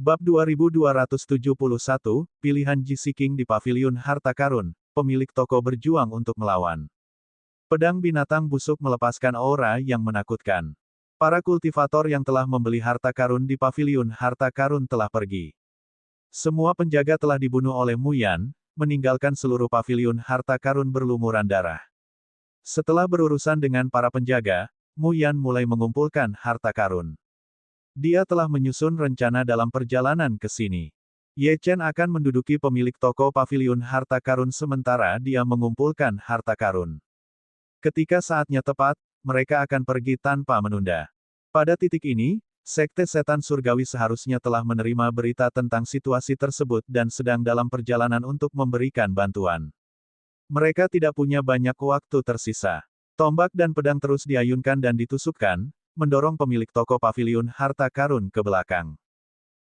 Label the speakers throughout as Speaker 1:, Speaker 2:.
Speaker 1: Bab 2271, Pilihan Ji King di Paviliun Harta Karun, pemilik toko berjuang untuk melawan. Pedang binatang busuk melepaskan aura yang menakutkan. Para kultivator yang telah membeli harta karun di Paviliun Harta Karun telah pergi. Semua penjaga telah dibunuh oleh Mu Yan, meninggalkan seluruh Paviliun Harta Karun berlumuran darah. Setelah berurusan dengan para penjaga, Mu Yan mulai mengumpulkan harta karun. Dia telah menyusun rencana dalam perjalanan ke sini. Ye Chen akan menduduki pemilik toko Paviliun Harta Karun sementara dia mengumpulkan harta karun. Ketika saatnya tepat, mereka akan pergi tanpa menunda. Pada titik ini, Sekte Setan Surgawi seharusnya telah menerima berita tentang situasi tersebut dan sedang dalam perjalanan untuk memberikan bantuan. Mereka tidak punya banyak waktu tersisa. Tombak dan pedang terus diayunkan dan ditusukkan, mendorong pemilik toko Paviliun Harta Karun ke belakang.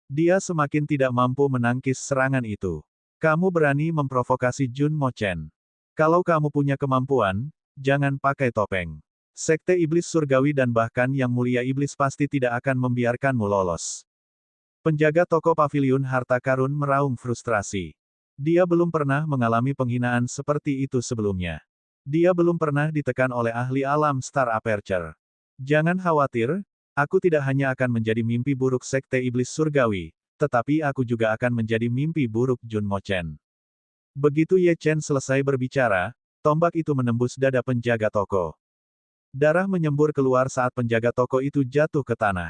Speaker 1: Dia semakin tidak mampu menangkis serangan itu. Kamu berani memprovokasi Jun Mo Chen. Kalau kamu punya kemampuan, jangan pakai topeng. Sekte Iblis Surgawi dan bahkan Yang Mulia Iblis pasti tidak akan membiarkanmu lolos. Penjaga toko Paviliun Harta Karun meraung frustrasi. Dia belum pernah mengalami penghinaan seperti itu sebelumnya. Dia belum pernah ditekan oleh ahli alam Star Aperture. Jangan khawatir, aku tidak hanya akan menjadi mimpi buruk Sekte Iblis Surgawi, tetapi aku juga akan menjadi mimpi buruk Jun Mo Chen. Begitu Ye Chen selesai berbicara, tombak itu menembus dada penjaga toko. Darah menyembur keluar saat penjaga toko itu jatuh ke tanah.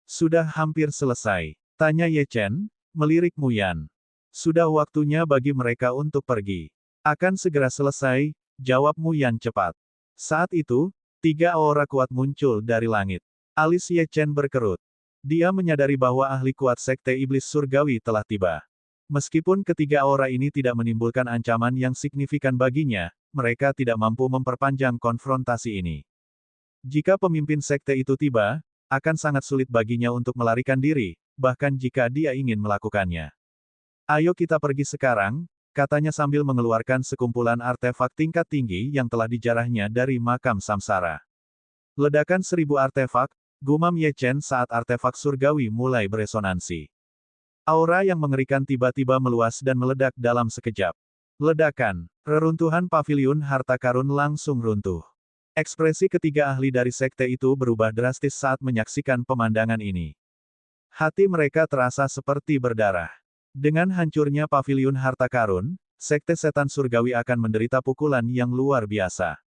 Speaker 1: Sudah hampir selesai, tanya Ye Chen, melirik Mu Yan. Sudah waktunya bagi mereka untuk pergi. Akan segera selesai, jawab Mu Yan cepat. Saat itu, 3 aura kuat muncul dari langit. Alis Ye Chen berkerut. Dia menyadari bahwa ahli kuat Sekte Iblis Surgawi telah tiba. Meskipun ketiga aura ini tidak menimbulkan ancaman yang signifikan baginya, mereka tidak mampu memperpanjang konfrontasi ini. Jika pemimpin sekte itu tiba, akan sangat sulit baginya untuk melarikan diri, bahkan jika dia ingin melakukannya. Ayo kita pergi sekarang, katanya sambil mengeluarkan sekumpulan artefak tingkat tinggi yang telah dijarahnya dari makam samsara. Ledakan 1000 artefak, gumam Ye Chen saat artefak surgawi mulai beresonansi. Aura yang mengerikan tiba-tiba meluas dan meledak dalam sekejap. Ledakan, reruntuhan Paviliun Harta Karun langsung runtuh. Ekspresi ketiga ahli dari sekte itu berubah drastis saat menyaksikan pemandangan ini. Hati mereka terasa seperti berdarah. Dengan hancurnya Paviliun Harta Karun, Sekte Setan Surgawi akan menderita pukulan yang luar biasa.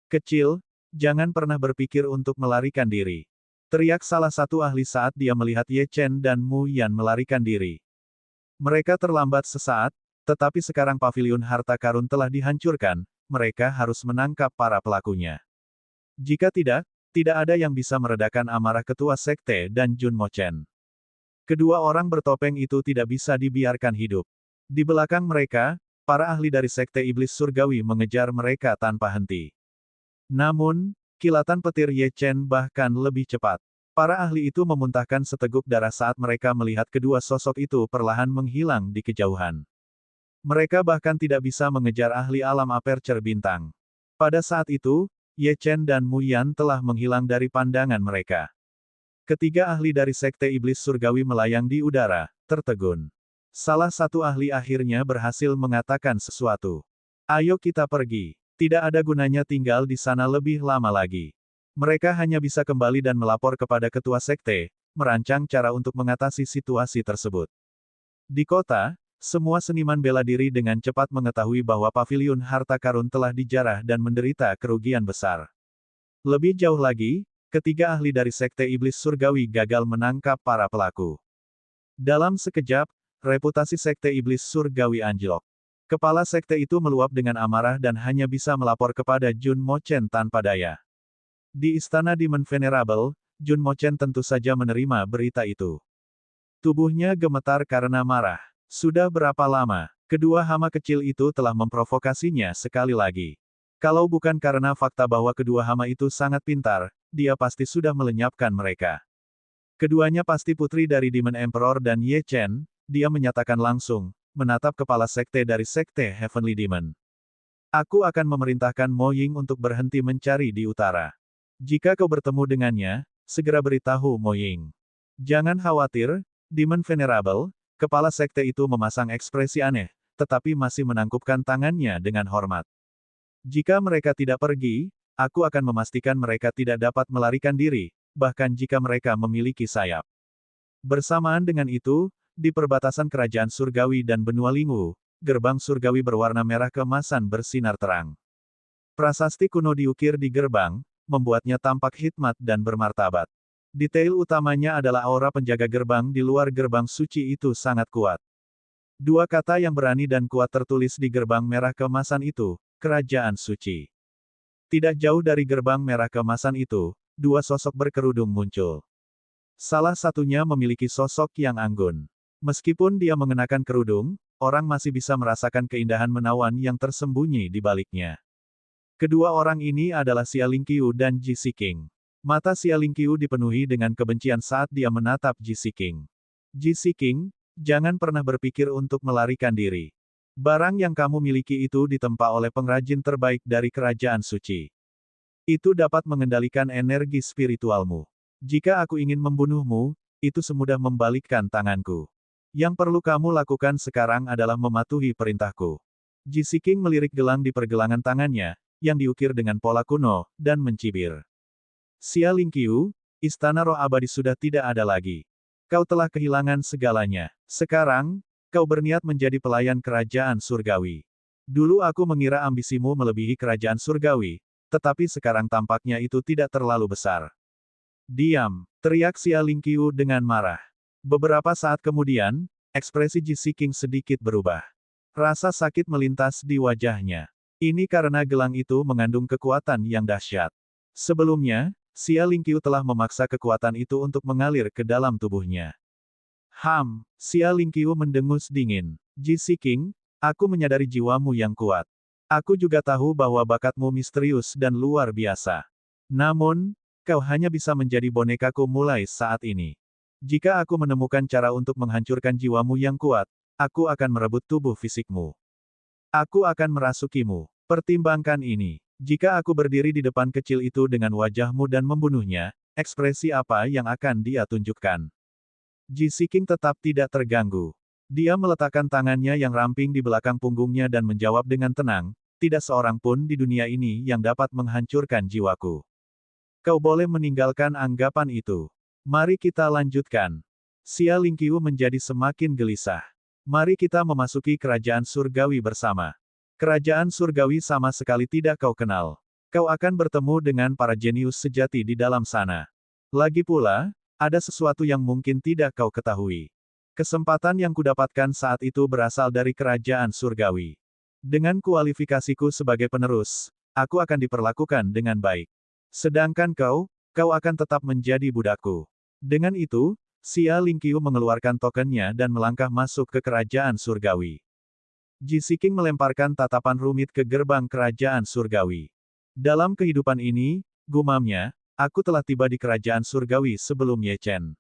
Speaker 1: Kecil, jangan pernah berpikir untuk melarikan diri. Teriak salah satu ahli saat dia melihat Ye Chen dan Mu Yan melarikan diri. Mereka terlambat sesaat, tetapi sekarang Paviliun Harta Karun telah dihancurkan, mereka harus menangkap para pelakunya. Jika tidak, tidak ada yang bisa meredakan amarah ketua sekte dan Jun Mo Chen. Kedua orang bertopeng itu tidak bisa dibiarkan hidup. Di belakang mereka, para ahli dari Sekte Iblis Surgawi mengejar mereka tanpa henti. Namun, kilatan petir Ye Chen bahkan lebih cepat. Para ahli itu memuntahkan seteguk darah saat mereka melihat kedua sosok itu perlahan menghilang di kejauhan. Mereka bahkan tidak bisa mengejar ahli alam aperture bintang. Pada saat itu, Ye Chen dan Mu Yan telah menghilang dari pandangan mereka. Ketiga ahli dari Sekte Iblis Surgawi melayang di udara, tertegun. Salah satu ahli akhirnya berhasil mengatakan sesuatu. Ayo kita pergi. Tidak ada gunanya tinggal di sana lebih lama lagi. Mereka hanya bisa kembali dan melapor kepada ketua sekte, merancang cara untuk mengatasi situasi tersebut. Di kota, semua seniman bela diri dengan cepat mengetahui bahwa Paviliun Harta Karun telah dijarah dan menderita kerugian besar. Lebih jauh lagi, ketiga ahli dari Sekte Iblis Surgawi gagal menangkap para pelaku. Dalam sekejap, reputasi Sekte Iblis Surgawi anjlok. Kepala sekte itu meluap dengan amarah dan hanya bisa melapor kepada Jun Mo Chen tanpa daya. Di Istana Demon Venerable, Jun Mo Chen tentu saja menerima berita itu. Tubuhnya gemetar karena marah. Sudah berapa lama, kedua hama kecil itu telah memprovokasinya sekali lagi. Kalau bukan karena fakta bahwa kedua hama itu sangat pintar, dia pasti sudah melenyapkan mereka. Keduanya pasti putri dari Demon Emperor dan Ye Chen, dia menyatakan langsung, menatap kepala sekte dari Sekte Heavenly Demon. Aku akan memerintahkan Mo Ying untuk berhenti mencari di utara. Jika kau bertemu dengannya, segera beritahu Mo Ying. Jangan khawatir, Demon Venerable, kepala sekte itu memasang ekspresi aneh, tetapi masih menangkupkan tangannya dengan hormat. Jika mereka tidak pergi, aku akan memastikan mereka tidak dapat melarikan diri, bahkan jika mereka memiliki sayap. Bersamaan dengan itu, di perbatasan kerajaan surgawi dan benua Lingu, gerbang surgawi berwarna merah keemasan bersinar terang. Prasasti kuno diukir di gerbang, membuatnya tampak hikmat dan bermartabat. Detail utamanya adalah aura penjaga gerbang di luar gerbang suci itu sangat kuat. Dua kata yang berani dan kuat tertulis di gerbang merah keemasan itu, Kerajaan Suci. Tidak jauh dari gerbang merah keemasan itu, dua sosok berkerudung muncul. Salah satunya memiliki sosok yang anggun. Meskipun dia mengenakan kerudung, orang masih bisa merasakan keindahan menawan yang tersembunyi di baliknya. Kedua orang ini adalah Xia Lingqiu dan Ji Siqing. Mata Xia Lingqiu dipenuhi dengan kebencian saat dia menatap Ji Siqing. Ji Siqing, jangan pernah berpikir untuk melarikan diri. Barang yang kamu miliki itu ditempa oleh pengrajin terbaik dari Kerajaan Suci. Itu dapat mengendalikan energi spiritualmu. Jika aku ingin membunuhmu, itu semudah membalikkan tanganku. Yang perlu kamu lakukan sekarang adalah mematuhi perintahku. Ji Siqing melirik gelang di pergelangan tangannya, yang diukir dengan pola kuno, dan mencibir. Xia Lingqiu, istana roh abadi sudah tidak ada lagi. Kau telah kehilangan segalanya. Sekarang, kau berniat menjadi pelayan kerajaan surgawi. Dulu aku mengira ambisimu melebihi kerajaan surgawi, tetapi sekarang tampaknya itu tidak terlalu besar. Diam, teriak Xia Lingqiu dengan marah. Beberapa saat kemudian, ekspresi Ji Siqing sedikit berubah. Rasa sakit melintas di wajahnya. Ini karena gelang itu mengandung kekuatan yang dahsyat. Sebelumnya, Xia Lingqiu telah memaksa kekuatan itu untuk mengalir ke dalam tubuhnya. Xia Lingqiu mendengus dingin. Ji Siqing, aku menyadari jiwamu yang kuat. Aku juga tahu bahwa bakatmu misterius dan luar biasa. Namun, kau hanya bisa menjadi bonekaku mulai saat ini. Jika aku menemukan cara untuk menghancurkan jiwamu yang kuat, aku akan merebut tubuh fisikmu. Aku akan merasukimu. Pertimbangkan ini. Jika aku berdiri di depan kecil itu dengan wajahmu dan membunuhnya, ekspresi apa yang akan dia tunjukkan? Ji Siqing tetap tidak terganggu. Dia meletakkan tangannya yang ramping di belakang punggungnya dan menjawab dengan tenang, tidak seorang pun di dunia ini yang dapat menghancurkan jiwaku. Kau boleh meninggalkan anggapan itu. Mari kita lanjutkan. Xia Lingqiu menjadi semakin gelisah. Mari kita memasuki kerajaan surgawi bersama. Kerajaan surgawi sama sekali tidak kau kenal. Kau akan bertemu dengan para jenius sejati di dalam sana. Lagi pula, ada sesuatu yang mungkin tidak kau ketahui. Kesempatan yang kudapatkan saat itu berasal dari kerajaan surgawi. Dengan kualifikasiku sebagai penerus, aku akan diperlakukan dengan baik. Sedangkan kau akan tetap menjadi budakku. Dengan itu, Xia Lingqiu mengeluarkan tokennya dan melangkah masuk ke kerajaan surgawi. Ji Siqing melemparkan tatapan rumit ke gerbang kerajaan surgawi. Dalam kehidupan ini, gumamnya, aku telah tiba di kerajaan surgawi sebelum Ye Chen.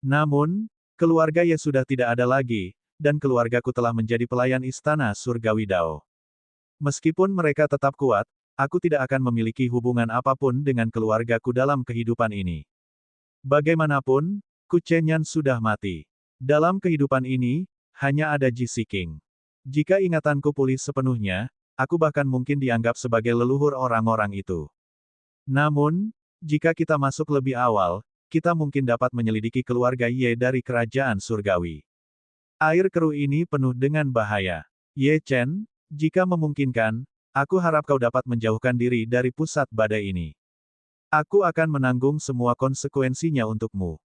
Speaker 1: Namun, keluarga Ye sudah tidak ada lagi, dan keluargaku telah menjadi pelayan istana surgawi Dao. Meskipun mereka tetap kuat, aku tidak akan memiliki hubungan apapun dengan keluargaku dalam kehidupan ini. Bagaimanapun, Ku Chenyan sudah mati. Dalam kehidupan ini, hanya ada Ji Siqing. Jika ingatanku pulih sepenuhnya, aku bahkan mungkin dianggap sebagai leluhur orang-orang itu. Namun, jika kita masuk lebih awal, kita mungkin dapat menyelidiki keluarga Ye dari kerajaan surgawi. Air keruh ini penuh dengan bahaya. Ye Chen, jika memungkinkan, aku harap kau dapat menjauhkan diri dari pusat badai ini. Aku akan menanggung semua konsekuensinya untukmu.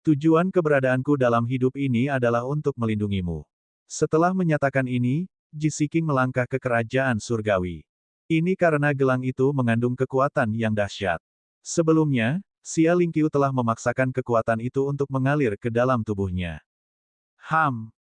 Speaker 1: Tujuan keberadaanku dalam hidup ini adalah untuk melindungimu. Setelah menyatakan ini, Ji Siqing melangkah ke kerajaan surgawi. Ini karena gelang itu mengandung kekuatan yang dahsyat. Sebelumnya, Xia Lingqiu telah memaksakan kekuatan itu untuk mengalir ke dalam tubuhnya.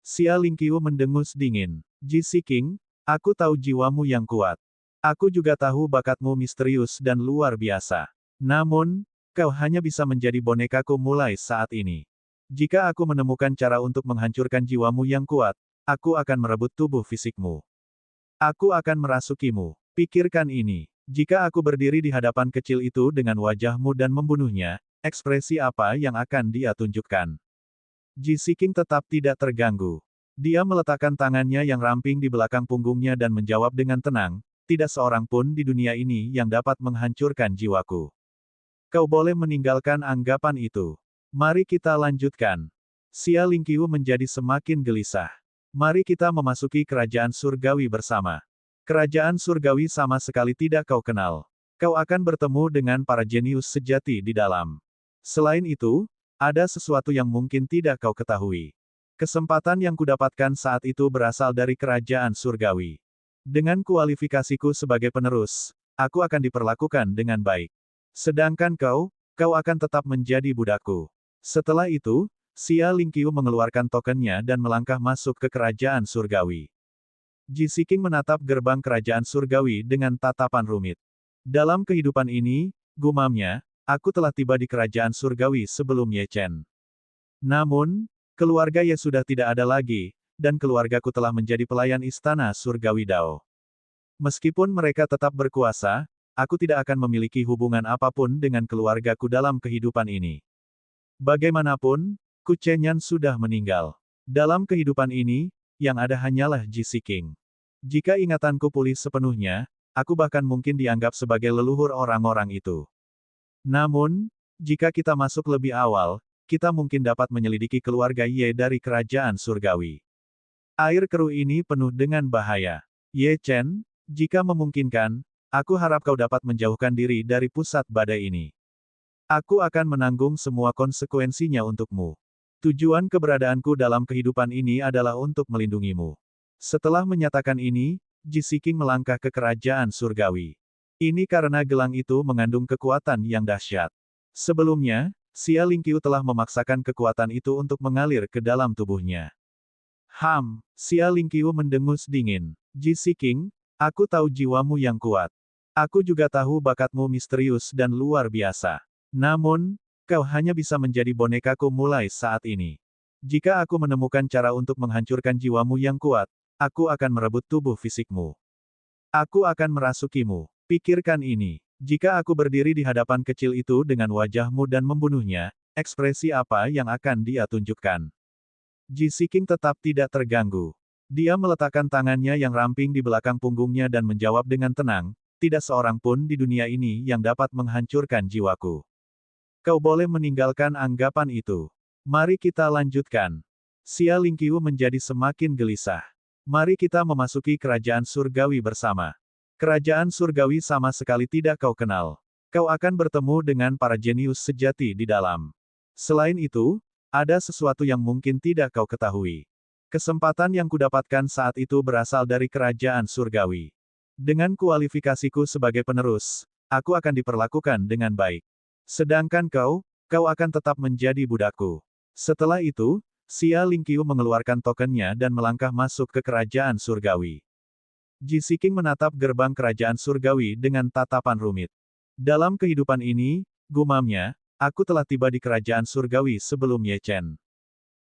Speaker 1: Xia Lingqiu mendengus dingin. Ji Siqing, aku tahu jiwamu yang kuat. Aku juga tahu bakatmu misterius dan luar biasa. Namun, kau hanya bisa menjadi bonekaku mulai saat ini. Jika aku menemukan cara untuk menghancurkan jiwamu yang kuat, aku akan merebut tubuh fisikmu. Aku akan merasukimu. Pikirkan ini. Jika aku berdiri di hadapan kecil itu dengan wajahmu dan membunuhnya, ekspresi apa yang akan dia tunjukkan? Ji Siking tetap tidak terganggu. Dia meletakkan tangannya yang ramping di belakang punggungnya dan menjawab dengan tenang, tidak seorang pun di dunia ini yang dapat menghancurkan jiwaku. Kau boleh meninggalkan anggapan itu. Mari kita lanjutkan. Xia Lingqiu menjadi semakin gelisah. Mari kita memasuki kerajaan surgawi bersama. Kerajaan surgawi sama sekali tidak kau kenal. Kau akan bertemu dengan para jenius sejati di dalam. Selain itu, ada sesuatu yang mungkin tidak kau ketahui. Kesempatan yang kudapatkan saat itu berasal dari kerajaan surgawi. Dengan kualifikasiku sebagai penerus, aku akan diperlakukan dengan baik. Sedangkan kau akan tetap menjadi budakku. Setelah itu, Xia Lingqiu mengeluarkan tokennya dan melangkah masuk ke kerajaan surgawi. Ji Siking menatap gerbang kerajaan surgawi dengan tatapan rumit. Dalam kehidupan ini, gumamnya, aku telah tiba di kerajaan surgawi sebelum Ye Chen. Namun, keluarga Ye sudah tidak ada lagi, dan keluargaku telah menjadi pelayan istana surgawi Dao. Meskipun mereka tetap berkuasa, aku tidak akan memiliki hubungan apapun dengan keluargaku dalam kehidupan ini. Bagaimanapun, Ku Chenyan sudah meninggal. Dalam kehidupan ini, yang ada hanyalah Ji Siking. Jika ingatanku pulih sepenuhnya, aku bahkan mungkin dianggap sebagai leluhur orang-orang itu. Namun, jika kita masuk lebih awal, kita mungkin dapat menyelidiki keluarga Ye dari kerajaan surgawi. Air keruh ini penuh dengan bahaya. Ye Chen, jika memungkinkan, aku harap kau dapat menjauhkan diri dari pusat badai ini. Aku akan menanggung semua konsekuensinya untukmu. Tujuan keberadaanku dalam kehidupan ini adalah untuk melindungimu. Setelah menyatakan ini, Ji Siking melangkah ke kerajaan surgawi. Ini karena gelang itu mengandung kekuatan yang dahsyat. Sebelumnya, Xia Lingqiu telah memaksakan kekuatan itu untuk mengalir ke dalam tubuhnya. Xia Lingqiu mendengus dingin. Ji Siking, aku tahu jiwamu yang kuat. Aku juga tahu bakatmu misterius dan luar biasa. Namun, kau hanya bisa menjadi bonekaku mulai saat ini. Jika aku menemukan cara untuk menghancurkan jiwamu yang kuat, aku akan merebut tubuh fisikmu. Aku akan merasukimu. Pikirkan ini. Jika aku berdiri di hadapan kecil itu dengan wajahmu dan membunuhnya, ekspresi apa yang akan dia tunjukkan? Ji Siking tetap tidak terganggu. Dia meletakkan tangannya yang ramping di belakang punggungnya dan menjawab dengan tenang, tidak seorang pun di dunia ini yang dapat menghancurkan jiwaku. Kau boleh meninggalkan anggapan itu. Mari kita lanjutkan. Xia Lingqiu menjadi semakin gelisah. Mari kita memasuki kerajaan surgawi bersama. Kerajaan surgawi sama sekali tidak kau kenal. Kau akan bertemu dengan para jenius sejati di dalam. Selain itu, ada sesuatu yang mungkin tidak kau ketahui. Kesempatan yang kudapatkan saat itu berasal dari kerajaan surgawi. Dengan kualifikasiku sebagai penerus, aku akan diperlakukan dengan baik. Sedangkan kau akan tetap menjadi budakku. Setelah itu, Xia Lingqiu mengeluarkan tokennya dan melangkah masuk ke kerajaan surgawi. Ji Siking menatap gerbang kerajaan surgawi dengan tatapan rumit. Dalam kehidupan ini, gumamnya, aku telah tiba di kerajaan surgawi sebelum Ye Chen.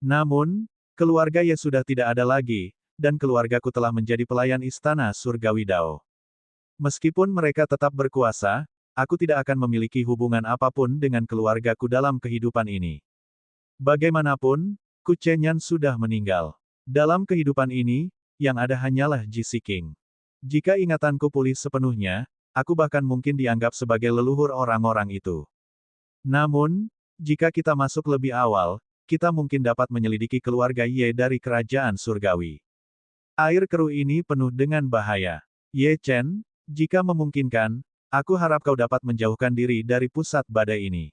Speaker 1: Namun, keluarga Ye sudah tidak ada lagi, dan keluargaku telah menjadi pelayan istana surgawi Dao. Meskipun mereka tetap berkuasa, aku tidak akan memiliki hubungan apapun dengan keluargaku dalam kehidupan ini. Bagaimanapun, Ku Chenyan sudah meninggal. Dalam kehidupan ini, yang ada hanyalah Ji Siking. Jika ingatanku pulih sepenuhnya, aku bahkan mungkin dianggap sebagai leluhur orang-orang itu. Namun, jika kita masuk lebih awal, kita mungkin dapat menyelidiki keluarga Ye dari kerajaan surgawi. Air keruh ini penuh dengan bahaya. Ye Chen, jika memungkinkan, aku harap kau dapat menjauhkan diri dari pusat badai ini.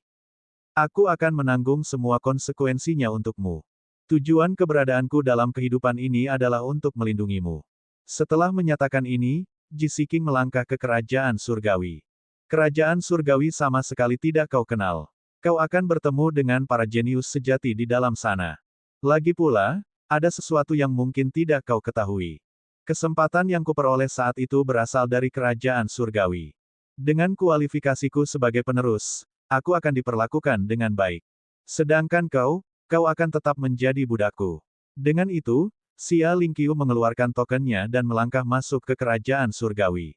Speaker 1: Aku akan menanggung semua konsekuensinya untukmu. Tujuan keberadaanku dalam kehidupan ini adalah untuk melindungimu. Setelah menyatakan ini, Ji Siking melangkah ke kerajaan surgawi. Kerajaan surgawi sama sekali tidak kau kenal. Kau akan bertemu dengan para jenius sejati di dalam sana. Lagi pula, ada sesuatu yang mungkin tidak kau ketahui. Kesempatan yang kuperoleh saat itu berasal dari kerajaan surgawi. Dengan kualifikasiku sebagai penerus, aku akan diperlakukan dengan baik. Sedangkan kau akan tetap menjadi budakku. Dengan itu, Xia Lingqiu mengeluarkan tokennya dan melangkah masuk ke kerajaan surgawi.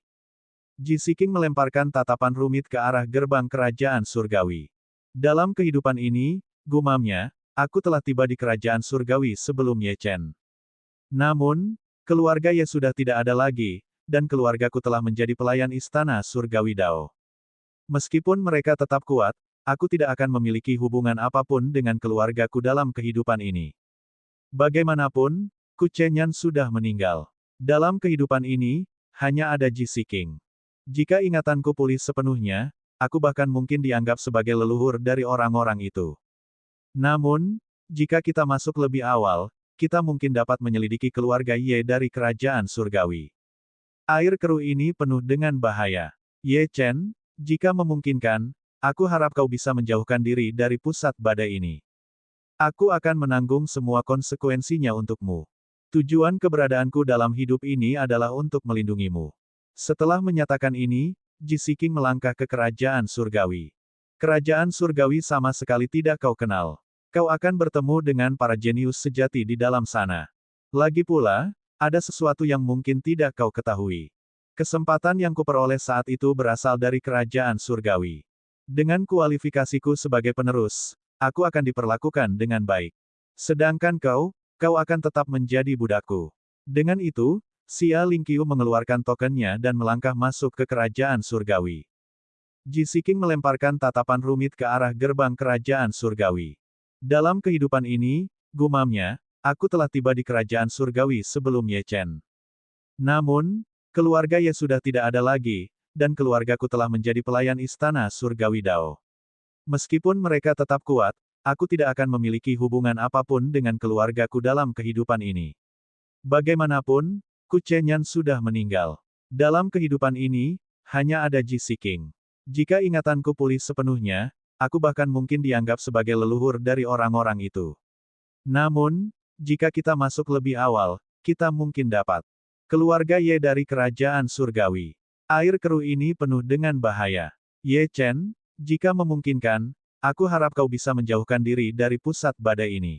Speaker 1: Ji Siking melemparkan tatapan rumit ke arah gerbang kerajaan surgawi. Dalam kehidupan ini, gumamnya, aku telah tiba di kerajaan surgawi sebelum Ye Chen. Namun, keluarga Ye sudah tidak ada lagi, dan keluargaku telah menjadi pelayan istana surgawi Dao. Meskipun mereka tetap kuat, aku tidak akan memiliki hubungan apapun dengan keluargaku dalam kehidupan ini. Bagaimanapun, Ku Chenyan sudah meninggal. Dalam kehidupan ini, hanya ada Ji Siking. Jika ingatanku pulih sepenuhnya, aku bahkan mungkin dianggap sebagai leluhur dari orang-orang itu. Namun, jika kita masuk lebih awal, kita mungkin dapat menyelidiki keluarga Ye dari kerajaan surgawi. Air keruh ini penuh dengan bahaya. Ye Chen, jika memungkinkan, aku harap kau bisa menjauhkan diri dari pusat badai ini. Aku akan menanggung semua konsekuensinya untukmu. Tujuan keberadaanku dalam hidup ini adalah untuk melindungimu. Setelah menyatakan ini, Ji Siking melangkah ke kerajaan surgawi. Kerajaan surgawi sama sekali tidak kau kenal. Kau akan bertemu dengan para jenius sejati di dalam sana. Lagi pula, ada sesuatu yang mungkin tidak kau ketahui. Kesempatan yang kuperoleh saat itu berasal dari kerajaan surgawi. Dengan kualifikasiku sebagai penerus, aku akan diperlakukan dengan baik. Sedangkan kau akan tetap menjadi budakku. Dengan itu, Xia Lingqiu mengeluarkan tokennya dan melangkah masuk ke kerajaan surgawi. Ji Siking melemparkan tatapan rumit ke arah gerbang kerajaan surgawi. Dalam kehidupan ini, gumamnya, aku telah tiba di kerajaan surgawi sebelum Ye Chen. Namun, keluarga Ye sudah tidak ada lagi, dan keluargaku telah menjadi pelayan istana surgawi Dao. Meskipun mereka tetap kuat, aku tidak akan memiliki hubungan apapun dengan keluargaku dalam kehidupan ini. Bagaimanapun, Ku Chenyan sudah meninggal. Dalam kehidupan ini, hanya ada Ji Siking. Jika ingatanku pulih sepenuhnya, aku bahkan mungkin dianggap sebagai leluhur dari orang-orang itu. Namun, jika kita masuk lebih awal, kita mungkin dapat. Keluarga Ye dari kerajaan surgawi. Air keruh ini penuh dengan bahaya. Ye Chen, jika memungkinkan, aku harap kau bisa menjauhkan diri dari pusat badai ini.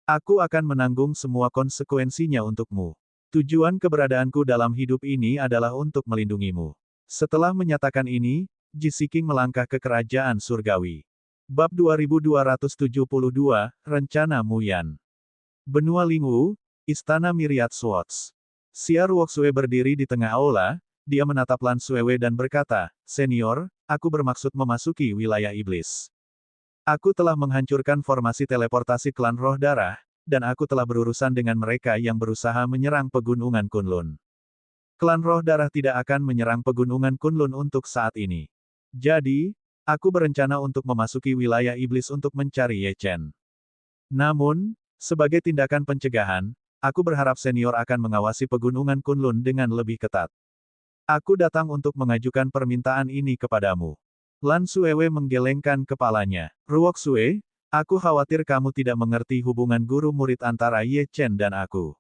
Speaker 1: Aku akan menanggung semua konsekuensinya untukmu. Tujuan keberadaanku dalam hidup ini adalah untuk melindungimu. Setelah menyatakan ini, Ji Siking melangkah ke kerajaan surgawi. Bab 2272, Rencana Muyan. Benua Lingwu, Istana Myriad Swords. Xia Ruoxue berdiri di tengah aula, dia menatap Lan Suewe dan berkata, "Senior, aku bermaksud memasuki wilayah iblis. Aku telah menghancurkan formasi teleportasi klan roh darah, dan aku telah berurusan dengan mereka yang berusaha menyerang pegunungan Kunlun. Klan roh darah tidak akan menyerang pegunungan Kunlun untuk saat ini. Jadi, aku berencana untuk memasuki wilayah iblis untuk mencari Ye Chen. Namun, sebagai tindakan pencegahan, aku berharap senior akan mengawasi pegunungan Kunlun dengan lebih ketat. Aku datang untuk mengajukan permintaan ini kepadamu." Lan Suewe menggelengkan kepalanya. "Ruoxue, aku khawatir kamu tidak mengerti hubungan guru-murid antara Ye Chen dan aku.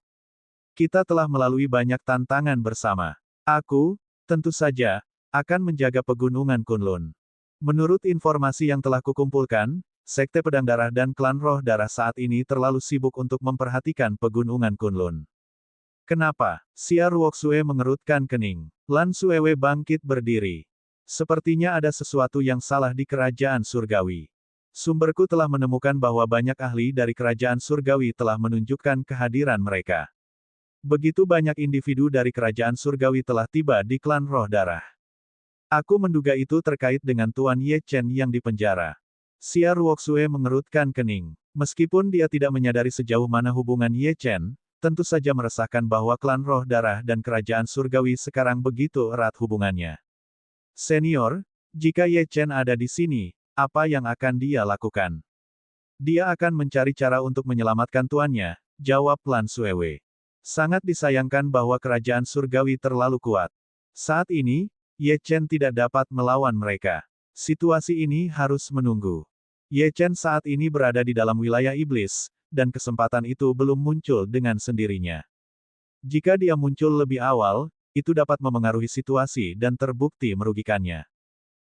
Speaker 1: Kita telah melalui banyak tantangan bersama. Aku, tentu saja, akan menjaga pegunungan Kunlun. Menurut informasi yang telah kukumpulkan, Sekte Pedang Darah dan Klan Roh Darah saat ini terlalu sibuk untuk memperhatikan pegunungan Kunlun." "Kenapa?" Xia Ruoxue mengerutkan kening. Lan Suewe bangkit berdiri. "Sepertinya ada sesuatu yang salah di kerajaan surgawi. Sumberku telah menemukan bahwa banyak ahli dari kerajaan surgawi telah menunjukkan kehadiran mereka. Begitu banyak individu dari kerajaan surgawi telah tiba di klan roh darah. Aku menduga itu terkait dengan Tuan Ye Chen yang dipenjara." Xia Ruoxue mengerutkan kening. Meskipun dia tidak menyadari sejauh mana hubungan Ye Chen, tentu saja meresahkan bahwa klan roh darah dan kerajaan surgawi sekarang begitu erat hubungannya. "Senior, jika Ye Chen ada di sini, apa yang akan dia lakukan?" "Dia akan mencari cara untuk menyelamatkan tuannya," jawab Lan Suewe. "Sangat disayangkan bahwa kerajaan surgawi terlalu kuat. Saat ini, Ye Chen tidak dapat melawan mereka. Situasi ini harus menunggu. Ye Chen saat ini berada di dalam wilayah iblis, dan kesempatan itu belum muncul dengan sendirinya. Jika dia muncul lebih awal, itu dapat memengaruhi situasi dan terbukti merugikannya."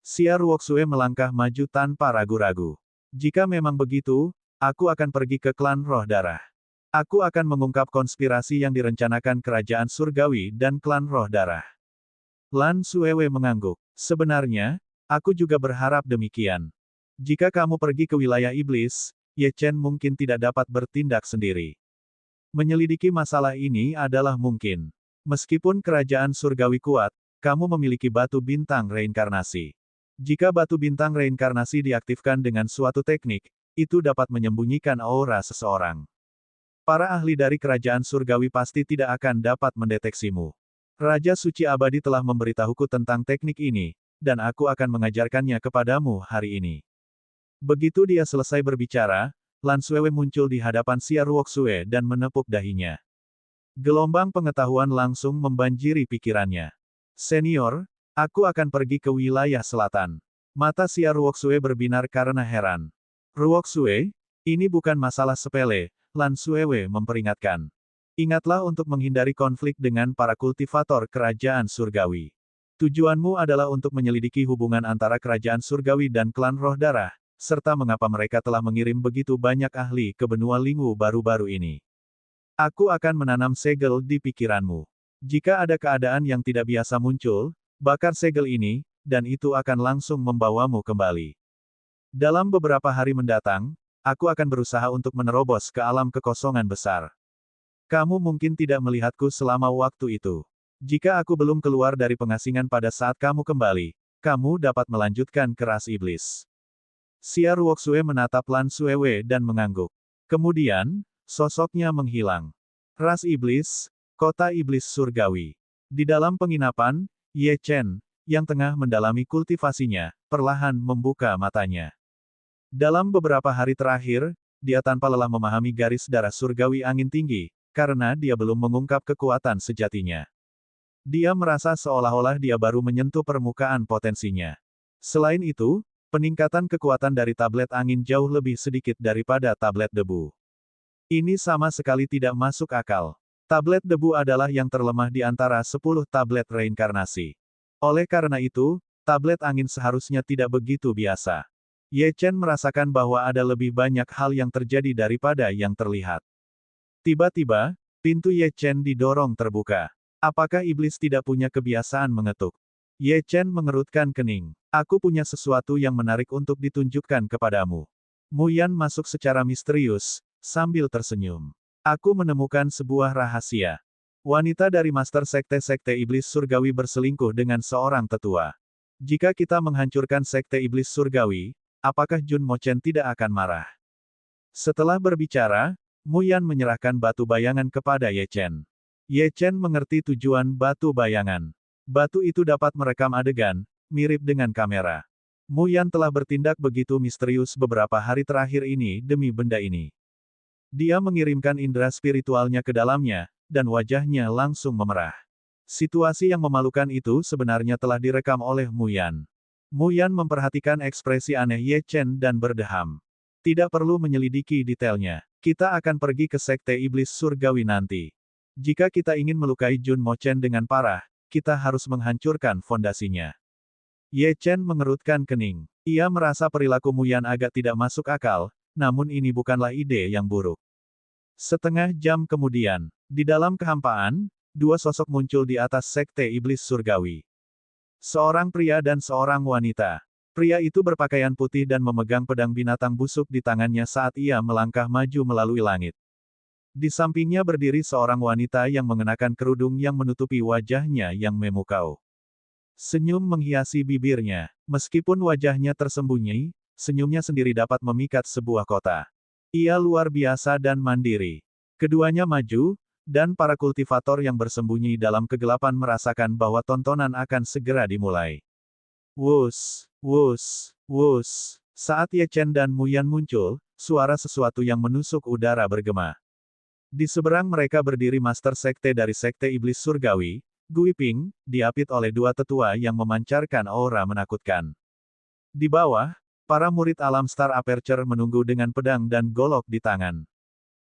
Speaker 1: Xia Ruoxue melangkah maju tanpa ragu-ragu. "Jika memang begitu, aku akan pergi ke klan roh darah. Aku akan mengungkap konspirasi yang direncanakan kerajaan surgawi dan klan roh darah." Lan Suewe mengangguk. "Sebenarnya, aku juga berharap demikian. Jika kamu pergi ke wilayah iblis, Ye Chen mungkin tidak dapat bertindak sendiri. Menyelidiki masalah ini adalah mungkin. Meskipun kerajaan surgawi kuat, kamu memiliki batu bintang reinkarnasi. Jika batu bintang reinkarnasi diaktifkan dengan suatu teknik, itu dapat menyembunyikan aura seseorang. Para ahli dari kerajaan surgawi pasti tidak akan dapat mendeteksimu. Raja Suci Abadi telah memberitahuku tentang teknik ini, dan aku akan mengajarkannya kepadamu hari ini. Begitu dia selesai berbicara, Lan Suewe muncul di hadapan Xia Ruoxue dan menepuk dahinya. Gelombang pengetahuan langsung membanjiri pikirannya. Senior, aku akan pergi ke wilayah selatan. Mata Xia Ruoxue berbinar karena heran. Ruoxue, ini bukan masalah sepele, Lan Suewe memperingatkan. Ingatlah untuk menghindari konflik dengan para kultivator kerajaan surgawi. Tujuanmu adalah untuk menyelidiki hubungan antara kerajaan surgawi dan klan roh darah, serta mengapa mereka telah mengirim begitu banyak ahli ke benua Lingwu baru-baru ini. Aku akan menanam segel di pikiranmu. Jika ada keadaan yang tidak biasa muncul, bakar segel ini, dan itu akan langsung membawamu kembali. Dalam beberapa hari mendatang, aku akan berusaha untuk menerobos ke alam kekosongan besar. Kamu mungkin tidak melihatku selama waktu itu. Jika aku belum keluar dari pengasingan pada saat kamu kembali, kamu dapat melanjutkan ke ras iblis. Xia Ruoxue menatap Lan Suewe dan mengangguk. Kemudian, sosoknya menghilang. Ras iblis, kota iblis surgawi. Di dalam penginapan, Ye Chen, yang tengah mendalami kultivasinya, perlahan membuka matanya. Dalam beberapa hari terakhir, dia tanpa lelah memahami garis darah surgawi angin tinggi, karena dia belum mengungkap kekuatan sejatinya. Dia merasa seolah-olah dia baru menyentuh permukaan potensinya. Selain itu, peningkatan kekuatan dari tablet angin jauh lebih sedikit daripada tablet debu. Ini sama sekali tidak masuk akal. Tablet debu adalah yang terlemah di antara 10 tablet reinkarnasi. Oleh karena itu, tablet angin seharusnya tidak begitu biasa. Ye Chen merasakan bahwa ada lebih banyak hal yang terjadi daripada yang terlihat. Tiba-tiba, pintu Ye Chen didorong terbuka. Apakah iblis tidak punya kebiasaan mengetuk? Ye Chen mengerutkan kening. Aku punya sesuatu yang menarik untuk ditunjukkan kepadamu. Mu Yan masuk secara misterius, sambil tersenyum. Aku menemukan sebuah rahasia. Wanita dari Master Sekte-Sekte Iblis Surgawi berselingkuh dengan seorang tetua. Jika kita menghancurkan Sekte Iblis Surgawi, apakah Jun Mochen tidak akan marah? Setelah berbicara, Mu Yan menyerahkan batu bayangan kepada Ye Chen. Ye Chen mengerti tujuan batu bayangan. Batu itu dapat merekam adegan, mirip dengan kamera. Mu Yan telah bertindak begitu misterius beberapa hari terakhir ini demi benda ini. Dia mengirimkan indera spiritualnya ke dalamnya, dan wajahnya langsung memerah. Situasi yang memalukan itu sebenarnya telah direkam oleh Mu Yan. Mu Yan memperhatikan ekspresi aneh Ye Chen dan berdeham. Tidak perlu menyelidiki detailnya. Kita akan pergi ke Sekte Iblis Surgawi nanti. Jika kita ingin melukai Jun Mochen dengan parah, kita harus menghancurkan fondasinya. Ye Chen mengerutkan kening. Ia merasa perilaku Mu Yan agak tidak masuk akal, namun ini bukanlah ide yang buruk. Setengah jam kemudian, di dalam kehampaan, dua sosok muncul di atas Sekte Iblis Surgawi. Seorang pria dan seorang wanita. Pria itu berpakaian putih dan memegang pedang binatang busuk di tangannya saat ia melangkah maju melalui langit. Di sampingnya berdiri seorang wanita yang mengenakan kerudung yang menutupi wajahnya yang memukau. Senyum menghiasi bibirnya. Meskipun wajahnya tersembunyi, senyumnya sendiri dapat memikat sebuah kota. Ia luar biasa dan mandiri. Keduanya maju, dan para kultivator yang bersembunyi dalam kegelapan merasakan bahwa tontonan akan segera dimulai. Wus, wus, wus. Saat Ye Chen dan Mu Yan muncul, suara sesuatu yang menusuk udara bergema. Di seberang mereka berdiri Master Sekte dari Sekte Iblis Surgawi, Gui Ping, diapit oleh dua tetua yang memancarkan aura menakutkan. Di bawah, para murid alam Star Aperture menunggu dengan pedang dan golok di tangan.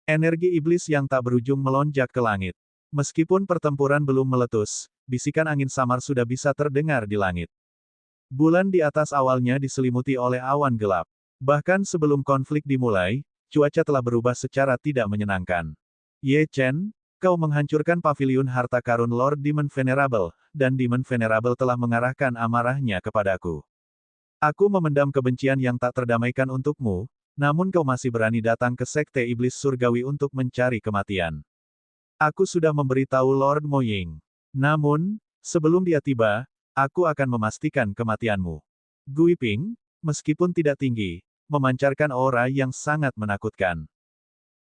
Speaker 1: Energi iblis yang tak berujung melonjak ke langit. Meskipun pertempuran belum meletus, bisikan angin samar sudah bisa terdengar di langit. Bulan di atas awalnya diselimuti oleh awan gelap. Bahkan sebelum konflik dimulai, cuaca telah berubah secara tidak menyenangkan. Ye Chen, kau menghancurkan paviliun harta karun Lord Demon Venerable, dan Demon Venerable telah mengarahkan amarahnya kepadaku. Aku memendam kebencian yang tak terdamaikan untukmu, Namun kau masih berani datang ke Sekte Iblis Surgawi untuk mencari kematian. Aku sudah memberitahu Lord Moying. Namun, sebelum dia tiba, aku akan memastikan kematianmu. Gui Ping, meskipun tidak tinggi, memancarkan aura yang sangat menakutkan.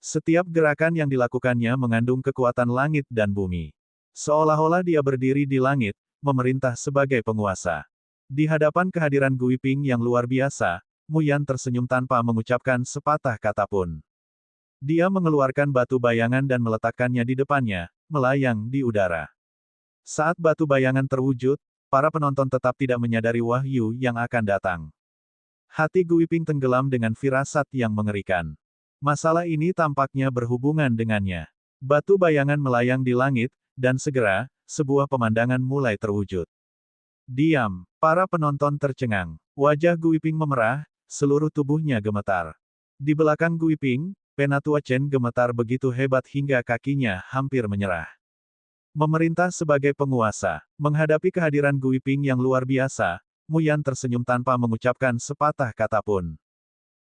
Speaker 1: Setiap gerakan yang dilakukannya mengandung kekuatan langit dan bumi. Seolah-olah dia berdiri di langit, memerintah sebagai penguasa. Di hadapan kehadiran Gui Ping yang luar biasa, Mu Yan tersenyum tanpa mengucapkan sepatah kata pun. Dia mengeluarkan batu bayangan dan meletakkannya di depannya, melayang di udara. Saat batu bayangan terwujud, para penonton tetap tidak menyadari wahyu yang akan datang. Hati Gui Ping tenggelam dengan firasat yang mengerikan. Masalah ini tampaknya berhubungan dengannya. Batu bayangan melayang di langit, dan segera, sebuah pemandangan mulai terwujud. Diam, para penonton tercengang. Wajah Gui Ping memerah, seluruh tubuhnya gemetar. Di belakang Gui Ping, Penatua Chen gemetar begitu hebat hingga kakinya hampir menyerah. Memerintah sebagai penguasa, menghadapi kehadiran Gui Ping yang luar biasa, Mu Yan tersenyum tanpa mengucapkan sepatah kata pun.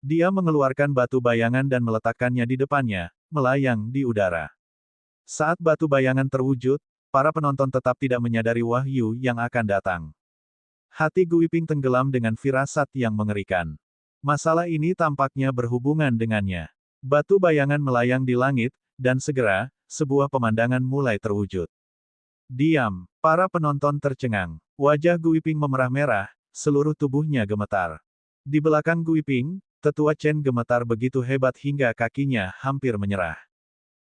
Speaker 1: Dia mengeluarkan batu bayangan dan meletakkannya di depannya, melayang di udara. Saat batu bayangan terwujud, para penonton tetap tidak menyadari wahyu yang akan datang. Hati Gui Ping tenggelam dengan firasat yang mengerikan. Masalah ini tampaknya berhubungan dengannya. Batu bayangan melayang di langit, dan segera, sebuah pemandangan mulai terwujud. Diam, para penonton tercengang. Wajah Gui Ping memerah merah, seluruh tubuhnya gemetar. Di belakang Gui Ping, Tetua Chen gemetar begitu hebat hingga kakinya hampir menyerah.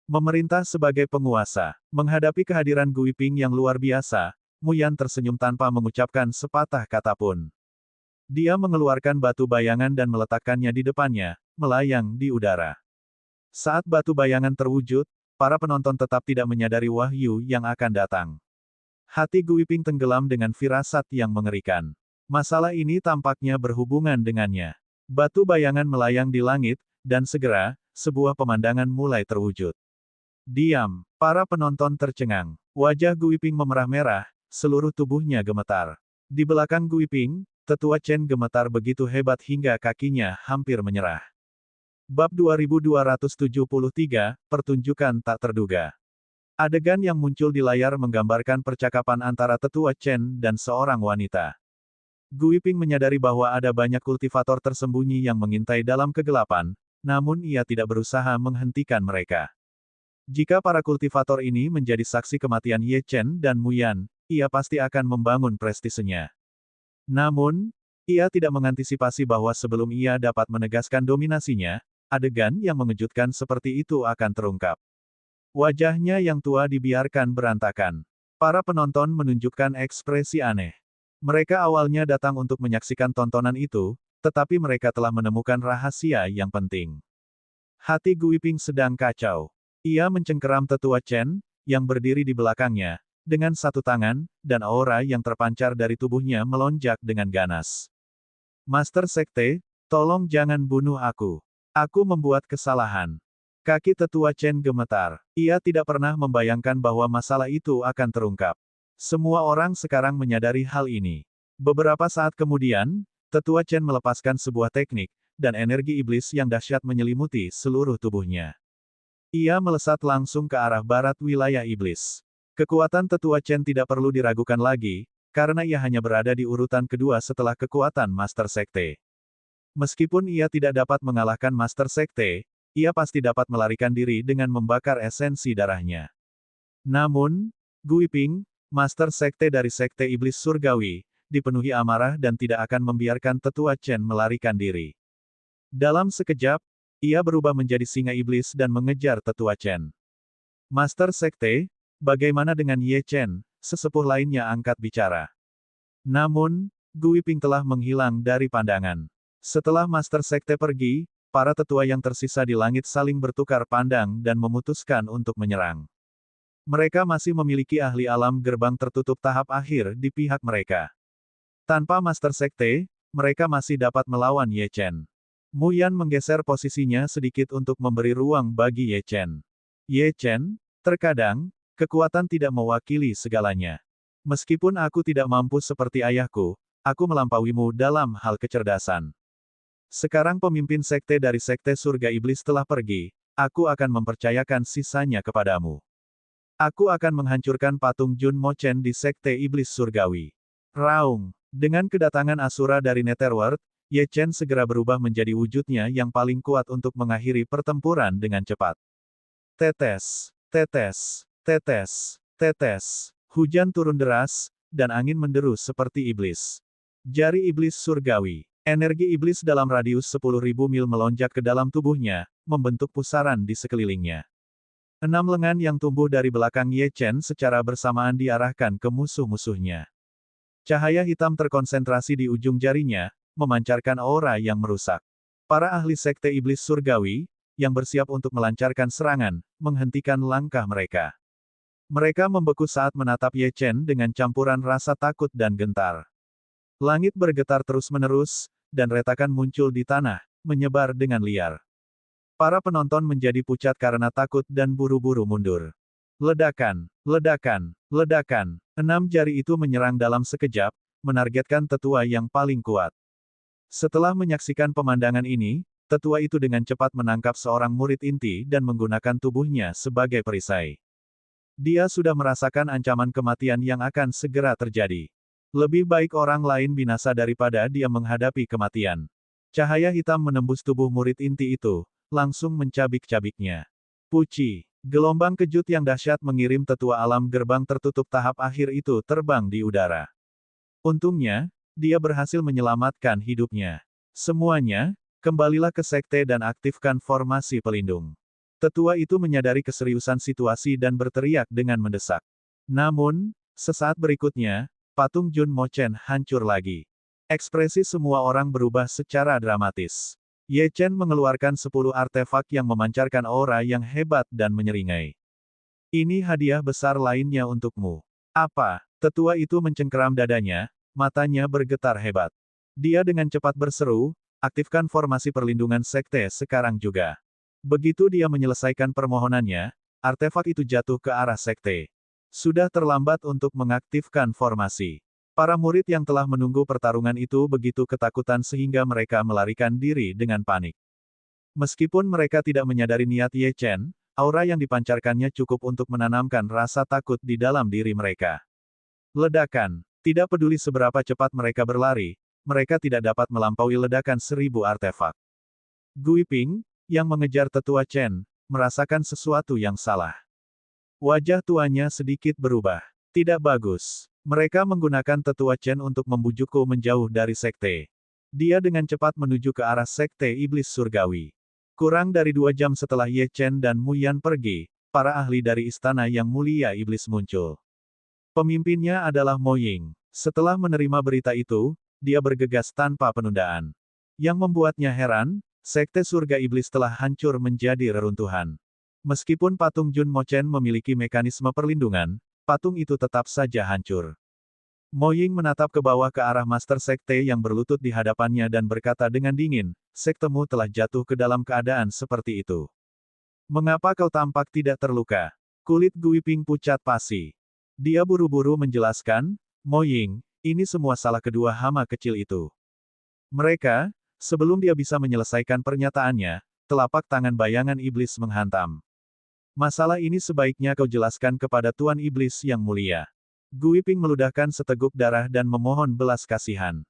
Speaker 1: Memerintah sebagai penguasa, menghadapi kehadiran Gui Ping yang luar biasa, Mu Yan tersenyum tanpa mengucapkan sepatah kata pun. Dia mengeluarkan batu bayangan dan meletakkannya di depannya, melayang di udara. Saat batu bayangan terwujud, para penonton tetap tidak menyadari wahyu yang akan datang. Hati Gui Ping tenggelam dengan firasat yang mengerikan. Masalah ini tampaknya berhubungan dengannya. Batu bayangan melayang di langit, dan segera, sebuah pemandangan mulai terwujud. Diam, para penonton tercengang. Wajah Gui Ping memerah merah, seluruh tubuhnya gemetar. Di belakang Gui Ping, Tetua Chen gemetar begitu hebat hingga kakinya hampir menyerah. Bab 2273, Pertunjukan Tak Terduga. Adegan yang muncul di layar menggambarkan percakapan antara Tetua Chen dan seorang wanita. Gui Ping menyadari bahwa ada banyak kultivator tersembunyi yang mengintai dalam kegelapan, namun ia tidak berusaha menghentikan mereka. Jika para kultivator ini menjadi saksi kematian Ye Chen dan Mu Yan, ia pasti akan membangun prestisenya. Namun, ia tidak mengantisipasi bahwa sebelum ia dapat menegaskan dominasinya, adegan yang mengejutkan seperti itu akan terungkap. Wajahnya yang tua dibiarkan berantakan. Para penonton menunjukkan ekspresi aneh. Mereka awalnya datang untuk menyaksikan tontonan itu, tetapi mereka telah menemukan rahasia yang penting. Hati Gui Ping sedang kacau. Ia mencengkeram Tetua Chen, yang berdiri di belakangnya, dengan satu tangan, dan aura yang terpancar dari tubuhnya melonjak dengan ganas. Master Sekte, tolong jangan bunuh aku. Aku membuat kesalahan. Kaki Tetua Chen gemetar. Ia tidak pernah membayangkan bahwa masalah itu akan terungkap. Semua orang sekarang menyadari hal ini. Beberapa saat kemudian, Tetua Chen melepaskan sebuah teknik, dan energi iblis yang dahsyat menyelimuti seluruh tubuhnya. Ia melesat langsung ke arah barat wilayah iblis. Kekuatan Tetua Chen tidak perlu diragukan lagi, karena ia hanya berada di urutan kedua setelah kekuatan Master Sekte. Meskipun ia tidak dapat mengalahkan Master Sekte, ia pasti dapat melarikan diri dengan membakar esensi darahnya. Namun, Gui Ping, Master Sekte dari Sekte Iblis Surgawi, dipenuhi amarah dan tidak akan membiarkan Tetua Chen melarikan diri. Dalam sekejap, ia berubah menjadi singa iblis dan mengejar Tetua Chen. Master Sekte, bagaimana dengan Ye Chen, sesepuh lainnya angkat bicara. Namun, Gui Ping telah menghilang dari pandangan. Setelah Master Sekte pergi, para tetua yang tersisa di langit saling bertukar pandang dan memutuskan untuk menyerang. Mereka masih memiliki ahli alam gerbang tertutup tahap akhir di pihak mereka. Tanpa Master Sekte, mereka masih dapat melawan Ye Chen. Mu Yan menggeser posisinya sedikit untuk memberi ruang bagi Ye Chen. Ye Chen, terkadang, kekuatan tidak mewakili segalanya. Meskipun aku tidak mampu seperti ayahku, aku melampauimu dalam hal kecerdasan. Sekarang pemimpin sekte dari Sekte Surga Iblis telah pergi, aku akan mempercayakan sisanya kepadamu. Aku akan menghancurkan patung Jun Mochen di Sekte Iblis Surgawi. Raung. Dengan kedatangan Asura dari Netherworld, Ye Chen segera berubah menjadi wujudnya yang paling kuat untuk mengakhiri pertempuran dengan cepat. Tetes, tetes, tetes, tetes. Hujan turun deras, dan angin menderu seperti iblis. Jari iblis surgawi. Energi iblis dalam radius 10.000 mil melonjak ke dalam tubuhnya, membentuk pusaran di sekelilingnya. 6 lengan yang tumbuh dari belakang Ye Chen secara bersamaan diarahkan ke musuh-musuhnya. Cahaya hitam terkonsentrasi di ujung jarinya, memancarkan aura yang merusak. Para ahli sekte iblis surgawi, yang bersiap untuk melancarkan serangan, menghentikan langkah mereka. Mereka membeku saat menatap Ye Chen dengan campuran rasa takut dan gentar. Langit bergetar terus-menerus, dan retakan muncul di tanah, menyebar dengan liar. Para penonton menjadi pucat karena takut dan buru-buru mundur. Ledakan, ledakan, ledakan. 6 jari itu menyerang dalam sekejap, menargetkan tetua yang paling kuat. Setelah menyaksikan pemandangan ini, tetua itu dengan cepat menangkap seorang murid inti dan menggunakan tubuhnya sebagai perisai. Dia sudah merasakan ancaman kematian yang akan segera terjadi. Lebih baik orang lain binasa daripada dia menghadapi kematian. Cahaya hitam menembus tubuh murid inti itu, langsung mencabik-cabiknya. Puci. Gelombang kejut yang dahsyat mengirim tetua alam gerbang tertutup tahap akhir itu terbang di udara. Untungnya, dia berhasil menyelamatkan hidupnya. Semuanya, kembalilah ke sekte dan aktifkan formasi pelindung. Tetua itu menyadari keseriusan situasi dan berteriak dengan mendesak. Namun, sesaat berikutnya, patung Jun Mochen hancur lagi. Ekspresi semua orang berubah secara dramatis. Ye Chen mengeluarkan 10 artefak yang memancarkan aura yang hebat dan menyeringai. Ini hadiah besar lainnya untukmu. Apa? Tetua itu mencengkeram dadanya, matanya bergetar hebat. Dia dengan cepat berseru, aktifkan formasi perlindungan sekte sekarang juga. Begitu dia menyelesaikan permohonannya, artefak itu jatuh ke arah sekte. Sudah terlambat untuk mengaktifkan formasi. Para murid yang telah menunggu pertarungan itu begitu ketakutan sehingga mereka melarikan diri dengan panik. Meskipun mereka tidak menyadari niat Ye Chen, aura yang dipancarkannya cukup untuk menanamkan rasa takut di dalam diri mereka. Ledakan. Tidak peduli seberapa cepat mereka berlari, mereka tidak dapat melampaui ledakan 1000 artefak. Gui Ping, yang mengejar tetua Chen, merasakan sesuatu yang salah. Wajah tuanya sedikit berubah. Tidak bagus. Mereka menggunakan tetua Chen untuk membujukku menjauh dari sekte. Dia dengan cepat menuju ke arah sekte iblis surgawi. Kurang dari 2 jam setelah Ye Chen dan Mu Yan pergi, para ahli dari istana yang mulia iblis muncul. Pemimpinnya adalah Mo Ying. Setelah menerima berita itu, dia bergegas tanpa penundaan. Yang membuatnya heran, sekte surga iblis telah hancur menjadi reruntuhan. Meskipun patung Jun Mochen memiliki mekanisme perlindungan, patung itu tetap saja hancur. Mo Ying menatap ke bawah ke arah Master Sekte yang berlutut di hadapannya dan berkata dengan dingin, sektemu telah jatuh ke dalam keadaan seperti itu. Mengapa kau tampak tidak terluka? Kulit Gui Ping pucat pasi. Dia buru-buru menjelaskan, Mo Ying, ini semua salah kedua hama kecil itu. Mereka, sebelum dia bisa menyelesaikan pernyataannya, telapak tangan bayangan iblis menghantam. Masalah ini sebaiknya kau jelaskan kepada Tuan Iblis yang mulia. Gui Ping meludahkan seteguk darah dan memohon belas kasihan.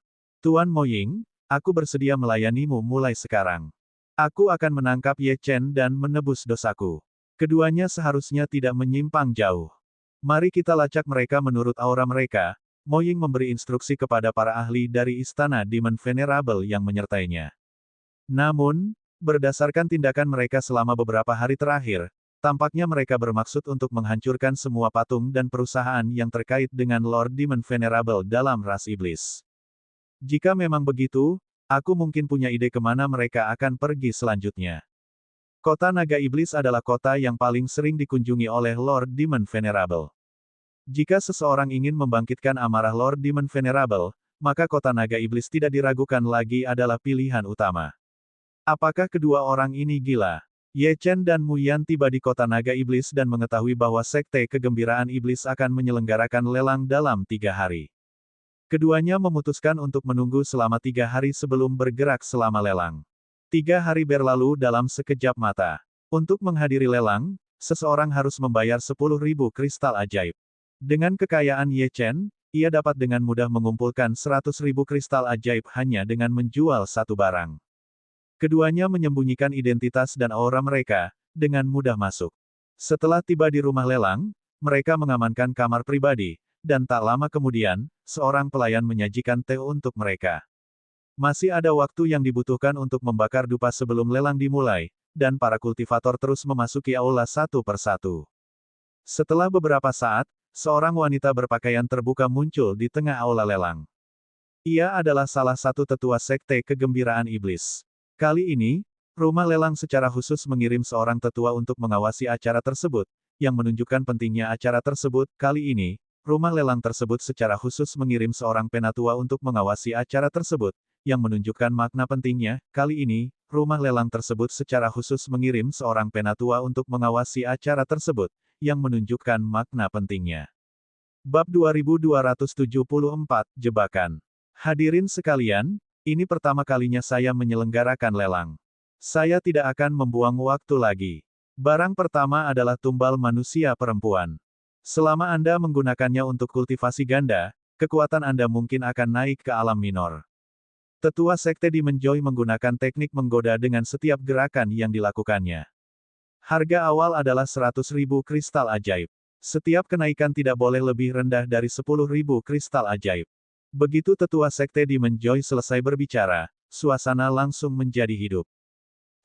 Speaker 1: Tuan Mo Ying, aku bersedia melayanimu mulai sekarang. Aku akan menangkap Ye Chen dan menebus dosaku. Keduanya seharusnya tidak menyimpang jauh. Mari kita lacak mereka menurut aura mereka. Mo Ying memberi instruksi kepada para ahli dari istana Demon Venerable yang menyertainya. Namun, berdasarkan tindakan mereka selama beberapa hari terakhir, tampaknya mereka bermaksud untuk menghancurkan semua patung dan perusahaan yang terkait dengan Lord Demon Venerable dalam ras iblis. Jika memang begitu, aku mungkin punya ide kemana mereka akan pergi selanjutnya. Kota Naga Iblis adalah kota yang paling sering dikunjungi oleh Lord Demon Venerable. Jika seseorang ingin membangkitkan amarah Lord Demon Venerable, maka kota Naga Iblis tidak diragukan lagi adalah pilihan utama. Apakah kedua orang ini gila? Ye Chen dan Mu Yan tiba di kota Naga Iblis dan mengetahui bahwa Sekte Kegembiraan Iblis akan menyelenggarakan lelang dalam 3 hari. Keduanya memutuskan untuk menunggu selama 3 hari sebelum bergerak selama lelang. 3 hari berlalu dalam sekejap mata. Untuk menghadiri lelang, seseorang harus membayar 10.000 kristal ajaib. Dengan kekayaan Ye Chen, ia dapat dengan mudah mengumpulkan 100.000 kristal ajaib hanya dengan menjual satu barang. Keduanya menyembunyikan identitas dan aura mereka, dengan mudah masuk. Setelah tiba di rumah lelang, mereka mengamankan kamar pribadi, dan tak lama kemudian, seorang pelayan menyajikan teh untuk mereka. Masih ada waktu yang dibutuhkan untuk membakar dupa sebelum lelang dimulai, dan para kultivator terus memasuki aula satu persatu. Setelah beberapa saat, seorang wanita berpakaian terbuka muncul di tengah aula lelang. Ia adalah salah satu tetua sekte kegembiraan iblis. Kali ini, rumah lelang secara khusus mengirim seorang tetua untuk mengawasi acara tersebut, yang menunjukkan pentingnya acara tersebut. Kali ini, rumah lelang tersebut secara khusus mengirim seorang penatua untuk mengawasi acara tersebut, yang menunjukkan makna pentingnya. Kali ini, rumah lelang tersebut secara khusus mengirim seorang penatua untuk mengawasi acara tersebut, yang menunjukkan makna pentingnya. Bab 2274, Jebakan. Hadirin sekalian, ini pertama kalinya saya menyelenggarakan lelang. Saya tidak akan membuang waktu lagi. Barang pertama adalah tumbal manusia perempuan. Selama Anda menggunakannya untuk kultivasi ganda, kekuatan Anda mungkin akan naik ke alam minor. Tetua Sekte Demon Joy menggunakan teknik menggoda dengan setiap gerakan yang dilakukannya. Harga awal adalah 100.000 kristal ajaib. Setiap kenaikan tidak boleh lebih rendah dari 10.000 kristal ajaib. Begitu Tetua Sekte Demon Joy selesai berbicara, suasana langsung menjadi hidup.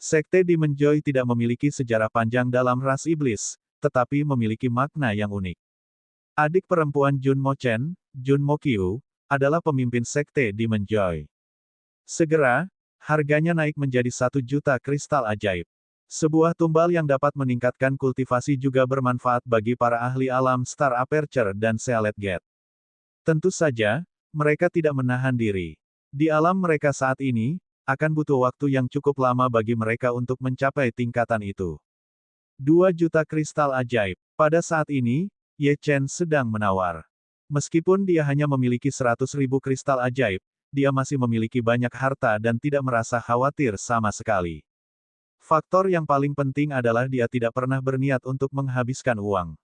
Speaker 1: Sekte Demon Joy tidak memiliki sejarah panjang dalam ras iblis, tetapi memiliki makna yang unik. Adik perempuan Jun Mo Chen, Jun Mo Qiu, adalah pemimpin Sekte Demon Joy. Segera, harganya naik menjadi 1 juta kristal ajaib. Sebuah tumbal yang dapat meningkatkan kultivasi juga bermanfaat bagi para ahli alam Star Aperture dan Sealet Gate. Tentu saja, mereka tidak menahan diri. Di alam mereka saat ini, akan butuh waktu yang cukup lama bagi mereka untuk mencapai tingkatan itu. 2 juta kristal ajaib. Pada saat ini, Ye Chen sedang menawar. Meskipun dia hanya memiliki 100.000 kristal ajaib, dia masih memiliki banyak harta dan tidak merasa khawatir sama sekali. Faktor yang paling penting adalah dia tidak pernah berniat untuk menghabiskan uang.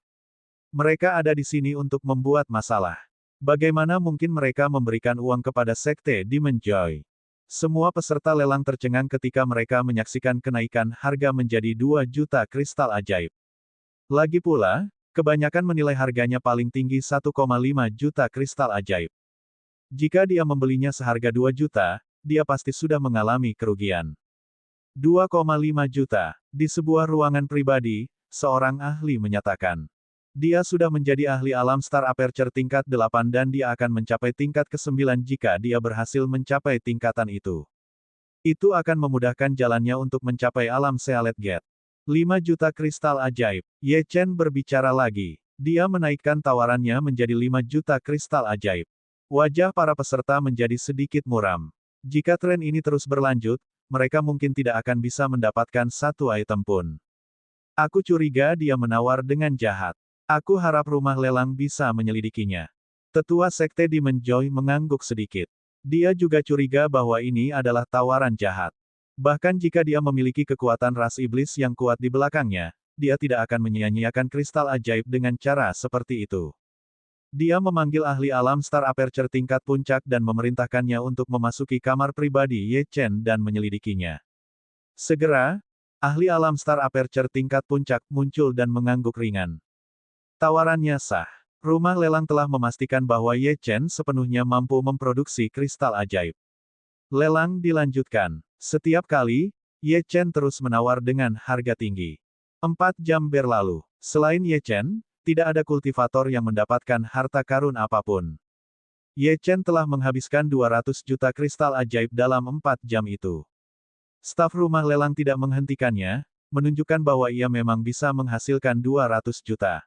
Speaker 1: Mereka ada di sini untuk membuat masalah. Bagaimana mungkin mereka memberikan uang kepada Sekte Demon Joy? Semua peserta lelang tercengang ketika mereka menyaksikan kenaikan harga menjadi 2 juta kristal ajaib. Lagi pula, kebanyakan menilai harganya paling tinggi 1,5 juta kristal ajaib. Jika dia membelinya seharga 2 juta, dia pasti sudah mengalami kerugian. 2,5 juta. Di sebuah ruangan pribadi, seorang ahli menyatakan. Dia sudah menjadi ahli alam Star Aperture tingkat 8 dan dia akan mencapai tingkat ke-9 jika dia berhasil mencapai tingkatan itu. Itu akan memudahkan jalannya untuk mencapai alam Sealet Gate. 5 juta kristal ajaib. Ye Chen berbicara lagi. Dia menaikkan tawarannya menjadi 5 juta kristal ajaib. Wajah para peserta menjadi sedikit muram. Jika tren ini terus berlanjut, mereka mungkin tidak akan bisa mendapatkan satu item pun. Aku curiga dia menawar dengan jahat. Aku harap rumah lelang bisa menyelidikinya. Tetua Sekte Demon Joy mengangguk sedikit. Dia juga curiga bahwa ini adalah tawaran jahat. Bahkan jika dia memiliki kekuatan ras iblis yang kuat di belakangnya, dia tidak akan menyia-nyiakan kristal ajaib dengan cara seperti itu. Dia memanggil ahli alam Star Aperture tingkat puncak dan memerintahkannya untuk memasuki kamar pribadi Ye Chen dan menyelidikinya. Segera, ahli alam Star Aperture tingkat puncak muncul dan mengangguk ringan. Tawarannya sah. Rumah lelang telah memastikan bahwa Ye Chen sepenuhnya mampu memproduksi kristal ajaib. Lelang dilanjutkan. Setiap kali, Ye Chen terus menawar dengan harga tinggi. 4 jam berlalu. Selain Ye Chen, tidak ada kultivator yang mendapatkan harta karun apapun. Ye Chen telah menghabiskan 200 juta kristal ajaib dalam 4 jam itu. Staf rumah lelang tidak menghentikannya, menunjukkan bahwa ia memang bisa menghasilkan 200 juta.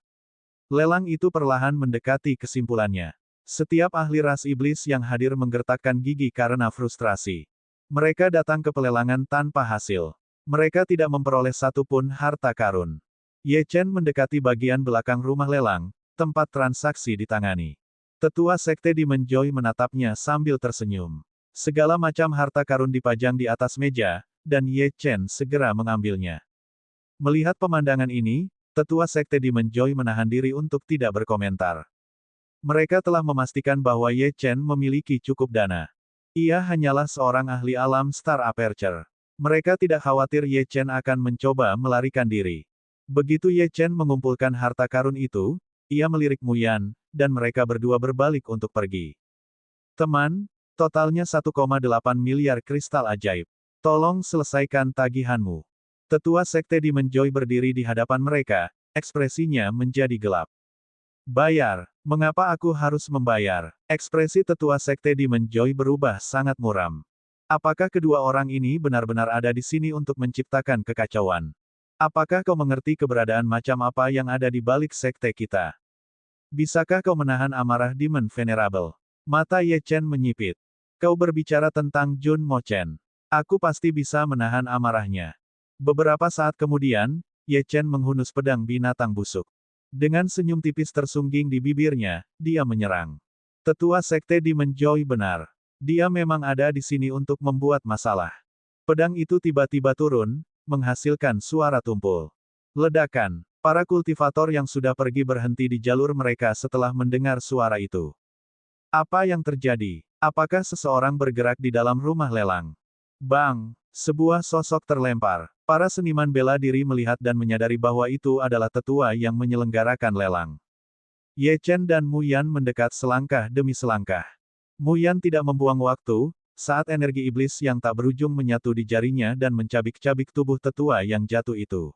Speaker 1: Lelang itu perlahan mendekati kesimpulannya. Setiap ahli ras iblis yang hadir menggertakkan gigi karena frustrasi. Mereka datang ke pelelangan tanpa hasil. Mereka tidak memperoleh satupun harta karun. Ye Chen mendekati bagian belakang rumah lelang, tempat transaksi ditangani. Tetua Sekte Demon Joy menatapnya sambil tersenyum. Segala macam harta karun dipajang di atas meja, dan Ye Chen segera mengambilnya. Melihat pemandangan ini, Tetua Sekte Demon Joy menahan diri untuk tidak berkomentar. Mereka telah memastikan bahwa Ye Chen memiliki cukup dana. Ia hanyalah seorang ahli alam Star Aperture. Mereka tidak khawatir Ye Chen akan mencoba melarikan diri. Begitu Ye Chen mengumpulkan harta karun itu, ia melirik Mu Yan, dan mereka berdua berbalik untuk pergi. Teman, totalnya 1,8 miliar kristal ajaib. Tolong selesaikan tagihanmu. Tetua Sekte Demon Joy berdiri di hadapan mereka, ekspresinya menjadi gelap. Bayar, mengapa aku harus membayar? Ekspresi Tetua Sekte Demon Joy berubah sangat muram. Apakah kedua orang ini benar-benar ada di sini untuk menciptakan kekacauan? Apakah kau mengerti keberadaan macam apa yang ada di balik sekte kita? Bisakah kau menahan amarah Demon Venerable? Mata Ye Chen menyipit. Kau berbicara tentang Jun Mo Chen. Aku pasti bisa menahan amarahnya. Beberapa saat kemudian, Ye Chen menghunus pedang binatang busuk. Dengan senyum tipis tersungging di bibirnya, dia menyerang. Tetua Sekte Demon Joy benar. Dia memang ada di sini untuk membuat masalah. Pedang itu tiba-tiba turun, menghasilkan suara tumpul. Ledakan. Para kultivator yang sudah pergi berhenti di jalur mereka setelah mendengar suara itu. Apa yang terjadi? Apakah seseorang bergerak di dalam rumah lelang? Bang! Sebuah sosok terlempar. Para seniman bela diri melihat dan menyadari bahwa itu adalah tetua yang menyelenggarakan lelang. Ye Chen dan Mu Yan mendekat selangkah demi selangkah. Mu Yan tidak membuang waktu, saat energi iblis yang tak berujung menyatu di jarinya dan mencabik-cabik tubuh tetua yang jatuh itu.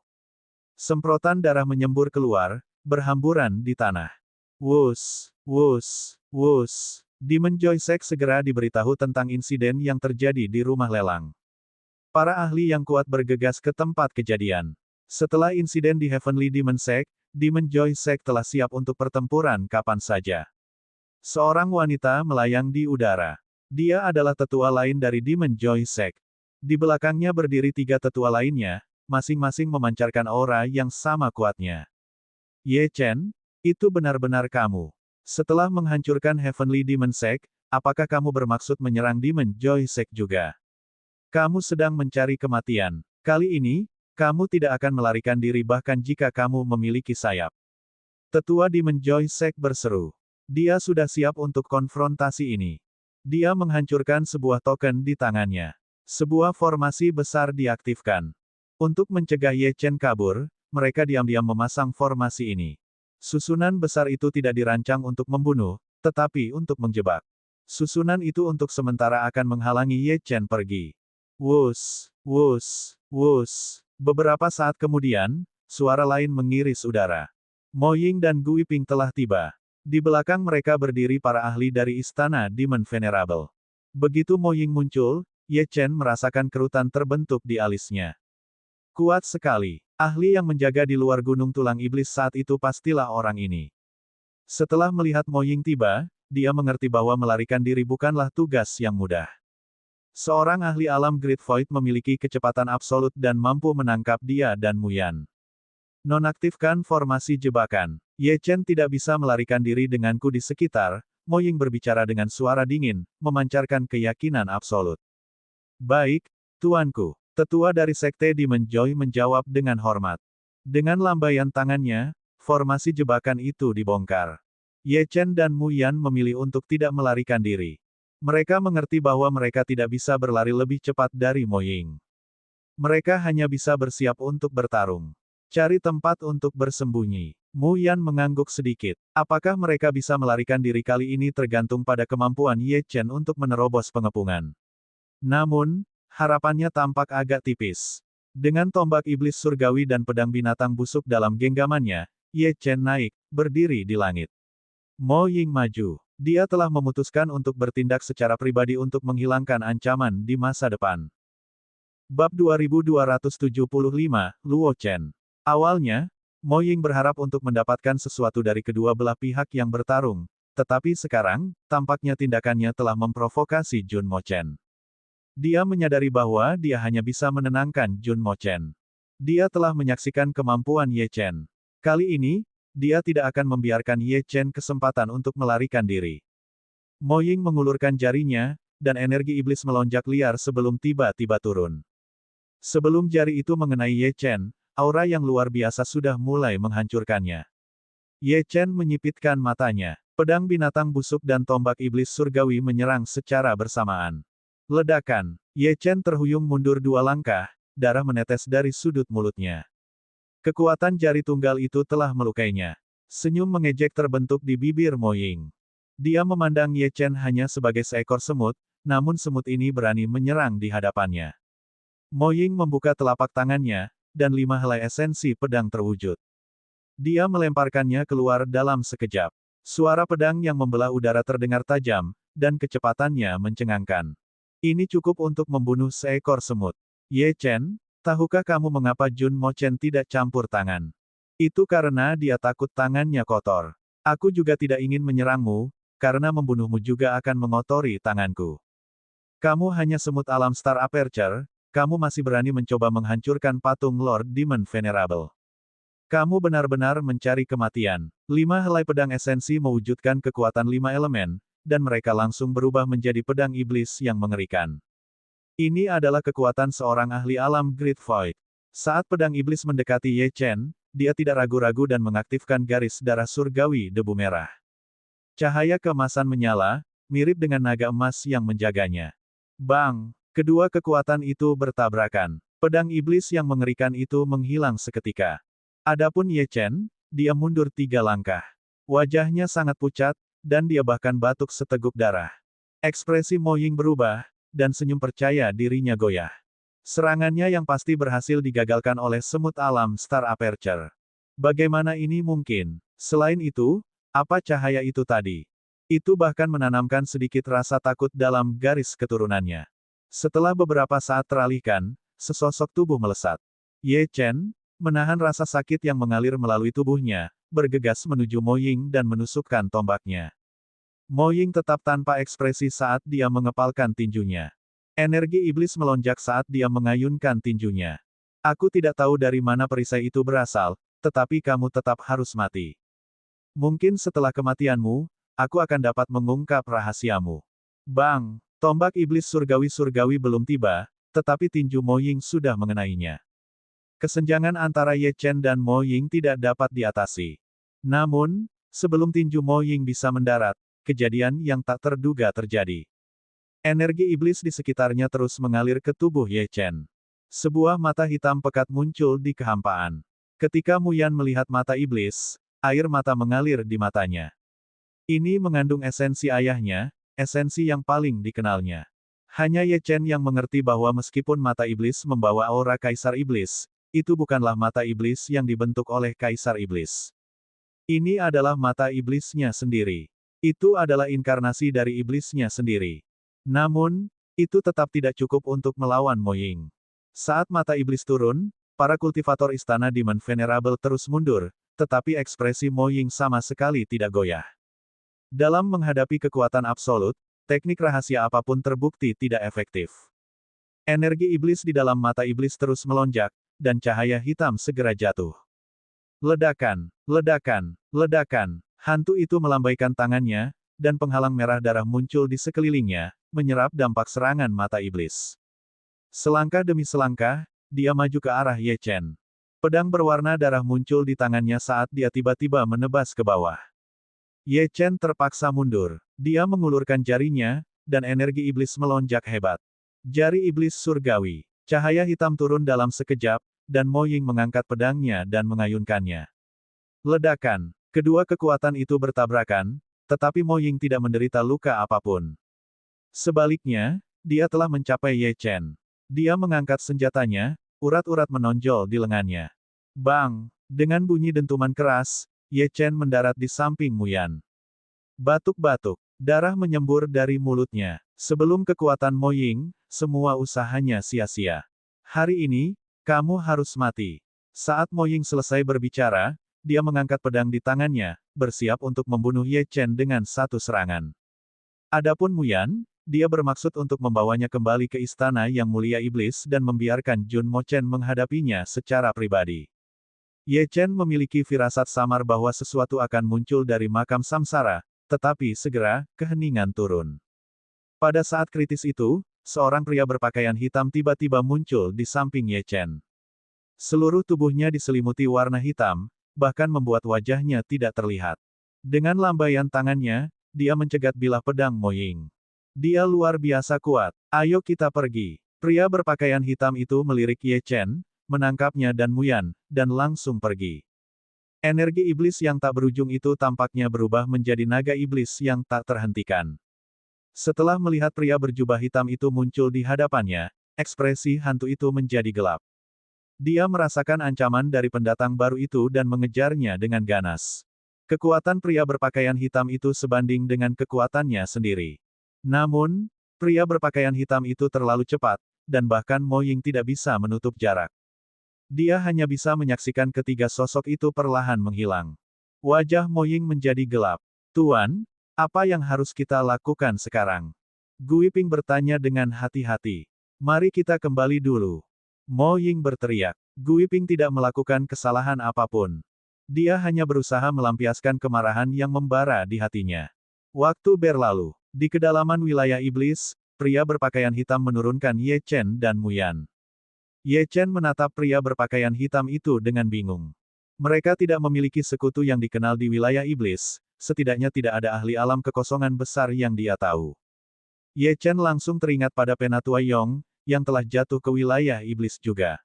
Speaker 1: Semprotan darah menyembur keluar, berhamburan di tanah. Wus, wus, wus. Demon Joy Sect segera diberitahu tentang insiden yang terjadi di rumah lelang. Para ahli yang kuat bergegas ke tempat kejadian. Setelah insiden di Heavenly Demon Sect, Demon Joy Sect telah siap untuk pertempuran kapan saja. Seorang wanita melayang di udara. Dia adalah tetua lain dari Demon Joy Sect. Di belakangnya berdiri 3 tetua lainnya, masing-masing memancarkan aura yang sama kuatnya. Ye Chen, itu benar-benar kamu. Setelah menghancurkan Heavenly Demon Sect, apakah kamu bermaksud menyerang Demon Joy Sect juga? Kamu sedang mencari kematian. Kali ini, kamu tidak akan melarikan diri bahkan jika kamu memiliki sayap. Tetua Demon Joy Sect berseru. Dia sudah siap untuk konfrontasi ini. Dia menghancurkan sebuah token di tangannya. Sebuah formasi besar diaktifkan. Untuk mencegah Ye Chen kabur, mereka diam-diam memasang formasi ini. Susunan besar itu tidak dirancang untuk membunuh, tetapi untuk menjebak. Susunan itu untuk sementara akan menghalangi Ye Chen pergi. Wus, wus, wus. Beberapa saat kemudian, suara lain mengiris udara. Mo Ying dan Gu Yiping telah tiba. Di belakang mereka berdiri para ahli dari Istana Demon Venerable. Begitu Mo Ying muncul, Ye Chen merasakan kerutan terbentuk di alisnya. Kuat sekali. Ahli yang menjaga di luar gunung tulang iblis saat itu pastilah orang ini. Setelah melihat Mo Ying tiba, dia mengerti bahwa melarikan diri bukanlah tugas yang mudah. Seorang ahli alam Great Void memiliki kecepatan absolut dan mampu menangkap dia dan Mu Yan. Nonaktifkan formasi jebakan. Ye Chen tidak bisa melarikan diri denganku di sekitar, Mo Ying berbicara dengan suara dingin, memancarkan keyakinan absolut. Baik, tuanku. Tetua dari Sekte Demon Joy menjawab dengan hormat. Dengan lambaian tangannya, formasi jebakan itu dibongkar. Ye Chen dan Mu Yan memilih untuk tidak melarikan diri. Mereka mengerti bahwa mereka tidak bisa berlari lebih cepat dari Mo Ying. Mereka hanya bisa bersiap untuk bertarung. Cari tempat untuk bersembunyi. Mu Yan mengangguk sedikit. Apakah mereka bisa melarikan diri kali ini tergantung pada kemampuan Ye Chen untuk menerobos pengepungan. Namun, harapannya tampak agak tipis. Dengan tombak iblis surgawi dan pedang binatang busuk dalam genggamannya, Ye Chen naik, berdiri di langit. Mo Ying maju. Dia telah memutuskan untuk bertindak secara pribadi untuk menghilangkan ancaman di masa depan. Bab 2275, Luo Chen. Awalnya, Mo Ying berharap untuk mendapatkan sesuatu dari kedua belah pihak yang bertarung, tetapi sekarang, tampaknya tindakannya telah memprovokasi Jun Mo Chen. Dia menyadari bahwa dia hanya bisa menenangkan Jun Mo Chen. Dia telah menyaksikan kemampuan Ye Chen. Kali ini, dia tidak akan membiarkan Ye Chen kesempatan untuk melarikan diri. Mo Ying mengulurkan jarinya, dan energi iblis melonjak liar sebelum tiba-tiba turun. Sebelum jari itu mengenai Ye Chen, aura yang luar biasa sudah mulai menghancurkannya. Ye Chen menyipitkan matanya. Pedang binatang busuk dan tombak iblis surgawi menyerang secara bersamaan. Ledakan. Ye Chen terhuyung mundur 2 langkah, darah menetes dari sudut mulutnya. Kekuatan jari tunggal itu telah melukainya. Senyum mengejek terbentuk di bibir Mo Ying. Dia memandang Ye Chen hanya sebagai seekor semut, namun semut ini berani menyerang di hadapannya. Mo Ying membuka telapak tangannya, dan 5 helai esensi pedang terwujud. Dia melemparkannya keluar dalam sekejap. Suara pedang yang membelah udara terdengar tajam, dan kecepatannya mencengangkan. Ini cukup untuk membunuh seekor semut. Ye Chen, tahukah kamu mengapa Jun Mo Chen tidak campur tangan? Itu karena dia takut tangannya kotor. Aku juga tidak ingin menyerangmu, karena membunuhmu juga akan mengotori tanganku. Kamu hanya semut alam Star Aperture, kamu masih berani mencoba menghancurkan patung Lord Demon Venerable. Kamu benar-benar mencari kematian. 5 helai pedang esensi mewujudkan kekuatan 5 elemen, dan mereka langsung berubah menjadi pedang iblis yang mengerikan. Ini adalah kekuatan seorang ahli alam Great Void. Saat pedang iblis mendekati Ye Chen, dia tidak ragu-ragu dan mengaktifkan garis darah surgawi debu merah. Cahaya keemasan menyala, mirip dengan naga emas yang menjaganya. Bang! Kedua kekuatan itu bertabrakan. Pedang iblis yang mengerikan itu menghilang seketika. Adapun Ye Chen, dia mundur 3 langkah. Wajahnya sangat pucat, dan dia bahkan batuk seteguk darah. Ekspresi Mo Ying berubah, dan senyum percaya dirinya goyah. Serangannya yang pasti berhasil digagalkan oleh semut alam Star Aperture. Bagaimana ini mungkin? Selain itu, apa cahaya itu tadi? Itu bahkan menanamkan sedikit rasa takut dalam garis keturunannya. Setelah beberapa saat teralihkan, sesosok tubuh melesat. Ye Chen, menahan rasa sakit yang mengalir melalui tubuhnya, bergegas menuju Mo Ying dan menusukkan tombaknya. Mo Ying tetap tanpa ekspresi saat dia mengepalkan tinjunya. Energi iblis melonjak saat dia mengayunkan tinjunya. Aku tidak tahu dari mana perisai itu berasal, tetapi kamu tetap harus mati. Mungkin setelah kematianmu, aku akan dapat mengungkap rahasiamu. Bang! Tombak iblis surgawi-surgawi belum tiba, tetapi tinju Mo Ying sudah mengenainya. Kesenjangan antara Ye Chen dan Mo Ying tidak dapat diatasi. Namun, sebelum tinju Mo Ying bisa mendarat, kejadian yang tak terduga terjadi. Energi iblis di sekitarnya terus mengalir ke tubuh Ye Chen. Sebuah mata hitam pekat muncul di kehampaan. Ketika Mu Yan melihat mata iblis, air mata mengalir di matanya. Ini mengandung esensi ayahnya, esensi yang paling dikenalnya. Hanya Ye Chen yang mengerti bahwa meskipun mata iblis membawa aura Kaisar Iblis, itu bukanlah mata iblis yang dibentuk oleh Kaisar Iblis. Ini adalah mata iblisnya sendiri. Itu adalah inkarnasi dari iblisnya sendiri. Namun, itu tetap tidak cukup untuk melawan Mo Ying. Saat mata iblis turun, para kultivator istana Demon Venerable terus mundur, tetapi ekspresi Mo Ying sama sekali tidak goyah. Dalam menghadapi kekuatan absolut, teknik rahasia apapun terbukti tidak efektif. Energi iblis di dalam mata iblis terus melonjak, dan cahaya hitam segera jatuh. Ledakan, ledakan, ledakan. Hantu itu melambaikan tangannya, dan penghalang merah darah muncul di sekelilingnya, menyerap dampak serangan mata iblis. Selangkah demi selangkah, dia maju ke arah Ye Chen. Pedang berwarna darah muncul di tangannya saat dia tiba-tiba menebas ke bawah. Ye Chen terpaksa mundur. Dia mengulurkan jarinya, dan energi iblis melonjak hebat. Jari iblis surgawi. Cahaya hitam turun dalam sekejap, dan Mo Ying mengangkat pedangnya dan mengayunkannya. Ledakan. Kedua kekuatan itu bertabrakan, tetapi Mo Ying tidak menderita luka apapun. Sebaliknya, dia telah mencapai Ye Chen. Dia mengangkat senjatanya, urat-urat menonjol di lengannya. Bang! Dengan bunyi dentuman keras, Ye Chen mendarat di samping Mu Yan. Batuk-batuk. Darah menyembur dari mulutnya. Sebelum kekuatan Mo Ying, semua usahanya sia-sia. Hari ini, kamu harus mati. Saat Mo Ying selesai berbicara, dia mengangkat pedang di tangannya, bersiap untuk membunuh Ye Chen dengan satu serangan. Adapun Mu Yan, dia bermaksud untuk membawanya kembali ke istana yang mulia iblis dan membiarkan Jun Mo Chen menghadapinya secara pribadi. Ye Chen memiliki firasat samar bahwa sesuatu akan muncul dari makam samsara, tetapi segera, keheningan turun. Pada saat kritis itu, seorang pria berpakaian hitam tiba-tiba muncul di samping Ye Chen. Seluruh tubuhnya diselimuti warna hitam, bahkan membuat wajahnya tidak terlihat. Dengan lambaian tangannya, dia mencegat bilah pedang Mo Ying. Dia luar biasa kuat. Ayo kita pergi. Pria berpakaian hitam itu melirik Ye Chen, menangkapnya dan Muyan, dan langsung pergi. Energi iblis yang tak berujung itu tampaknya berubah menjadi naga iblis yang tak terhentikan. Setelah melihat pria berjubah hitam itu muncul di hadapannya, ekspresi hantu itu menjadi gelap. Dia merasakan ancaman dari pendatang baru itu dan mengejarnya dengan ganas. Kekuatan pria berpakaian hitam itu sebanding dengan kekuatannya sendiri. Namun, pria berpakaian hitam itu terlalu cepat, dan bahkan Mo Ying tidak bisa menutup jarak. Dia hanya bisa menyaksikan ketiga sosok itu perlahan menghilang. Wajah Mo Ying menjadi gelap. Tuan, apa yang harus kita lakukan sekarang? Gui Ping bertanya dengan hati-hati. Mari kita kembali dulu. Mo Ying berteriak. Gui Ping tidak melakukan kesalahan apapun. Dia hanya berusaha melampiaskan kemarahan yang membara di hatinya. Waktu berlalu. Di kedalaman wilayah iblis, pria berpakaian hitam menurunkan Ye Chen dan Muyan. Ye Chen menatap pria berpakaian hitam itu dengan bingung. Mereka tidak memiliki sekutu yang dikenal di wilayah iblis, setidaknya tidak ada ahli alam kekosongan besar yang dia tahu. Ye Chen langsung teringat pada Penatua Yong, yang telah jatuh ke wilayah iblis juga.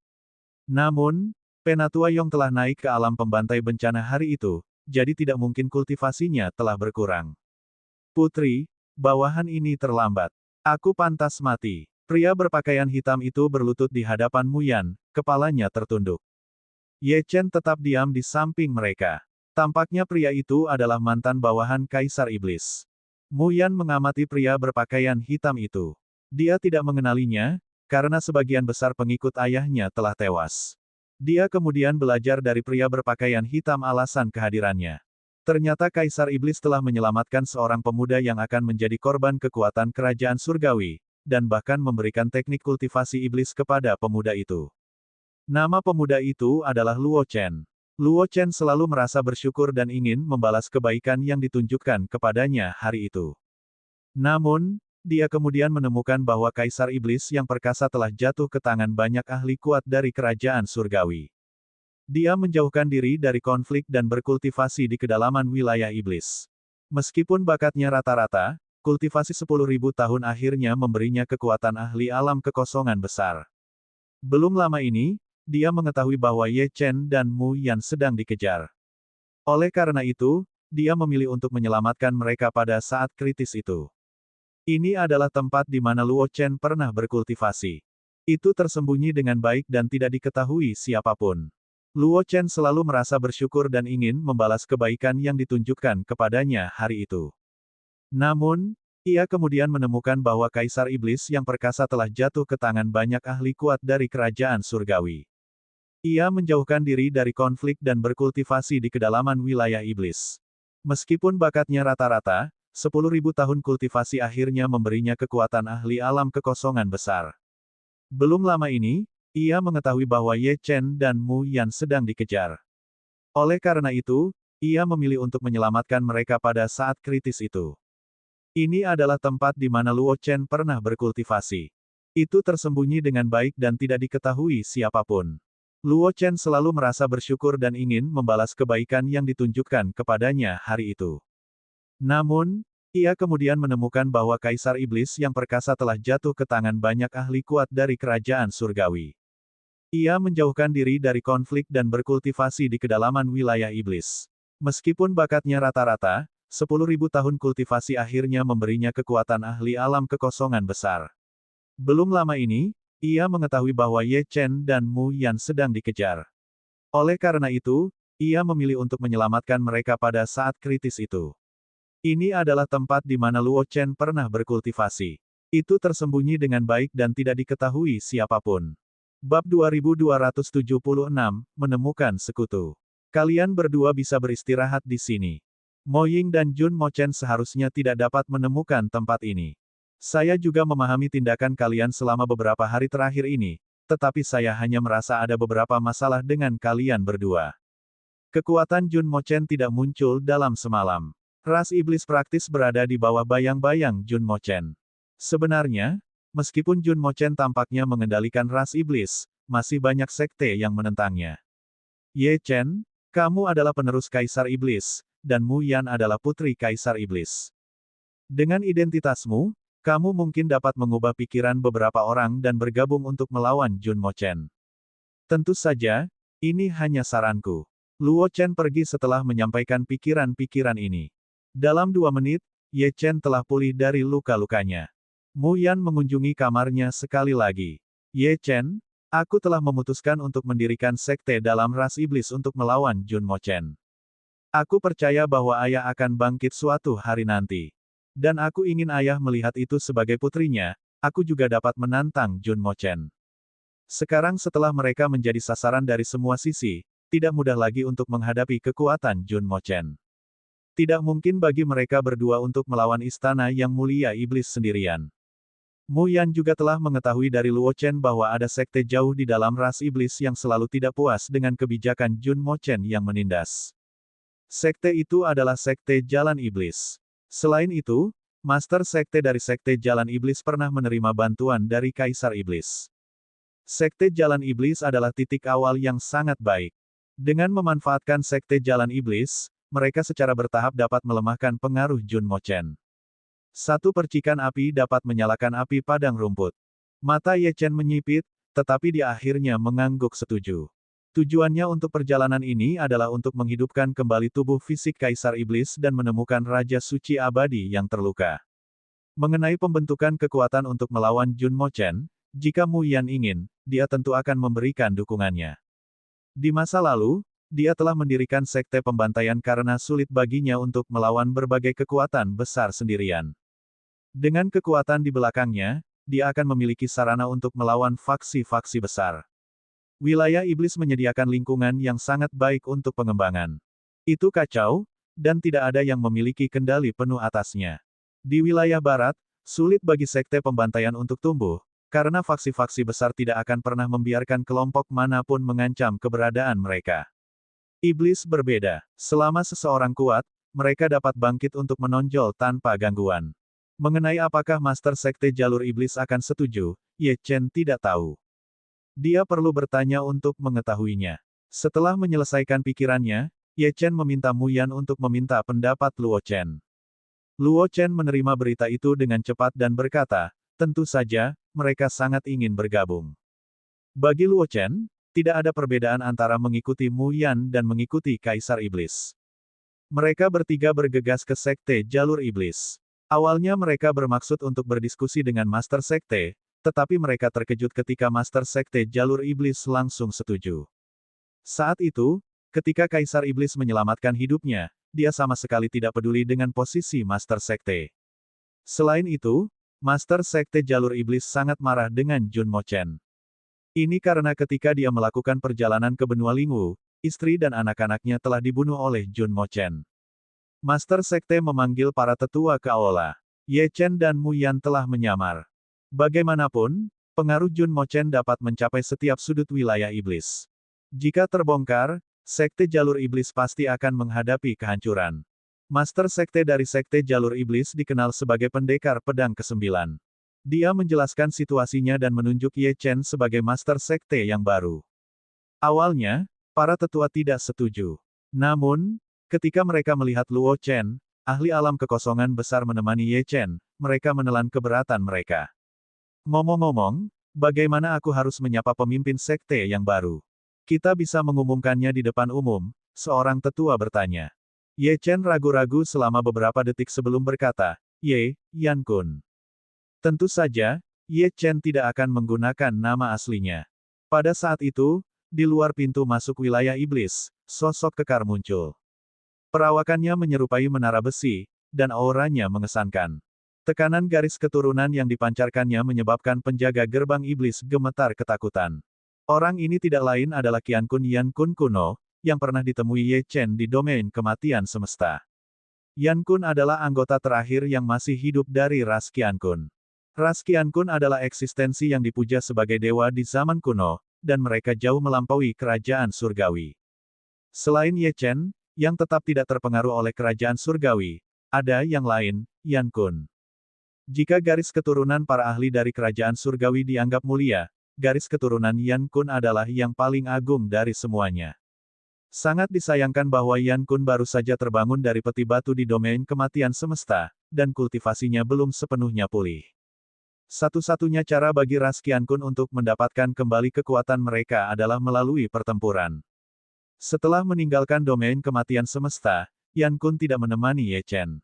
Speaker 1: Namun, Penatua Yong telah naik ke alam pembantai bencana hari itu, jadi tidak mungkin kultivasinya telah berkurang. Putri, bawahan ini terlambat. Aku pantas mati. Pria berpakaian hitam itu berlutut di hadapan Muyan, kepalanya tertunduk. Ye Chen tetap diam di samping mereka. Tampaknya pria itu adalah mantan bawahan Kaisar Iblis. Muyan mengamati pria berpakaian hitam itu. Dia tidak mengenalinya, karena sebagian besar pengikut ayahnya telah tewas. Dia kemudian belajar dari pria berpakaian hitam alasan kehadirannya. Ternyata Kaisar Iblis telah menyelamatkan seorang pemuda yang akan menjadi korban kekuatan kerajaan surgawi, dan bahkan memberikan teknik kultivasi iblis kepada pemuda itu. Nama pemuda itu adalah Luo Chen. Luo Chen selalu merasa bersyukur dan ingin membalas kebaikan yang ditunjukkan kepadanya hari itu. Namun, dia kemudian menemukan bahwa Kaisar Iblis yang perkasa telah jatuh ke tangan banyak ahli kuat dari kerajaan surgawi. Dia menjauhkan diri dari konflik dan berkultivasi di kedalaman wilayah iblis. Meskipun bakatnya rata-rata, kultivasi 10.000 tahun akhirnya memberinya kekuatan ahli alam kekosongan besar. Belum lama ini, dia mengetahui bahwa Ye Chen dan Mu Yan sedang dikejar. Oleh karena itu, dia memilih untuk menyelamatkan mereka pada saat kritis itu. Ini adalah tempat di mana Luo Chen pernah berkultivasi. Itu tersembunyi dengan baik dan tidak diketahui siapapun. Luo Chen selalu merasa bersyukur dan ingin membalas kebaikan yang ditunjukkan kepadanya hari itu. Namun, ia kemudian menemukan bahwa Kaisar Iblis yang perkasa telah jatuh ke tangan banyak ahli kuat dari kerajaan surgawi. Ia menjauhkan diri dari konflik dan berkultivasi di kedalaman wilayah iblis. Meskipun bakatnya rata-rata, 10.000 tahun kultivasi akhirnya memberinya kekuatan ahli alam kekosongan besar. Belum lama ini, ia mengetahui bahwa Ye Chen dan Mu Yan sedang dikejar. Oleh karena itu, ia memilih untuk menyelamatkan mereka pada saat kritis itu. Ini adalah tempat di mana Luo Chen pernah berkultivasi. Itu tersembunyi dengan baik dan tidak diketahui siapapun. Luo Chen selalu merasa bersyukur dan ingin membalas kebaikan yang ditunjukkan kepadanya hari itu. Namun, ia kemudian menemukan bahwa Kaisar Iblis yang perkasa telah jatuh ke tangan banyak ahli kuat dari kerajaan surgawi. Ia menjauhkan diri dari konflik dan berkultivasi di kedalaman wilayah iblis. Meskipun bakatnya rata-rata, 10.000 tahun kultivasi akhirnya memberinya kekuatan ahli alam kekosongan besar. Belum lama ini, ia mengetahui bahwa Ye Chen dan Mu Yan sedang dikejar. Oleh karena itu, ia memilih untuk menyelamatkan mereka pada saat kritis itu. Ini adalah tempat di mana Luo Chen pernah berkultivasi. Itu tersembunyi dengan baik dan tidak diketahui siapapun. Bab 2276, Menemukan Sekutu. Kalian berdua bisa beristirahat di sini. Mo Ying dan Jun Mo Chen seharusnya tidak dapat menemukan tempat ini. Saya juga memahami tindakan kalian selama beberapa hari terakhir ini, tetapi saya hanya merasa ada beberapa masalah dengan kalian berdua. Kekuatan Jun Mochen tidak muncul dalam semalam. Ras iblis praktis berada di bawah bayang-bayang Jun Mochen. Sebenarnya, meskipun Jun Mochen tampaknya mengendalikan ras iblis, masih banyak sekte yang menentangnya. Ye Chen, kamu adalah penerus Kaisar Iblis, dan Mu Yan adalah putri Kaisar Iblis. Dengan identitasmu, kamu mungkin dapat mengubah pikiran beberapa orang dan bergabung untuk melawan Jun Mochen. Tentu saja, ini hanya saranku. Luo Chen pergi setelah menyampaikan pikiran-pikiran ini. Dalam 2 menit, Ye Chen telah pulih dari luka-lukanya. Mu Yan mengunjungi kamarnya sekali lagi. Ye Chen, aku telah memutuskan untuk mendirikan sekte dalam ras iblis untuk melawan Jun Mochen. Aku percaya bahwa ayah akan bangkit suatu hari nanti. Dan aku ingin ayah melihat itu sebagai putrinya, aku juga dapat menantang Jun Mochen. Sekarang setelah mereka menjadi sasaran dari semua sisi, tidak mudah lagi untuk menghadapi kekuatan Jun Mochen. Tidak mungkin bagi mereka berdua untuk melawan istana yang mulia iblis sendirian. Mu Yan juga telah mengetahui dari Luo Chen bahwa ada sekte jauh di dalam ras iblis yang selalu tidak puas dengan kebijakan Jun Mochen yang menindas. Sekte itu adalah sekte Jalan Iblis. Selain itu, master sekte dari sekte Jalan Iblis pernah menerima bantuan dari Kaisar Iblis. Sekte Jalan Iblis adalah titik awal yang sangat baik. Dengan memanfaatkan sekte Jalan Iblis, mereka secara bertahap dapat melemahkan pengaruh Jun Mochen. Satu percikan api dapat menyalakan api padang rumput. Mata Ye Chen menyipit, tetapi dia akhirnya mengangguk setuju. Tujuannya untuk perjalanan ini adalah untuk menghidupkan kembali tubuh fisik Kaisar Iblis dan menemukan Raja Suci Abadi yang terluka. Mengenai pembentukan kekuatan untuk melawan Jun Mochen, jika Mu Yan ingin, dia tentu akan memberikan dukungannya. Di masa lalu, dia telah mendirikan sekte pembantaian karena sulit baginya untuk melawan berbagai kekuatan besar sendirian. Dengan kekuatan di belakangnya, dia akan memiliki sarana untuk melawan faksi-faksi besar. Wilayah iblis menyediakan lingkungan yang sangat baik untuk pengembangan. Itu kacau, dan tidak ada yang memiliki kendali penuh atasnya. Di wilayah barat, sulit bagi sekte pembantaian untuk tumbuh, karena faksi-faksi besar tidak akan pernah membiarkan kelompok manapun mengancam keberadaan mereka. Iblis berbeda. Selama seseorang kuat, mereka dapat bangkit untuk menonjol tanpa gangguan. Mengenai apakah Master Sekte Jalur Iblis akan setuju, Ye Chen tidak tahu. Dia perlu bertanya untuk mengetahuinya. Setelah menyelesaikan pikirannya, Ye Chen meminta Mu Yan untuk meminta pendapat Luo Chen. Luo Chen menerima berita itu dengan cepat dan berkata, tentu saja, mereka sangat ingin bergabung. Bagi Luo Chen, tidak ada perbedaan antara mengikuti Mu Yan dan mengikuti Kaisar Iblis. Mereka bertiga bergegas ke Sekte Jalur Iblis. Awalnya mereka bermaksud untuk berdiskusi dengan Master Sekte, tetapi mereka terkejut ketika Master Sekte Jalur Iblis langsung setuju. Saat itu, ketika Kaisar Iblis menyelamatkan hidupnya, dia sama sekali tidak peduli dengan posisi Master Sekte. Selain itu, Master Sekte Jalur Iblis sangat marah dengan Jun Mochen. Ini karena ketika dia melakukan perjalanan ke benua Lingwu, istri dan anak-anaknya telah dibunuh oleh Jun Mochen. Master Sekte memanggil para tetua ke aula. Ye Chen dan Mu Yan telah menyamar. Bagaimanapun, pengaruh Jun Mochen dapat mencapai setiap sudut wilayah iblis. Jika terbongkar, Sekte Jalur Iblis pasti akan menghadapi kehancuran. Master Sekte dari Sekte Jalur Iblis dikenal sebagai pendekar pedang ke-9. Dia menjelaskan situasinya dan menunjuk Ye Chen sebagai Master Sekte yang baru. Awalnya, para tetua tidak setuju. Namun, ketika mereka melihat Luo Chen, ahli alam kekosongan besar menemani Ye Chen, mereka menelan keberatan mereka. Ngomong-ngomong, bagaimana aku harus menyapa pemimpin sekte yang baru? Kita bisa mengumumkannya di depan umum, seorang tetua bertanya. Ye Chen ragu-ragu selama beberapa detik sebelum berkata, Ye, Yan Kun. Tentu saja, Ye Chen tidak akan menggunakan nama aslinya. Pada saat itu, di luar pintu masuk wilayah iblis, sosok kekar muncul. Perawakannya menyerupai menara besi, dan auranya mengesankan. Tekanan garis keturunan yang dipancarkannya menyebabkan penjaga gerbang iblis gemetar ketakutan. Orang ini tidak lain adalah Qian Kun Yan Kun kuno, yang pernah ditemui Ye Chen di domain kematian semesta. Yan Kun adalah anggota terakhir yang masih hidup dari ras Qian Kun. Ras Qian Kun adalah eksistensi yang dipuja sebagai dewa di zaman kuno, dan mereka jauh melampaui kerajaan surgawi. Selain Ye Chen, yang tetap tidak terpengaruh oleh kerajaan surgawi, ada yang lain, Yan Kun. Jika garis keturunan para ahli dari kerajaan surgawi dianggap mulia, garis keturunan Yan Kun adalah yang paling agung dari semuanya. Sangat disayangkan bahwa Yan Kun baru saja terbangun dari peti batu di domain kematian semesta, dan kultivasinya belum sepenuhnya pulih. Satu-satunya cara bagi ras Qian Kun untuk mendapatkan kembali kekuatan mereka adalah melalui pertempuran. Setelah meninggalkan domain kematian semesta, Yan Kun tidak menemani Ye Chen.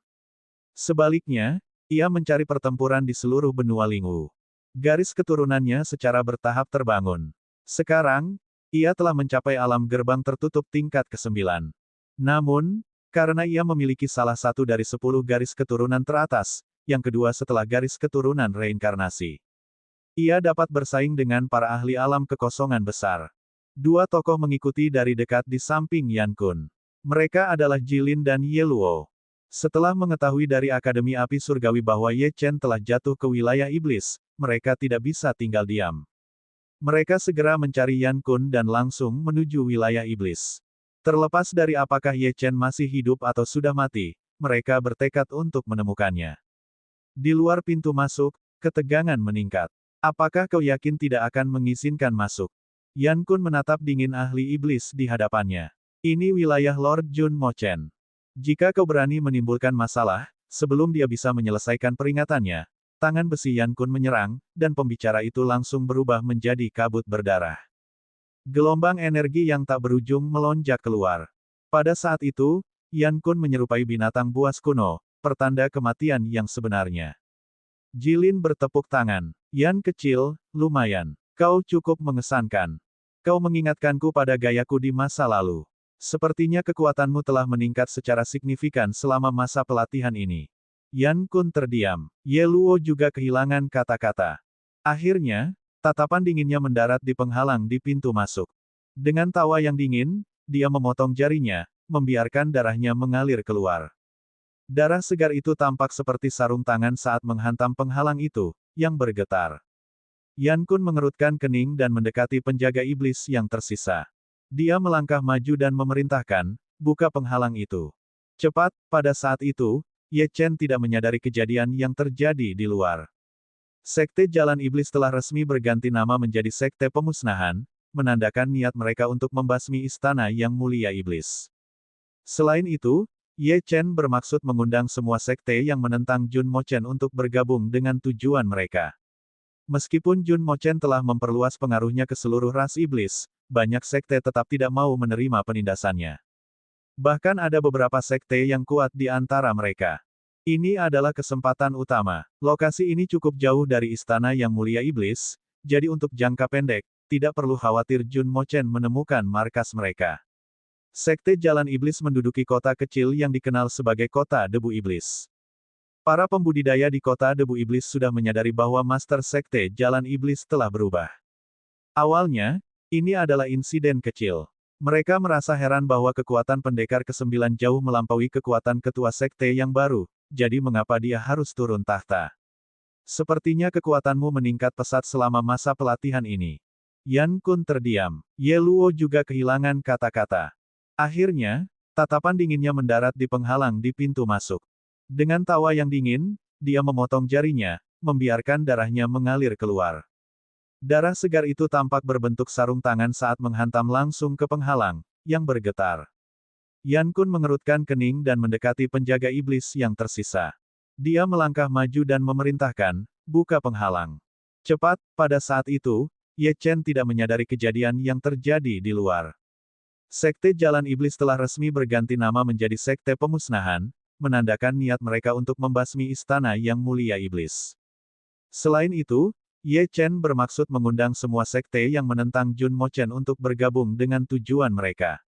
Speaker 1: Sebaliknya, ia mencari pertempuran di seluruh benua Lingwu. Garis keturunannya secara bertahap terbangun. Sekarang, ia telah mencapai alam gerbang tertutup tingkat ke-9. Namun, karena ia memiliki salah satu dari 10 garis keturunan teratas, yang kedua setelah garis keturunan reinkarnasi, ia dapat bersaing dengan para ahli alam kekosongan besar. Dua tokoh mengikuti dari dekat di samping Yan Kun. Mereka adalah Jilin dan Ye Luo. Setelah mengetahui dari Akademi Api Surgawi bahwa Ye Chen telah jatuh ke wilayah iblis, mereka tidak bisa tinggal diam. Mereka segera mencari Yan Kun dan langsung menuju wilayah iblis. Terlepas dari apakah Ye Chen masih hidup atau sudah mati, mereka bertekad untuk menemukannya. Di luar pintu masuk, ketegangan meningkat. Apakah kau yakin tidak akan mengizinkan masuk? Yan Kun menatap dingin ahli iblis di hadapannya. Ini wilayah Lord Jun Mo Chen. Jika kau berani menimbulkan masalah, sebelum dia bisa menyelesaikan peringatannya, tangan besi Yan Kun menyerang, dan pembicara itu langsung berubah menjadi kabut berdarah. Gelombang energi yang tak berujung melonjak keluar. Pada saat itu, Yan Kun menyerupai binatang buas kuno, pertanda kematian yang sebenarnya. Jilin bertepuk tangan. Yan kecil, lumayan. Kau cukup mengesankan. Kau mengingatkanku pada gayaku di masa lalu. Sepertinya kekuatanmu telah meningkat secara signifikan selama masa pelatihan ini. Yan Kun terdiam. Ye Luo juga kehilangan kata-kata. Akhirnya, tatapan dinginnya mendarat di penghalang di pintu masuk. Dengan tawa yang dingin, dia memotong jarinya, membiarkan darahnya mengalir keluar. Darah segar itu tampak seperti sarung tangan saat menghantam penghalang itu, yang bergetar. Yan Kun mengerutkan kening dan mendekati penjaga iblis yang tersisa. Dia melangkah maju dan memerintahkan, buka penghalang itu. Cepat, pada saat itu, Ye Chen tidak menyadari kejadian yang terjadi di luar. Sekte Jalan Iblis telah resmi berganti nama menjadi Sekte Pemusnahan, menandakan niat mereka untuk membasmi istana yang mulia iblis. Selain itu, Ye Chen bermaksud mengundang semua sekte yang menentang Jun Mo Chen untuk bergabung dengan tujuan mereka. Meskipun Jun Mo Chen telah memperluas pengaruhnya ke seluruh ras iblis, banyak sekte tetap tidak mau menerima penindasannya. Bahkan ada beberapa sekte yang kuat di antara mereka. Ini adalah kesempatan utama. Lokasi ini cukup jauh dari istana yang mulia iblis, jadi untuk jangka pendek, tidak perlu khawatir Jun Mo Chen menemukan markas mereka. Sekte Jalan Iblis menduduki kota kecil yang dikenal sebagai Kota Debu Iblis. Para pembudidaya di Kota Debu Iblis sudah menyadari bahwa Master Sekte Jalan Iblis telah berubah. Awalnya, ini adalah insiden kecil. Mereka merasa heran bahwa kekuatan pendekar ke-9 jauh melampaui kekuatan ketua sekte yang baru, jadi mengapa dia harus turun tahta? Sepertinya kekuatanmu meningkat pesat selama masa pelatihan ini. Yan Kun terdiam. Ye Luo juga kehilangan kata-kata. Akhirnya, tatapan dinginnya mendarat di penghalang di pintu masuk. Dengan tawa yang dingin, dia memotong jarinya, membiarkan darahnya mengalir keluar. Darah segar itu tampak berbentuk sarung tangan saat menghantam langsung ke penghalang, yang bergetar. Yan Kun mengerutkan kening dan mendekati penjaga iblis yang tersisa. Dia melangkah maju dan memerintahkan, buka penghalang. Cepat, pada saat itu, Ye Chen tidak menyadari kejadian yang terjadi di luar. Sekte Jalan Iblis telah resmi berganti nama menjadi Sekte Pemusnahan, menandakan niat mereka untuk membasmi istana yang mulia iblis. Selain itu, Ye Chen bermaksud mengundang semua sekte yang menentang Jun Mo Chen untuk bergabung dengan tujuan mereka.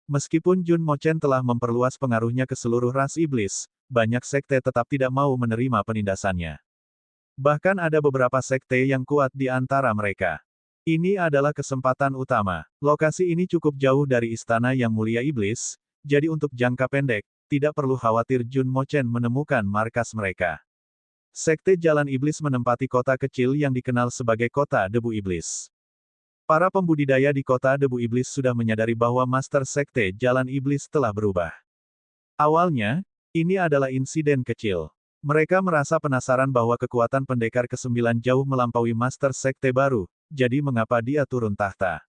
Speaker 1: Meskipun Jun Mo Chen telah memperluas pengaruhnya ke seluruh ras iblis, banyak sekte tetap tidak mau menerima penindasannya. Bahkan ada beberapa sekte yang kuat di antara mereka. Ini adalah kesempatan utama. Lokasi ini cukup jauh dari istana yang mulia iblis, jadi untuk jangka pendek, tidak perlu khawatir Jun Mo Chen menemukan markas mereka. Sekte Jalan Iblis menempati kota kecil yang dikenal sebagai Kota Debu Iblis. Para pembudidaya di kota debu iblis sudah menyadari bahwa Master Sekte Jalan Iblis telah berubah. Awalnya, ini adalah insiden kecil. Mereka merasa penasaran bahwa kekuatan pendekar ke-9 jauh melampaui Master Sekte baru, jadi mengapa dia turun tahta?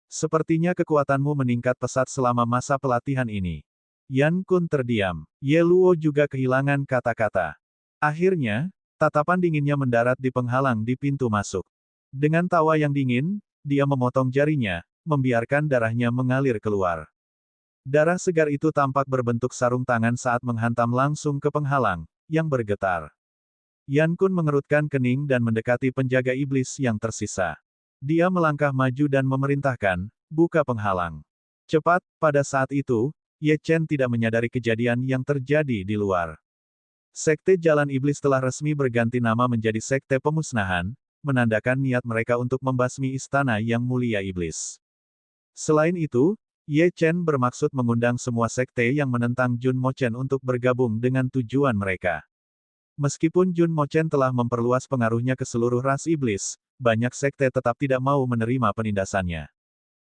Speaker 1: Sepertinya kekuatanmu meningkat pesat selama masa pelatihan ini. Yan Kun terdiam. Ye Luo juga kehilangan kata-kata. Akhirnya, tatapan dinginnya mendarat di penghalang di pintu masuk. Dengan tawa yang dingin, dia memotong jarinya, membiarkan darahnya mengalir keluar. Darah segar itu tampak berbentuk sarung tangan saat menghantam langsung ke penghalang, yang bergetar. Yan Kun mengerutkan kening dan mendekati penjaga iblis yang tersisa. Dia melangkah maju dan memerintahkan, buka penghalang. Cepat, pada saat itu, Ye Chen tidak menyadari kejadian yang terjadi di luar. Sekte Jalan Iblis telah resmi berganti nama menjadi Sekte Pemusnahan, menandakan niat mereka untuk membasmi istana yang mulia iblis. Selain itu, Ye Chen bermaksud mengundang semua sekte yang menentang Jun Mo Chen untuk bergabung dengan tujuan mereka. Meskipun Jun Mo Chen telah memperluas pengaruhnya ke seluruh ras iblis, banyak sekte tetap tidak mau menerima penindasannya.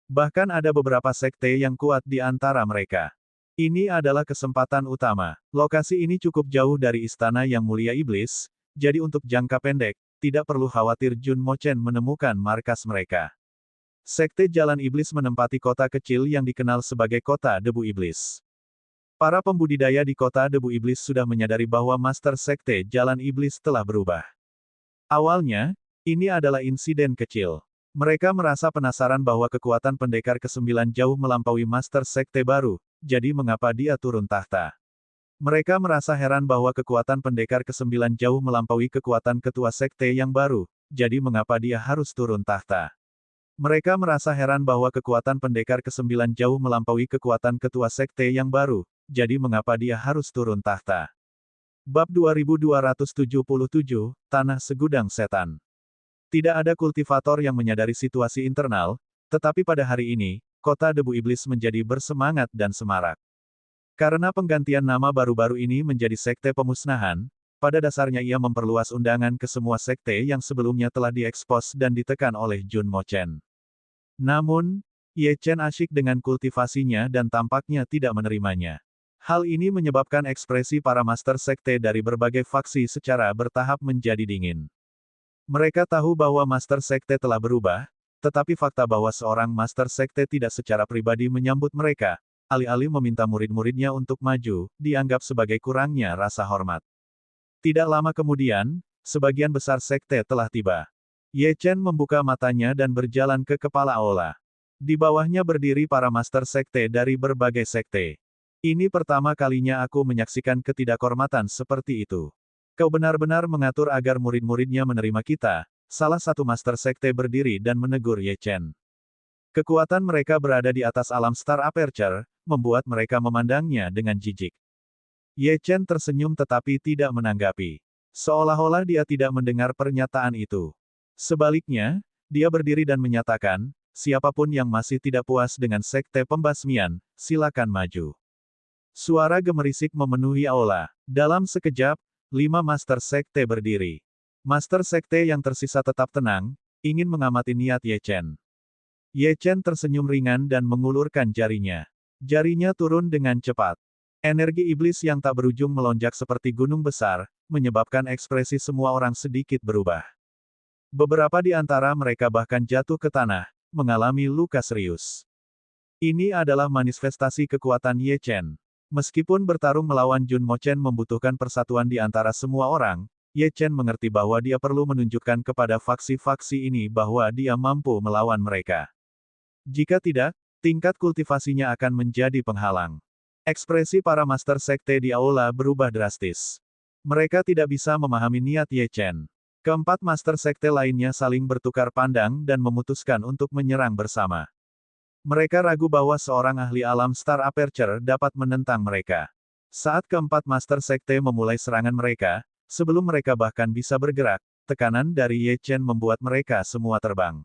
Speaker 1: Bahkan ada beberapa sekte yang kuat di antara mereka. Ini adalah kesempatan utama. Lokasi ini cukup jauh dari istana yang mulia iblis, jadi untuk jangka pendek, tidak perlu khawatir Jun Mo Chen menemukan markas mereka. Sekte Jalan Iblis menempati kota kecil yang dikenal sebagai kota debu iblis. Para pembudidaya di kota debu iblis sudah menyadari bahwa Master Sekte Jalan Iblis telah berubah. Awalnya, ini adalah insiden kecil. Mereka merasa penasaran bahwa kekuatan pendekar ke-9 jauh melampaui Master Sekte baru, jadi mengapa dia turun tahta. Mereka merasa heran bahwa kekuatan pendekar ke-9 jauh melampaui kekuatan ketua sekte yang baru, jadi mengapa dia harus turun tahta. Mereka merasa heran bahwa kekuatan pendekar ke-9 jauh melampaui kekuatan ketua sekte yang baru, jadi mengapa dia harus turun tahta. Bab 2277, Tanah Segudang Setan. Tidak ada kultivator yang menyadari situasi internal, tetapi pada hari ini, kota debu iblis menjadi bersemangat dan semarak. Karena penggantian nama baru-baru ini menjadi Sekte Pemusnahan, pada dasarnya ia memperluas undangan ke semua sekte yang sebelumnya telah diekspos dan ditekan oleh Jun Mo Chen. Namun, Ye Chen asyik dengan kultivasinya dan tampaknya tidak menerimanya. Hal ini menyebabkan ekspresi para master sekte dari berbagai faksi secara bertahap menjadi dingin. Mereka tahu bahwa master sekte telah berubah, tetapi fakta bahwa seorang master sekte tidak secara pribadi menyambut mereka, alih-alih meminta murid-muridnya untuk maju, dianggap sebagai kurangnya rasa hormat. Tidak lama kemudian, sebagian besar sekte telah tiba. Ye Chen membuka matanya dan berjalan ke kepala aula. Di bawahnya berdiri para master sekte dari berbagai sekte. Ini pertama kalinya aku menyaksikan ketidakhormatan seperti itu. Kau benar-benar mengatur agar murid-muridnya menerima kita, salah satu master sekte berdiri dan menegur Ye Chen. Kekuatan mereka berada di atas alam Star Aperture, membuat mereka memandangnya dengan jijik. Ye Chen tersenyum tetapi tidak menanggapi. Seolah-olah dia tidak mendengar pernyataan itu. Sebaliknya, dia berdiri dan menyatakan, siapapun yang masih tidak puas dengan sekte pembasmian, silakan maju. Suara gemerisik memenuhi aula. Dalam sekejap, 5 master sekte berdiri. Master sekte yang tersisa tetap tenang, ingin mengamati niat Ye Chen. Ye Chen tersenyum ringan dan mengulurkan jarinya. Jarinya turun dengan cepat. Energi iblis yang tak berujung melonjak seperti gunung besar, menyebabkan ekspresi semua orang sedikit berubah. Beberapa di antara mereka bahkan jatuh ke tanah, mengalami luka serius. Ini adalah manifestasi kekuatan Ye Chen. Meskipun bertarung melawan Jun Mo Chen membutuhkan persatuan di antara semua orang, Ye Chen mengerti bahwa dia perlu menunjukkan kepada faksi-faksi ini bahwa dia mampu melawan mereka. Jika tidak, tingkat kultivasinya akan menjadi penghalang. Ekspresi para master sekte di aula berubah drastis. Mereka tidak bisa memahami niat Ye Chen. Keempat master sekte lainnya saling bertukar pandang dan memutuskan untuk menyerang bersama. Mereka ragu bahwa seorang ahli alam Star Aperture dapat menentang mereka. Saat keempat master sekte memulai serangan mereka, sebelum mereka bahkan bisa bergerak, tekanan dari Ye Chen membuat mereka semua terbang.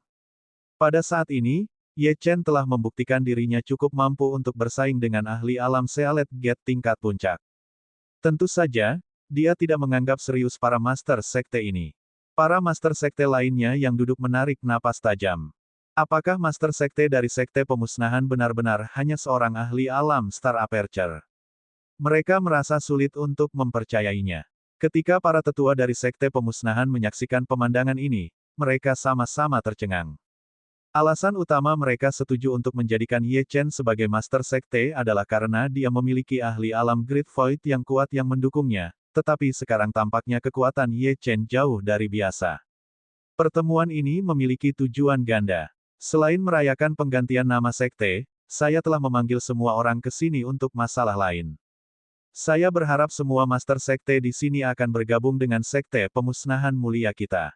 Speaker 1: Pada saat ini, Ye Chen telah membuktikan dirinya cukup mampu untuk bersaing dengan ahli alam Sealet Gate tingkat puncak. Tentu saja, dia tidak menganggap serius para master sekte ini. Para master sekte lainnya yang duduk menarik napas tajam. Apakah Master Sekte dari Sekte Pemusnahan benar-benar hanya seorang ahli alam Star Aperture? Mereka merasa sulit untuk mempercayainya. Ketika para tetua dari Sekte Pemusnahan menyaksikan pemandangan ini, mereka sama-sama tercengang. Alasan utama mereka setuju untuk menjadikan Ye Chen sebagai Master Sekte adalah karena dia memiliki ahli alam Great Void yang kuat yang mendukungnya, tetapi sekarang tampaknya kekuatan Ye Chen jauh dari biasa. Pertemuan ini memiliki tujuan ganda. Selain merayakan penggantian nama sekte, saya telah memanggil semua orang ke sini untuk masalah lain. Saya berharap semua master sekte di sini akan bergabung dengan sekte pemusnahan mulia kita.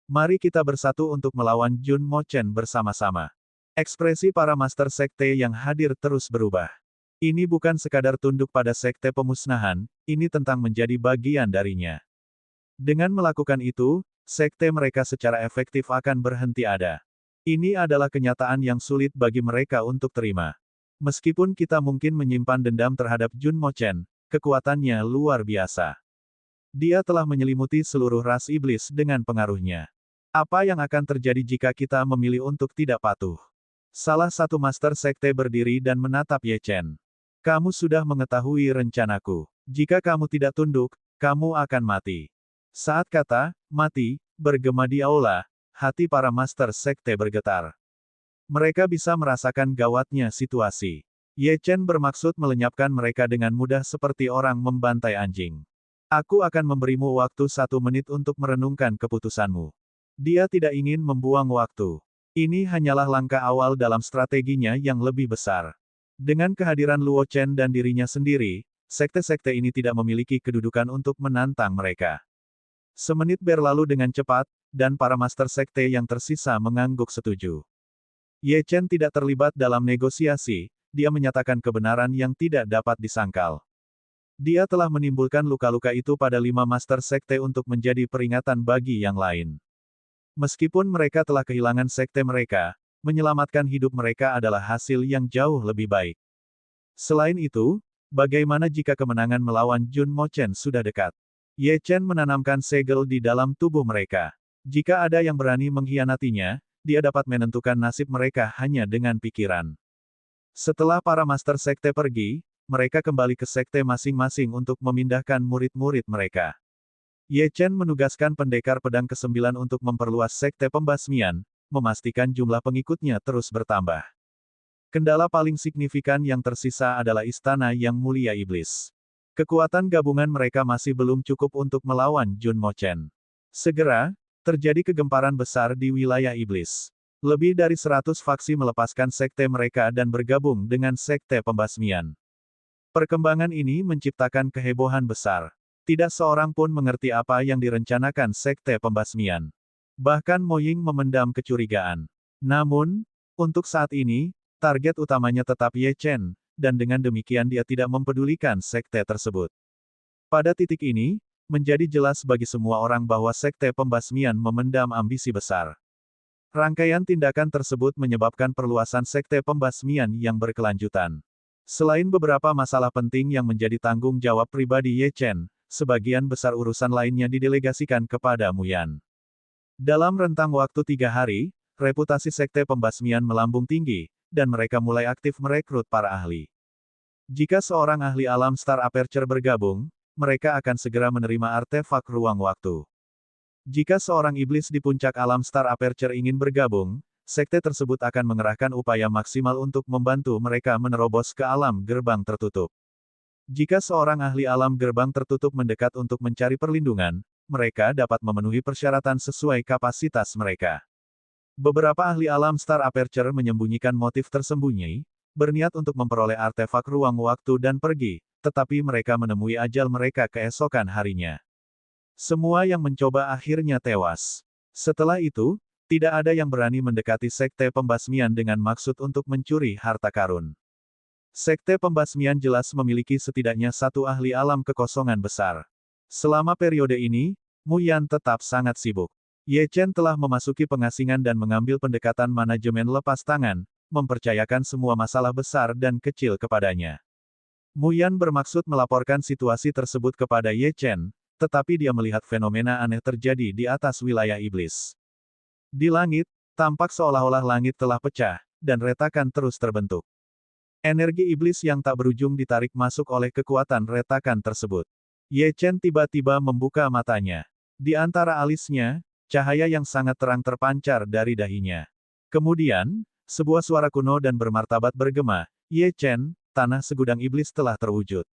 Speaker 1: Mari kita bersatu untuk melawan Jun Mo Chen bersama-sama. Ekspresi para master sekte yang hadir terus berubah. Ini bukan sekadar tunduk pada sekte pemusnahan, ini tentang menjadi bagian darinya. Dengan melakukan itu, sekte mereka secara efektif akan berhenti ada. Ini adalah kenyataan yang sulit bagi mereka untuk terima. Meskipun kita mungkin menyimpan dendam terhadap Jun Mo Chen, kekuatannya luar biasa. Dia telah menyelimuti seluruh ras iblis dengan pengaruhnya. Apa yang akan terjadi jika kita memilih untuk tidak patuh? Salah satu master sekte berdiri dan menatap Ye Chen. Kamu sudah mengetahui rencanaku. Jika kamu tidak tunduk, kamu akan mati. Saat kata mati bergema di aula, hati para master sekte bergetar. Mereka bisa merasakan gawatnya situasi. Ye Chen bermaksud melenyapkan mereka dengan mudah seperti orang membantai anjing. Aku akan memberimu waktu 1 menit untuk merenungkan keputusanmu. Dia tidak ingin membuang waktu. Ini hanyalah langkah awal dalam strateginya yang lebih besar. Dengan kehadiran Luo Chen dan dirinya sendiri, sekte-sekte ini tidak memiliki kedudukan untuk menantang mereka. Semenit berlalu dengan cepat, dan para master sekte yang tersisa mengangguk setuju. Ye Chen tidak terlibat dalam negosiasi, dia menyatakan kebenaran yang tidak dapat disangkal. Dia telah menimbulkan luka-luka itu pada 5 master sekte untuk menjadi peringatan bagi yang lain. Meskipun mereka telah kehilangan sekte mereka, menyelamatkan hidup mereka adalah hasil yang jauh lebih baik. Selain itu, bagaimana jika kemenangan melawan Jun Mo Chen sudah dekat? Ye Chen menanamkan segel di dalam tubuh mereka. Jika ada yang berani mengkhianatinya, dia dapat menentukan nasib mereka hanya dengan pikiran. Setelah para master sekte pergi, mereka kembali ke sekte masing-masing untuk memindahkan murid-murid mereka. Ye Chen menugaskan pendekar pedang ke-9 untuk memperluas sekte pembasmian, memastikan jumlah pengikutnya terus bertambah. Kendala paling signifikan yang tersisa adalah Istana Yang Mulia Iblis. Kekuatan gabungan mereka masih belum cukup untuk melawan Jun Mo Chen. Segera, terjadi kegemparan besar di wilayah iblis. Lebih dari 100 faksi melepaskan sekte mereka dan bergabung dengan sekte pembasmian. Perkembangan ini menciptakan kehebohan besar. Tidak seorang pun mengerti apa yang direncanakan sekte pembasmian. Bahkan Mo Ying memendam kecurigaan. Namun, untuk saat ini, target utamanya tetap Ye Chen, dan dengan demikian dia tidak mempedulikan sekte tersebut. Pada titik ini, menjadi jelas bagi semua orang bahwa sekte pembasmian memendam ambisi besar. Rangkaian tindakan tersebut menyebabkan perluasan sekte pembasmian yang berkelanjutan. Selain beberapa masalah penting yang menjadi tanggung jawab pribadi Ye Chen, sebagian besar urusan lainnya didelegasikan kepada Mu Yan. Dalam rentang waktu 3 hari, reputasi sekte pembasmian melambung tinggi, dan mereka mulai aktif merekrut para ahli. Jika seorang ahli alam Star Aperture bergabung, mereka akan segera menerima artefak ruang waktu. Jika seorang iblis di puncak alam Star Aperture ingin bergabung, sekte tersebut akan mengerahkan upaya maksimal untuk membantu mereka menerobos ke alam gerbang tertutup. Jika seorang ahli alam gerbang tertutup mendekat untuk mencari perlindungan, mereka dapat memenuhi persyaratan sesuai kapasitas mereka. Beberapa ahli alam Star Aperture menyembunyikan motif tersembunyi, berniat untuk memperoleh artefak ruang waktu dan pergi, tetapi mereka menemui ajal mereka keesokan harinya. Semua yang mencoba akhirnya tewas. Setelah itu, tidak ada yang berani mendekati sekte pembasmian dengan maksud untuk mencuri harta karun. Sekte pembasmian jelas memiliki setidaknya 1 ahli alam kekosongan besar. Selama periode ini, Mu Yan tetap sangat sibuk. Ye Chen telah memasuki pengasingan dan mengambil pendekatan manajemen lepas tangan, mempercayakan semua masalah besar dan kecil kepadanya. Mu Yan bermaksud melaporkan situasi tersebut kepada Ye Chen, tetapi dia melihat fenomena aneh terjadi di atas wilayah iblis. Di langit, Tampak seolah-olah langit telah pecah, dan retakan terus terbentuk. Energi iblis yang tak berujung ditarik masuk oleh kekuatan retakan tersebut. Ye Chen tiba-tiba membuka matanya. Di antara alisnya, cahaya yang sangat terang terpancar dari dahinya. Kemudian, sebuah suara kuno dan bermartabat bergema, "Ye Chen, tanah segudang iblis telah terwujud.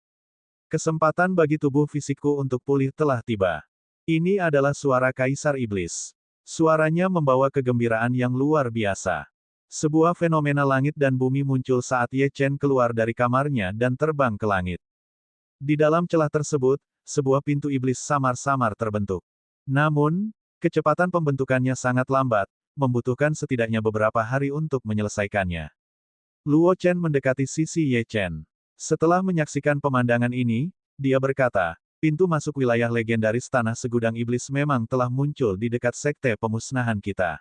Speaker 1: Kesempatan bagi tubuh fisikku untuk pulih telah tiba." Ini adalah suara Kaisar Iblis. Suaranya membawa kegembiraan yang luar biasa. Sebuah fenomena langit dan bumi muncul saat Ye Chen keluar dari kamarnya dan terbang ke langit. Di dalam celah tersebut, sebuah pintu iblis samar-samar terbentuk. Namun, kecepatan pembentukannya sangat lambat, membutuhkan setidaknya beberapa hari untuk menyelesaikannya. Luo Chen mendekati sisi Ye Chen. Setelah menyaksikan pemandangan ini, dia berkata, "Pintu masuk wilayah legendaris tanah segudang iblis memang telah muncul di dekat sekte pemusnahan kita.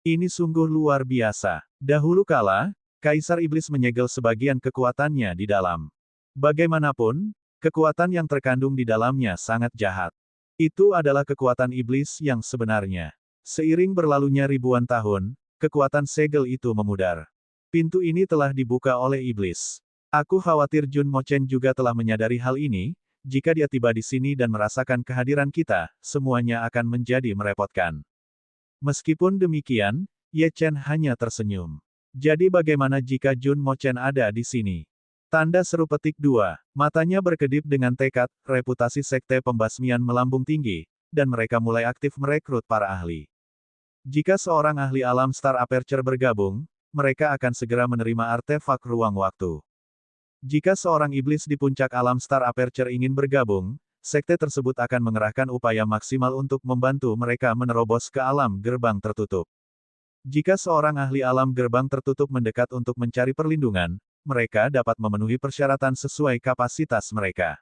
Speaker 1: Ini sungguh luar biasa. Dahulu kala, Kaisar Iblis menyegel sebagian kekuatannya di dalam. Bagaimanapun, kekuatan yang terkandung di dalamnya sangat jahat. Itu adalah kekuatan iblis yang sebenarnya. Seiring berlalunya ribuan tahun, kekuatan segel itu memudar. Pintu ini telah dibuka oleh iblis. Aku khawatir Jun Mochen juga telah menyadari hal ini. Jika dia tiba di sini dan merasakan kehadiran kita, semuanya akan menjadi merepotkan." Meskipun demikian, Ye Chen hanya tersenyum. "Jadi bagaimana jika Jun Mochen ada di sini?" Tanda seru petik 2. Matanya berkedip dengan tekad, reputasi sekte pembasmian melambung tinggi, dan mereka mulai aktif merekrut para ahli. Jika seorang ahli alam Star Aperture bergabung, mereka akan segera menerima artefak ruang waktu. Jika seorang iblis di puncak alam Star Aperture ingin bergabung, sekte tersebut akan mengerahkan upaya maksimal untuk membantu mereka menerobos ke alam gerbang tertutup. Jika seorang ahli alam gerbang tertutup mendekat untuk mencari perlindungan, mereka dapat memenuhi persyaratan sesuai kapasitas mereka.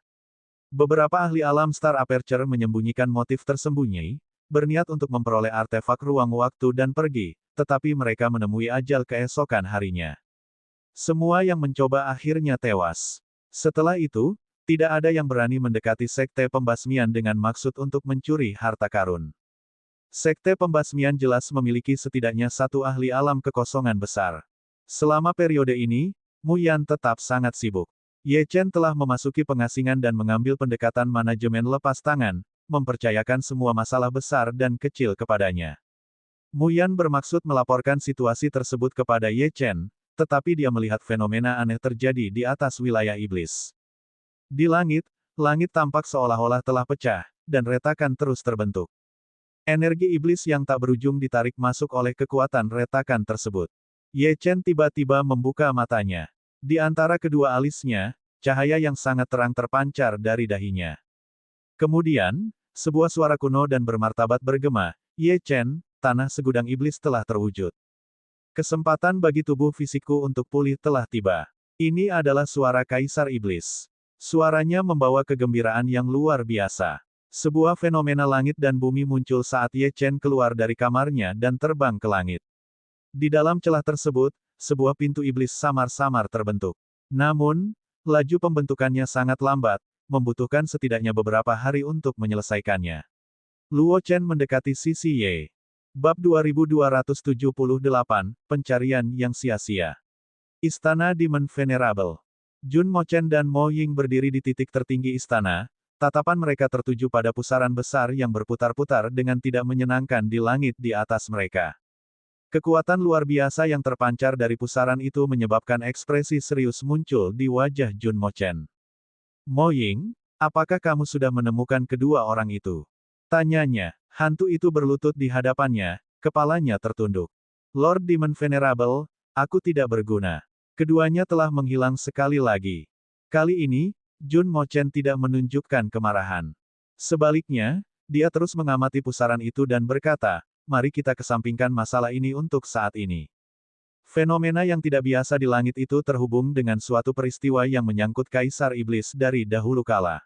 Speaker 1: Beberapa ahli alam Star Aperture menyembunyikan motif tersembunyi, berniat untuk memperoleh artefak ruang waktu dan pergi, tetapi mereka menemui ajal keesokan harinya. Semua yang mencoba akhirnya tewas. Setelah itu, tidak ada yang berani mendekati sekte pembasmian dengan maksud untuk mencuri harta karun. Sekte pembasmian jelas memiliki setidaknya satu ahli alam kekosongan besar. Selama periode ini, Mu Yan tetap sangat sibuk. Ye Chen telah memasuki pengasingan dan mengambil pendekatan manajemen lepas tangan, mempercayakan semua masalah besar dan kecil kepadanya. Mu Yan bermaksud melaporkan situasi tersebut kepada Ye Chen, tetapi dia melihat fenomena aneh terjadi di atas wilayah iblis. Di langit, langit tampak seolah-olah telah pecah, dan retakan terus terbentuk. Energi iblis yang tak berujung ditarik masuk oleh kekuatan retakan tersebut. Ye Chen tiba-tiba membuka matanya. Di antara kedua alisnya, cahaya yang sangat terang terpancar dari dahinya. Kemudian, sebuah suara kuno dan bermartabat bergema, "Ye Chen, tanah segudang iblis telah terwujud. Kesempatan bagi tubuh fisikku untuk pulih telah tiba." Ini adalah suara Kaisar Iblis. Suaranya membawa kegembiraan yang luar biasa. Sebuah fenomena langit dan bumi muncul saat Ye Chen keluar dari kamarnya dan terbang ke langit. Di dalam celah tersebut, sebuah pintu iblis samar-samar terbentuk. Namun, laju pembentukannya sangat lambat, membutuhkan setidaknya beberapa hari untuk menyelesaikannya. Luo Chen mendekati sisi Ye. Bab 2278, Pencarian yang sia-sia. Istana Demon Venerable. Jun Mochen dan Mo Ying berdiri di titik tertinggi istana, tatapan mereka tertuju pada pusaran besar yang berputar-putar dengan tidak menyenangkan di langit di atas mereka. Kekuatan luar biasa yang terpancar dari pusaran itu menyebabkan ekspresi serius muncul di wajah Jun Mochen. "Mo Ying, apakah kamu sudah menemukan kedua orang itu?" tanyanya. Hantu itu berlutut di hadapannya, kepalanya tertunduk. "Lord Demon Venerable, aku tidak berguna. Keduanya telah menghilang sekali lagi." Kali ini, Jun Mochen tidak menunjukkan kemarahan. Sebaliknya, dia terus mengamati pusaran itu dan berkata, "Mari kita kesampingkan masalah ini untuk saat ini." Fenomena yang tidak biasa di langit itu terhubung dengan suatu peristiwa yang menyangkut Kaisar Iblis dari dahulu kala.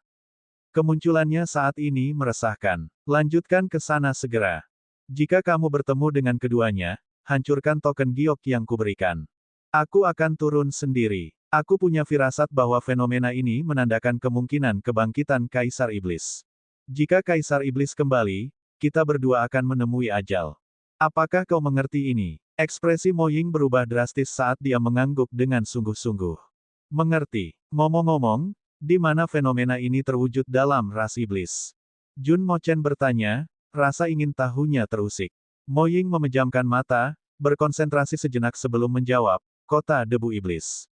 Speaker 1: Kemunculannya saat ini meresahkan. Lanjutkan ke sana segera. Jika kamu bertemu dengan keduanya, hancurkan token giok yang kuberikan. Aku akan turun sendiri. Aku punya firasat bahwa fenomena ini menandakan kemungkinan kebangkitan Kaisar Iblis. Jika Kaisar Iblis kembali, kita berdua akan menemui ajal. Apakah kau mengerti ini? Ekspresi Mo Ying berubah drastis saat dia mengangguk dengan sungguh-sungguh. Mengerti. Ngomong-ngomong, di mana fenomena ini terwujud dalam ras iblis? Jun Mo Chen bertanya, rasa ingin tahunya terusik. Mo Ying memejamkan mata, berkonsentrasi sejenak sebelum menjawab, kota debu iblis.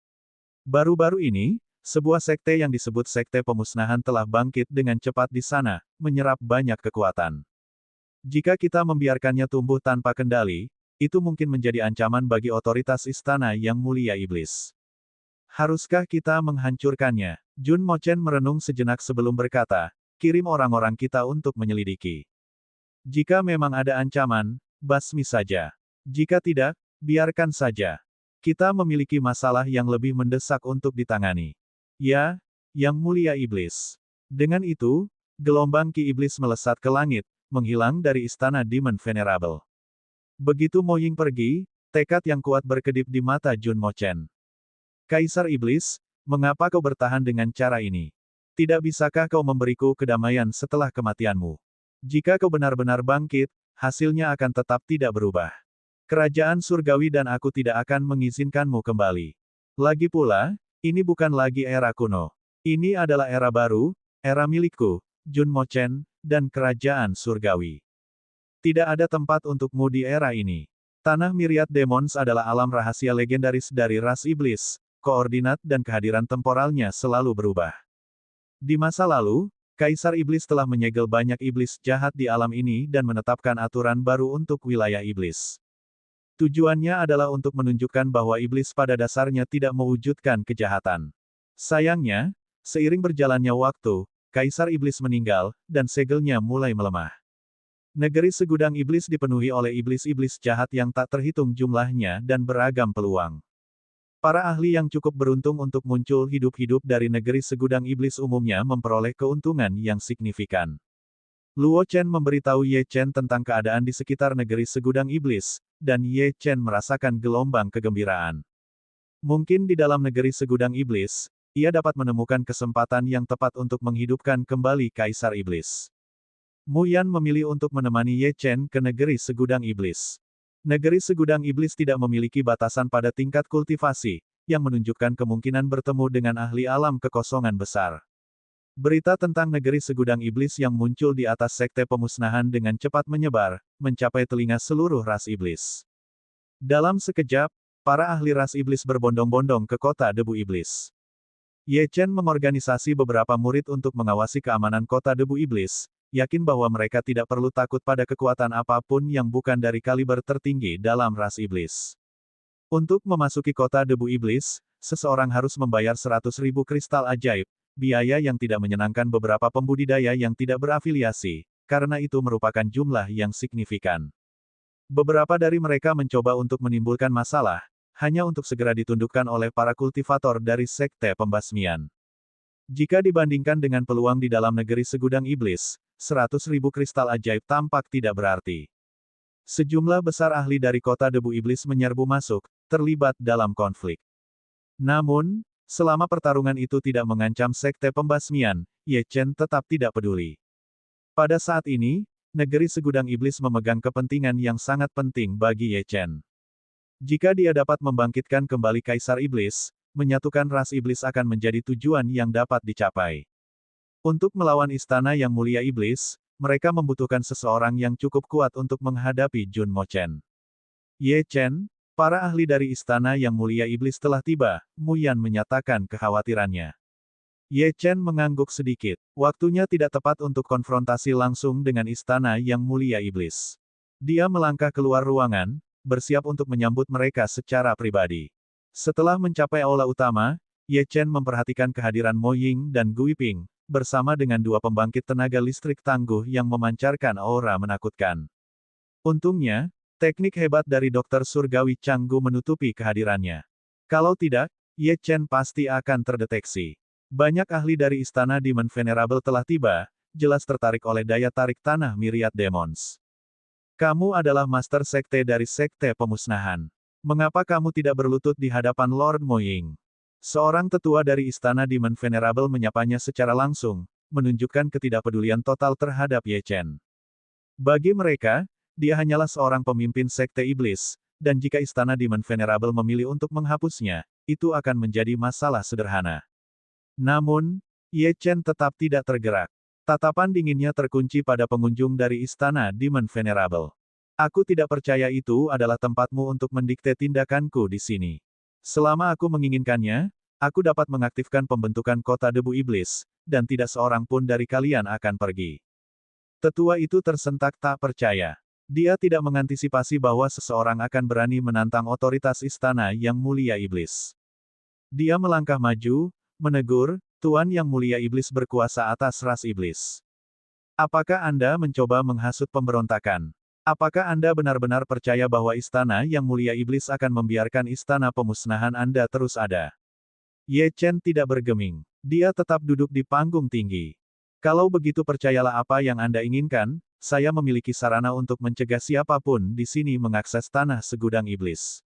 Speaker 1: Baru-baru ini, sebuah sekte yang disebut Sekte Pemusnahan telah bangkit dengan cepat di sana, menyerap banyak kekuatan. Jika kita membiarkannya tumbuh tanpa kendali, itu mungkin menjadi ancaman bagi otoritas istana yang mulia iblis. Haruskah kita menghancurkannya? Jun Mo Chen merenung sejenak sebelum berkata, kirim orang-orang kita untuk menyelidiki. Jika memang ada ancaman, basmi saja. Jika tidak, biarkan saja. Kita memiliki masalah yang lebih mendesak untuk ditangani. Ya, yang mulia iblis. Dengan itu, gelombang ki iblis melesat ke langit, menghilang dari istana Demon Venerable. Begitu Mo Ying pergi, tekad yang kuat berkedip di mata Jun Mo Chen. Kaisar Iblis, mengapa kau bertahan dengan cara ini? Tidak bisakah kau memberiku kedamaian setelah kematianmu? Jika kau benar-benar bangkit, hasilnya akan tetap tidak berubah. Kerajaan surgawi dan aku tidak akan mengizinkanmu kembali. Lagi pula, ini bukan lagi era kuno. Ini adalah era baru, era milikku, Jun Mo Chen, dan kerajaan surgawi. Tidak ada tempat untukmu di era ini. Tanah Myriad Demons adalah alam rahasia legendaris dari ras iblis, koordinat dan kehadiran temporalnya selalu berubah. Di masa lalu, Kaisar Iblis telah menyegel banyak iblis jahat di alam ini dan menetapkan aturan baru untuk wilayah iblis. Tujuannya adalah untuk menunjukkan bahwa iblis pada dasarnya tidak mewujudkan kejahatan. Sayangnya, seiring berjalannya waktu, Kaisar Iblis meninggal, dan segelnya mulai melemah. Negeri segudang iblis dipenuhi oleh iblis-iblis jahat yang tak terhitung jumlahnya dan beragam peluang. Para ahli yang cukup beruntung untuk muncul hidup-hidup dari negeri segudang iblis umumnya memperoleh keuntungan yang signifikan. Luo Chen memberitahu Ye Chen tentang keadaan di sekitar negeri segudang iblis, dan Ye Chen merasakan gelombang kegembiraan. Mungkin di dalam negeri segudang iblis, ia dapat menemukan kesempatan yang tepat untuk menghidupkan kembali Kaisar Iblis. Mu Yan memilih untuk menemani Ye Chen ke negeri segudang iblis. Negeri segudang iblis tidak memiliki batasan pada tingkat kultivasi, yang menunjukkan kemungkinan bertemu dengan ahli alam kekosongan besar. Berita tentang negeri segudang iblis yang muncul di atas sekte pemusnahan dengan cepat menyebar, mencapai telinga seluruh ras iblis. Dalam sekejap, para ahli ras iblis berbondong-bondong ke kota debu iblis. Ye Chen mengorganisasi beberapa murid untuk mengawasi keamanan kota debu iblis, yakin bahwa mereka tidak perlu takut pada kekuatan apapun yang bukan dari kaliber tertinggi dalam ras iblis. Untuk memasuki kota debu iblis, seseorang harus membayar 100.000 kristal ajaib, biaya yang tidak menyenangkan beberapa pembudidaya yang tidak berafiliasi, karena itu merupakan jumlah yang signifikan. Beberapa dari mereka mencoba untuk menimbulkan masalah, hanya untuk segera ditundukkan oleh para kultivator dari sekte pembasmian. Jika dibandingkan dengan peluang di dalam negeri segudang iblis, 100.000 kristal ajaib tampak tidak berarti. Sejumlah besar ahli dari kota debu iblis menyerbu masuk, terlibat dalam konflik. Namun, selama pertarungan itu tidak mengancam sekte pembasmian, Ye Chen tetap tidak peduli. Pada saat ini, negeri segudang iblis memegang kepentingan yang sangat penting bagi Ye Chen. Jika dia dapat membangkitkan kembali Kaisar Iblis, menyatukan ras iblis akan menjadi tujuan yang dapat dicapai. Untuk melawan istana yang mulia iblis, mereka membutuhkan seseorang yang cukup kuat untuk menghadapi Jun Mo Chen. Ye Chen, para ahli dari istana yang mulia iblis telah tiba, Mu Yan menyatakan kekhawatirannya. Ye Chen mengangguk sedikit. Waktunya tidak tepat untuk konfrontasi langsung dengan istana yang mulia iblis. Dia melangkah keluar ruangan, bersiap untuk menyambut mereka secara pribadi. Setelah mencapai aula utama, Ye Chen memperhatikan kehadiran Mo Ying dan Gui Ping, bersama dengan dua pembangkit tenaga listrik tangguh yang memancarkan aura menakutkan. Untungnya, teknik hebat dari Dokter Surgawi Canggu menutupi kehadirannya. Kalau tidak, Ye Chen pasti akan terdeteksi. Banyak ahli dari istana Demon Venerable telah tiba, jelas tertarik oleh daya tarik tanah Myriad Demons. Kamu adalah master sekte dari sekte pemusnahan. Mengapa kamu tidak berlutut di hadapan Lord Mo Ying? Seorang tetua dari istana Demon Venerable menyapanya secara langsung, menunjukkan ketidakpedulian total terhadap Ye Chen. Bagi mereka, dia hanyalah seorang pemimpin sekte iblis, dan jika Istana Demon Venerable memilih untuk menghapusnya, itu akan menjadi masalah sederhana. Namun, Ye Chen tetap tidak tergerak. Tatapan dinginnya terkunci pada pengunjung dari Istana Demon Venerable. Aku tidak percaya itu adalah tempatmu untuk mendikte tindakanku di sini. Selama aku menginginkannya, aku dapat mengaktifkan pembentukan kota debu iblis, dan tidak seorang pun dari kalian akan pergi. Tetua itu tersentak tak percaya. Dia tidak mengantisipasi bahwa seseorang akan berani menantang otoritas istana yang mulia iblis. Dia melangkah maju, menegur, Tuan Yang Mulia Iblis berkuasa atas ras iblis. Apakah Anda mencoba menghasut pemberontakan? Apakah Anda benar-benar percaya bahwa Istana Yang Mulia Iblis akan membiarkan istana pemusnahan Anda terus ada? Ye Chen tidak bergeming. Dia tetap duduk di panggung tinggi. Kalau begitu percayalah apa yang Anda inginkan, saya memiliki sarana untuk mencegah siapapun di sini mengakses tanah segudang iblis.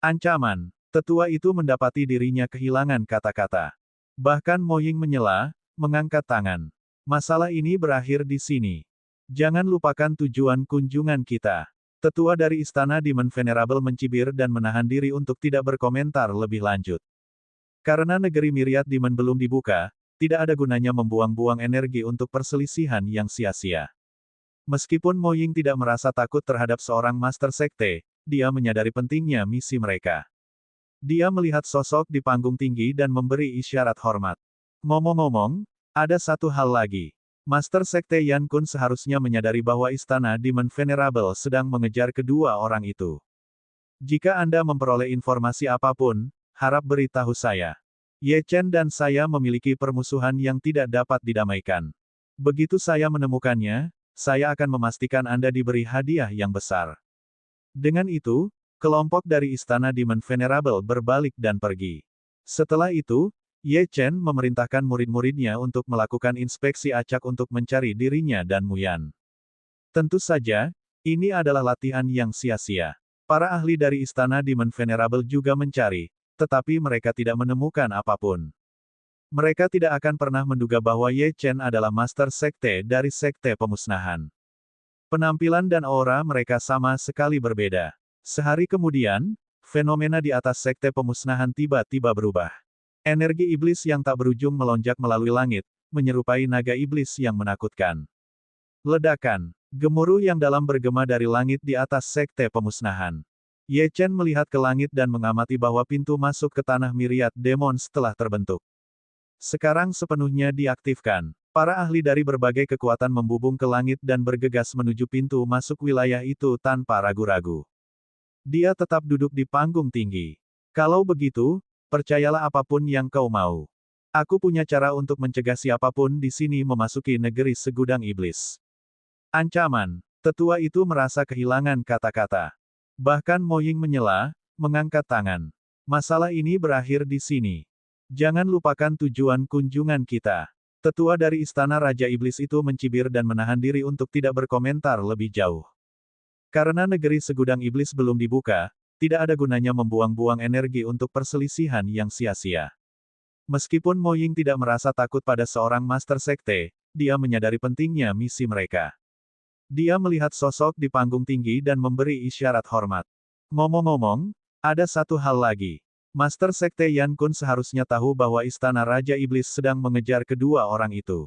Speaker 1: Ancaman. Tetua itu mendapati dirinya kehilangan kata-kata. Bahkan Mo Ying menyela, mengangkat tangan. Masalah ini berakhir di sini. Jangan lupakan tujuan kunjungan kita. Tetua dari Istana Demon Venerable mencibir dan menahan diri untuk tidak berkomentar lebih lanjut. Karena negeri Myriad Demon belum dibuka, tidak ada gunanya membuang-buang energi untuk perselisihan yang sia-sia. Meskipun Mo Ying tidak merasa takut terhadap seorang Master Sekte, dia menyadari pentingnya misi mereka. Dia melihat sosok di panggung tinggi dan memberi isyarat hormat. Ngomong-ngomong, ada satu hal lagi. Master Sekte Yan Kun seharusnya menyadari bahwa Istana Demon Venerable sedang mengejar kedua orang itu. Jika Anda memperoleh informasi apapun, harap beritahu saya. Ye Chen dan saya memiliki permusuhan yang tidak dapat didamaikan. Begitu saya menemukannya, saya akan memastikan Anda diberi hadiah yang besar. Dengan itu, kelompok dari Istana Demon Venerable berbalik dan pergi. Setelah itu, Ye Chen memerintahkan murid-muridnya untuk melakukan inspeksi acak untuk mencari dirinya dan Muyan. Tentu saja, ini adalah latihan yang sia-sia. Para ahli dari Istana Demon Venerable juga mencari, tetapi mereka tidak menemukan apapun. Mereka tidak akan pernah menduga bahwa Ye Chen adalah Master Sekte dari Sekte Pemusnahan. Penampilan dan aura mereka sama sekali berbeda. Sehari kemudian, fenomena di atas Sekte Pemusnahan tiba-tiba berubah. Energi iblis yang tak berujung melonjak melalui langit, menyerupai naga iblis yang menakutkan. Ledakan. Gemuruh yang dalam bergema dari langit di atas Sekte Pemusnahan. Ye Chen melihat ke langit dan mengamati bahwa pintu masuk ke tanah Myriad Demons telah terbentuk. Sekarang sepenuhnya diaktifkan. Para ahli dari berbagai kekuatan membubung ke langit dan bergegas menuju pintu masuk wilayah itu tanpa ragu-ragu. Dia tetap duduk di panggung tinggi. Kalau begitu, percayalah apapun yang kau mau. Aku punya cara untuk mencegah siapapun di sini memasuki negeri segudang iblis. Ancaman. Tetua itu merasa kehilangan kata-kata. Bahkan Mo Ying menyela, mengangkat tangan. Masalah ini berakhir di sini. Jangan lupakan tujuan kunjungan kita. Tetua dari Istana Raja Iblis itu mencibir dan menahan diri untuk tidak berkomentar lebih jauh. Karena negeri segudang iblis belum dibuka, tidak ada gunanya membuang-buang energi untuk perselisihan yang sia-sia. Meskipun Mo Ying tidak merasa takut pada seorang Master Sekte, dia menyadari pentingnya misi mereka. Dia melihat sosok di panggung tinggi dan memberi isyarat hormat. Ngomong-ngomong, ada satu hal lagi. Master Sekte Yan Kun seharusnya tahu bahwa Istana Raja Iblis sedang mengejar kedua orang itu.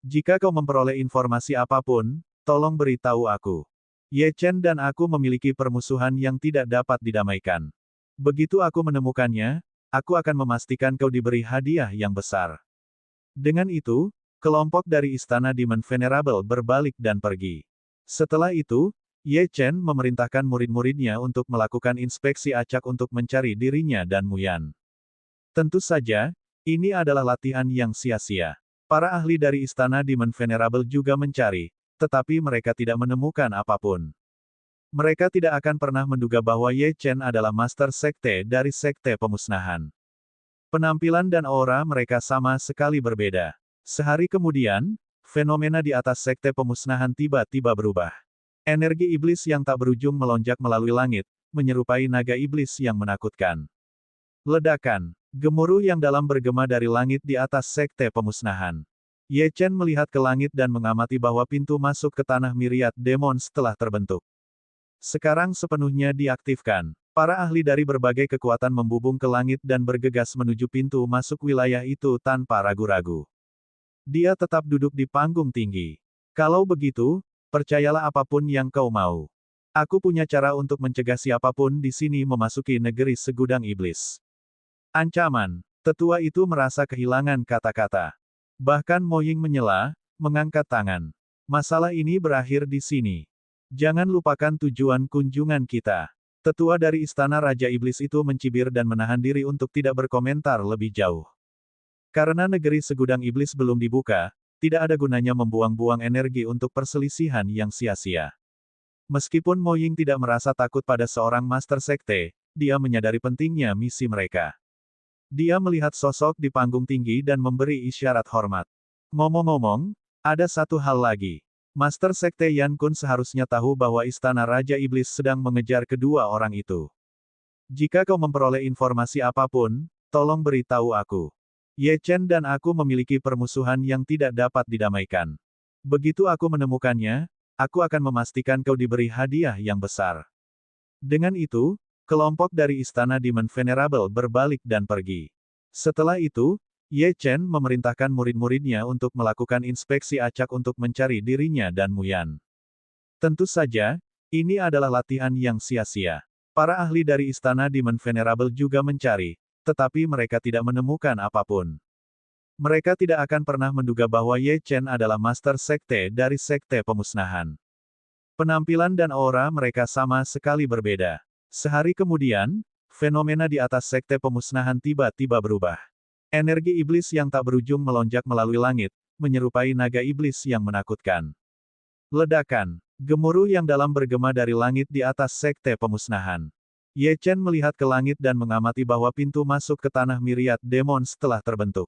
Speaker 1: Jika kau memperoleh informasi apapun, tolong beritahu aku. Ye Chen dan aku memiliki permusuhan yang tidak dapat didamaikan. Begitu aku menemukannya, aku akan memastikan kau diberi hadiah yang besar. Dengan itu, kelompok dari Istana Demon Venerable berbalik dan pergi. Setelah itu, Ye Chen memerintahkan murid-muridnya untuk melakukan inspeksi acak untuk mencari dirinya dan Muyan. Tentu saja, ini adalah latihan yang sia-sia. Para ahli dari Istana Demon Venerable juga mencari, tetapi mereka tidak menemukan apapun. Mereka tidak akan pernah menduga bahwa Ye Chen adalah Master Sekte dari Sekte Pemusnahan. Penampilan dan aura mereka sama sekali berbeda. Sehari kemudian, fenomena di atas Sekte Pemusnahan tiba-tiba berubah. Energi iblis yang tak berujung melonjak melalui langit, menyerupai naga iblis yang menakutkan. Ledakan. Gemuruh yang dalam bergema dari langit di atas Sekte Pemusnahan. Ye Chen melihat ke langit dan mengamati bahwa pintu masuk ke tanah Myriad Demons telah terbentuk. Sekarang sepenuhnya diaktifkan. Para ahli dari berbagai kekuatan membubung ke langit dan bergegas menuju pintu masuk wilayah itu tanpa ragu-ragu. Dia tetap duduk di panggung tinggi. Kalau begitu, percayalah apapun yang kau mau. Aku punya cara untuk mencegah siapapun di sini memasuki negeri segudang iblis. Ancaman. Tetua itu merasa kehilangan kata-kata. Bahkan Mo Ying menyela, mengangkat tangan. Masalah ini berakhir di sini. Jangan lupakan tujuan kunjungan kita. Tetua dari Istana Raja Iblis itu mencibir dan menahan diri untuk tidak berkomentar lebih jauh. Karena negeri segudang iblis belum dibuka, tidak ada gunanya membuang-buang energi untuk perselisihan yang sia-sia. Meskipun Mo Ying tidak merasa takut pada seorang Master Sekte, dia menyadari pentingnya misi mereka. Dia melihat sosok di panggung tinggi dan memberi isyarat hormat. Ngomong-ngomong, ada satu hal lagi. Master Sekte Yan Kun seharusnya tahu bahwa Istana Raja Iblis sedang mengejar kedua orang itu. Jika kau memperoleh informasi apapun, tolong beritahu aku. Ye Chen dan aku memiliki permusuhan yang tidak dapat didamaikan. Begitu aku menemukannya, aku akan memastikan kau diberi hadiah yang besar. Dengan itu, kelompok dari Istana Demon Venerable berbalik dan pergi. Setelah itu, Ye Chen memerintahkan murid-muridnya untuk melakukan inspeksi acak untuk mencari dirinya dan Muyan. Tentu saja, ini adalah latihan yang sia-sia. Para ahli dari Istana Demon Venerable juga mencari, tetapi mereka tidak menemukan apapun. Mereka tidak akan pernah menduga bahwa Ye Chen adalah Master Sekte dari Sekte Pemusnahan. Penampilan dan aura mereka sama sekali berbeda. Sehari kemudian, fenomena di atas Sekte Pemusnahan tiba-tiba berubah. Energi iblis yang tak berujung melonjak melalui langit, menyerupai naga iblis yang menakutkan. Ledakan. Gemuruh yang dalam bergema dari langit di atas Sekte Pemusnahan. Ye Chen melihat ke langit dan mengamati bahwa pintu masuk ke tanah Myriad Demons telah terbentuk.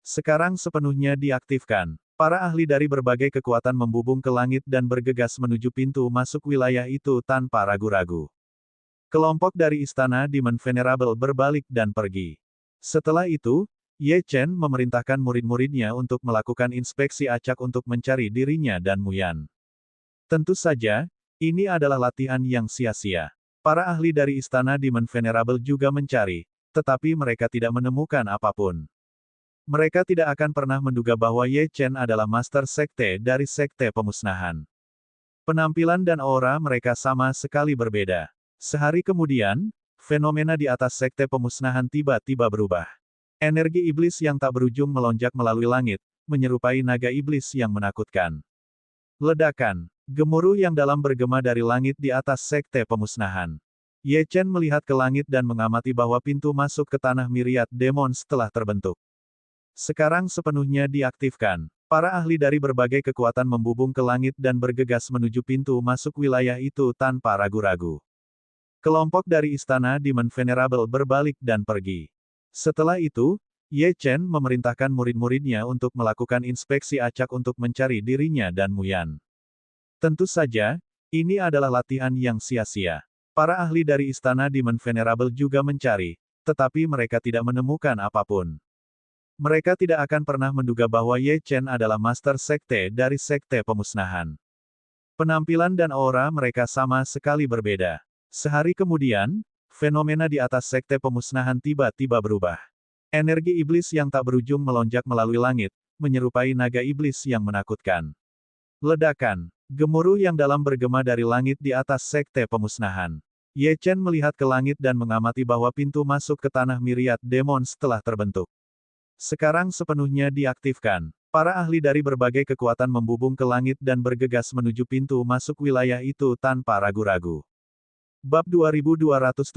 Speaker 1: Sekarang sepenuhnya diaktifkan. Para ahli dari berbagai kekuatan membubung ke langit dan bergegas menuju pintu masuk wilayah itu tanpa ragu-ragu. Kelompok dari Istana Demon Venerable berbalik dan pergi. Setelah itu, Ye Chen memerintahkan murid-muridnya untuk melakukan inspeksi acak untuk mencari dirinya dan Muyan. Tentu saja, ini adalah latihan yang sia-sia. Para ahli dari Istana Demon Venerable juga mencari, tetapi mereka tidak menemukan apapun. Mereka tidak akan pernah menduga bahwa Ye Chen adalah Master Sekte dari Sekte Pemusnahan. Penampilan dan aura mereka sama sekali berbeda. Sehari kemudian, fenomena di atas Sekte Pemusnahan tiba-tiba berubah. Energi iblis yang tak berujung melonjak melalui langit, menyerupai naga iblis yang menakutkan. Ledakan. Gemuruh yang dalam bergema dari langit di atas Sekte Pemusnahan. Ye Chen melihat ke langit dan mengamati bahwa pintu masuk ke tanah Myriad Demons telah terbentuk. Sekarang sepenuhnya diaktifkan. Para ahli dari berbagai kekuatan membubung ke langit dan bergegas menuju pintu masuk wilayah itu tanpa ragu-ragu. Kelompok dari Istana Demon Venerable berbalik dan pergi. Setelah itu, Ye Chen memerintahkan murid-muridnya untuk melakukan inspeksi acak untuk mencari dirinya dan Muyan. Tentu saja, ini adalah latihan yang sia-sia. Para ahli dari Istana Demon Venerable juga mencari, tetapi mereka tidak menemukan apapun. Mereka tidak akan pernah menduga bahwa Ye Chen adalah Master Sekte dari Sekte Pemusnahan. Penampilan dan aura mereka sama sekali berbeda. Sehari kemudian, fenomena di atas Sekte Pemusnahan tiba-tiba berubah. Energi iblis yang tak berujung melonjak melalui langit, menyerupai naga iblis yang menakutkan. Ledakan. Gemuruh yang dalam bergema dari langit di atas Sekte Pemusnahan. Ye Chen melihat ke langit dan mengamati bahwa pintu masuk ke tanah Myriad Demons telah terbentuk. Sekarang sepenuhnya diaktifkan. Para ahli dari berbagai kekuatan membubung ke langit dan bergegas menuju pintu masuk wilayah itu tanpa ragu-ragu. Bab 2279,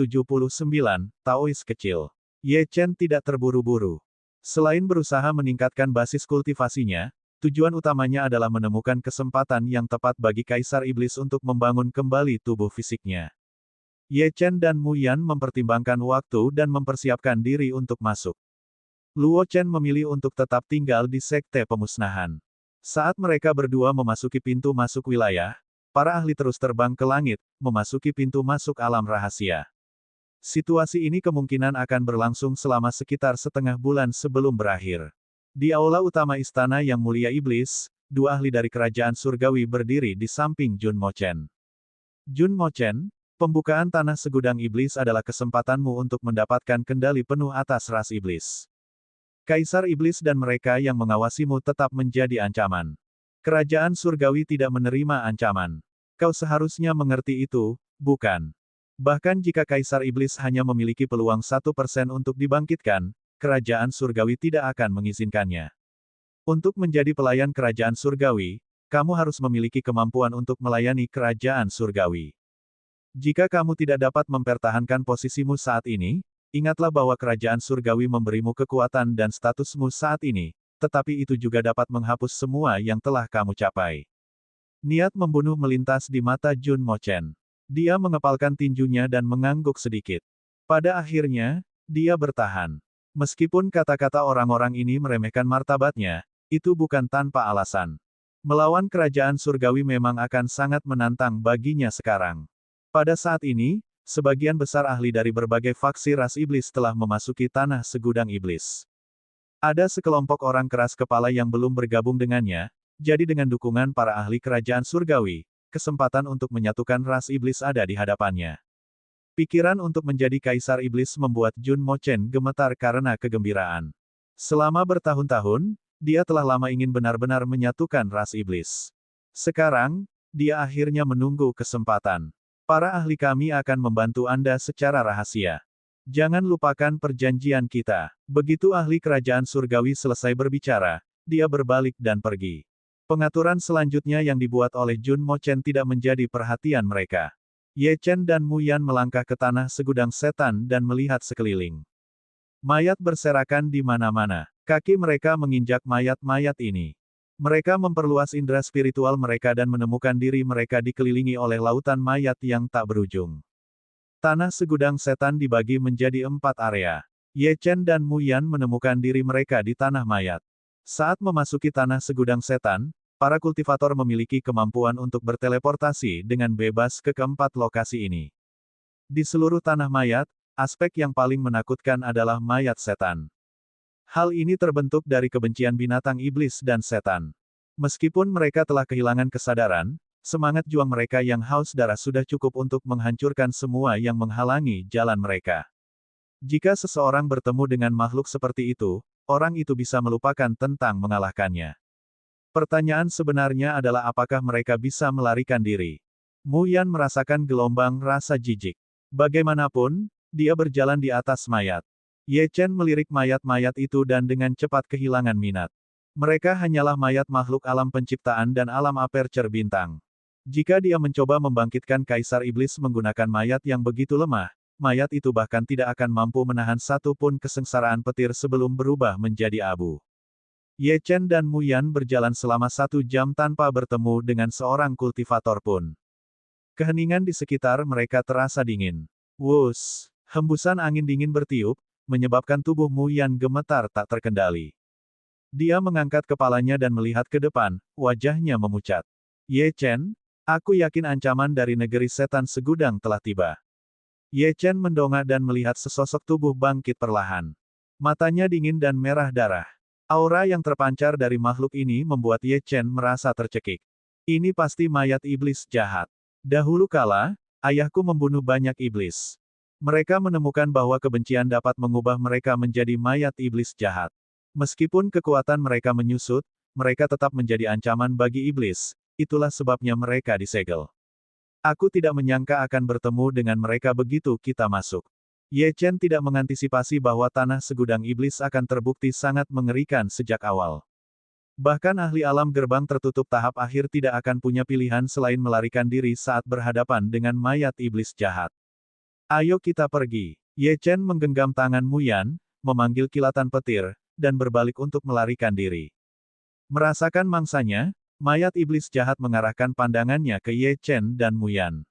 Speaker 1: Taois Kecil. Ye Chen tidak terburu-buru. Selain berusaha meningkatkan basis kultivasinya, tujuan utamanya adalah menemukan kesempatan yang tepat bagi Kaisar Iblis untuk membangun kembali tubuh fisiknya. Ye Chen dan Muyan mempertimbangkan waktu dan mempersiapkan diri untuk masuk. Luo Chen memilih untuk tetap tinggal di Sekte Pemusnahan. Saat mereka berdua memasuki pintu masuk wilayah, para ahli terus terbang ke langit, memasuki pintu masuk alam rahasia. Situasi ini kemungkinan akan berlangsung selama sekitar setengah bulan sebelum berakhir. Di aula utama istana yang mulia iblis, dua ahli dari kerajaan surgawi berdiri di samping Jun Mochen. Jun Mochen, pembukaan tanah segudang iblis adalah kesempatanmu untuk mendapatkan kendali penuh atas ras iblis. Kaisar iblis dan mereka yang mengawasimu tetap menjadi ancaman. Kerajaan surgawi tidak menerima ancaman. Kau seharusnya mengerti itu, bukan? Bahkan jika Kaisar Iblis hanya memiliki peluang 1% untuk dibangkitkan, kerajaan surgawi tidak akan mengizinkannya. Untuk menjadi pelayan kerajaan surgawi, kamu harus memiliki kemampuan untuk melayani kerajaan surgawi. Jika kamu tidak dapat mempertahankan posisimu saat ini, ingatlah bahwa kerajaan surgawi memberimu kekuatan dan statusmu saat ini, tetapi itu juga dapat menghapus semua yang telah kamu capai. Niat membunuh melintas di mata Jun Mochen. Dia mengepalkan tinjunya dan mengangguk sedikit. Pada akhirnya, dia bertahan. Meskipun kata-kata orang-orang ini meremehkan martabatnya, itu bukan tanpa alasan. Melawan kerajaan surgawi memang akan sangat menantang baginya sekarang. Pada saat ini, sebagian besar ahli dari berbagai faksi ras iblis telah memasuki tanah segudang iblis. Ada sekelompok orang keras kepala yang belum bergabung dengannya, jadi dengan dukungan para ahli kerajaan surgawi, kesempatan untuk menyatukan ras iblis ada di hadapannya. Pikiran untuk menjadi kaisar iblis membuat Jun Mochen gemetar karena kegembiraan. Selama bertahun-tahun, dia telah lama ingin benar-benar menyatukan ras iblis. Sekarang, dia akhirnya menunggu kesempatan. Para ahli kami akan membantu Anda secara rahasia. Jangan lupakan perjanjian kita. Begitu ahli kerajaan surgawi selesai berbicara, dia berbalik dan pergi. Pengaturan selanjutnya yang dibuat oleh Jun Mochen tidak menjadi perhatian mereka. Ye Chen dan Mu Yan melangkah ke tanah segudang setan dan melihat sekeliling. Mayat berserakan di mana-mana. Kaki mereka menginjak mayat-mayat ini. Mereka memperluas indera spiritual mereka dan menemukan diri mereka dikelilingi oleh lautan mayat yang tak berujung. Tanah segudang setan dibagi menjadi 4 area. Ye Chen dan Mu Yan menemukan diri mereka di tanah mayat. Saat memasuki tanah segudang setan, para kultivator memiliki kemampuan untuk berteleportasi dengan bebas ke keempat lokasi ini. Di seluruh tanah mayat, aspek yang paling menakutkan adalah mayat setan. Hal ini terbentuk dari kebencian binatang iblis dan setan. Meskipun mereka telah kehilangan kesadaran, semangat juang mereka yang haus darah sudah cukup untuk menghancurkan semua yang menghalangi jalan mereka. Jika seseorang bertemu dengan makhluk seperti itu, orang itu bisa melupakan tentang mengalahkannya. Pertanyaan sebenarnya adalah apakah mereka bisa melarikan diri. Mu Yan merasakan gelombang rasa jijik. Bagaimanapun, dia berjalan di atas mayat. Ye Chen melirik mayat-mayat itu dan dengan cepat kehilangan minat. Mereka hanyalah mayat makhluk alam penciptaan dan alam aperture bintang. Jika dia mencoba membangkitkan Kaisar Iblis menggunakan mayat yang begitu lemah, mayat itu bahkan tidak akan mampu menahan satu pun kesengsaraan petir sebelum berubah menjadi abu. Ye Chen dan Mu Yan berjalan selama 1 jam tanpa bertemu dengan seorang kultivator pun. Keheningan di sekitar mereka terasa dingin. Wuss, hembusan angin dingin bertiup, menyebabkan tubuh Mu Yan gemetar tak terkendali. Dia mengangkat kepalanya dan melihat ke depan, wajahnya memucat. Ye Chen, aku yakin ancaman dari negeri setan segudang telah tiba. Ye Chen mendongak dan melihat sesosok tubuh bangkit perlahan. Matanya dingin dan merah darah. Aura yang terpancar dari makhluk ini membuat Ye Chen merasa tercekik. Ini pasti mayat iblis jahat. Dahulu kala, ayahku membunuh banyak iblis. Mereka menemukan bahwa kebencian dapat mengubah mereka menjadi mayat iblis jahat. Meskipun kekuatan mereka menyusut, mereka tetap menjadi ancaman bagi iblis, itulah sebabnya mereka disegel. Aku tidak menyangka akan bertemu dengan mereka begitu kita masuk. Ye Chen tidak mengantisipasi bahwa tanah segudang iblis akan terbukti sangat mengerikan sejak awal. Bahkan ahli alam gerbang tertutup tahap akhir tidak akan punya pilihan selain melarikan diri saat berhadapan dengan mayat iblis jahat. Ayo kita pergi. Ye Chen menggenggam tangan Mu Yan, memanggil kilatan petir, dan berbalik untuk melarikan diri. Merasakan mangsanya, mayat iblis jahat mengarahkan pandangannya ke Ye Chen dan Mu Yan.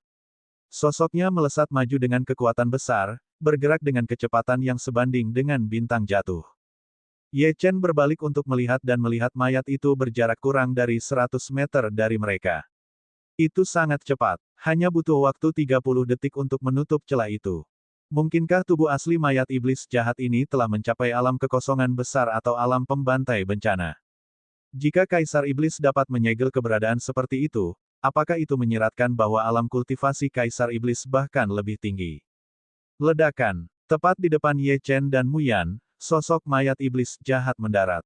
Speaker 1: Sosoknya melesat maju dengan kekuatan besar, bergerak dengan kecepatan yang sebanding dengan bintang jatuh. Ye Chen berbalik untuk melihat dan melihat mayat itu berjarak kurang dari 100 meter dari mereka. Itu sangat cepat, hanya butuh waktu 30 detik untuk menutup celah itu. Mungkinkah tubuh asli mayat iblis jahat ini telah mencapai alam kekosongan besar atau alam pembantai bencana? Jika Kaisar Iblis dapat menyegel keberadaan seperti itu, apakah itu menyiratkan bahwa alam kultivasi Kaisar Iblis bahkan lebih tinggi? Ledakan. Tepat di depan Ye Chen dan Mu Yan, sosok mayat iblis jahat mendarat.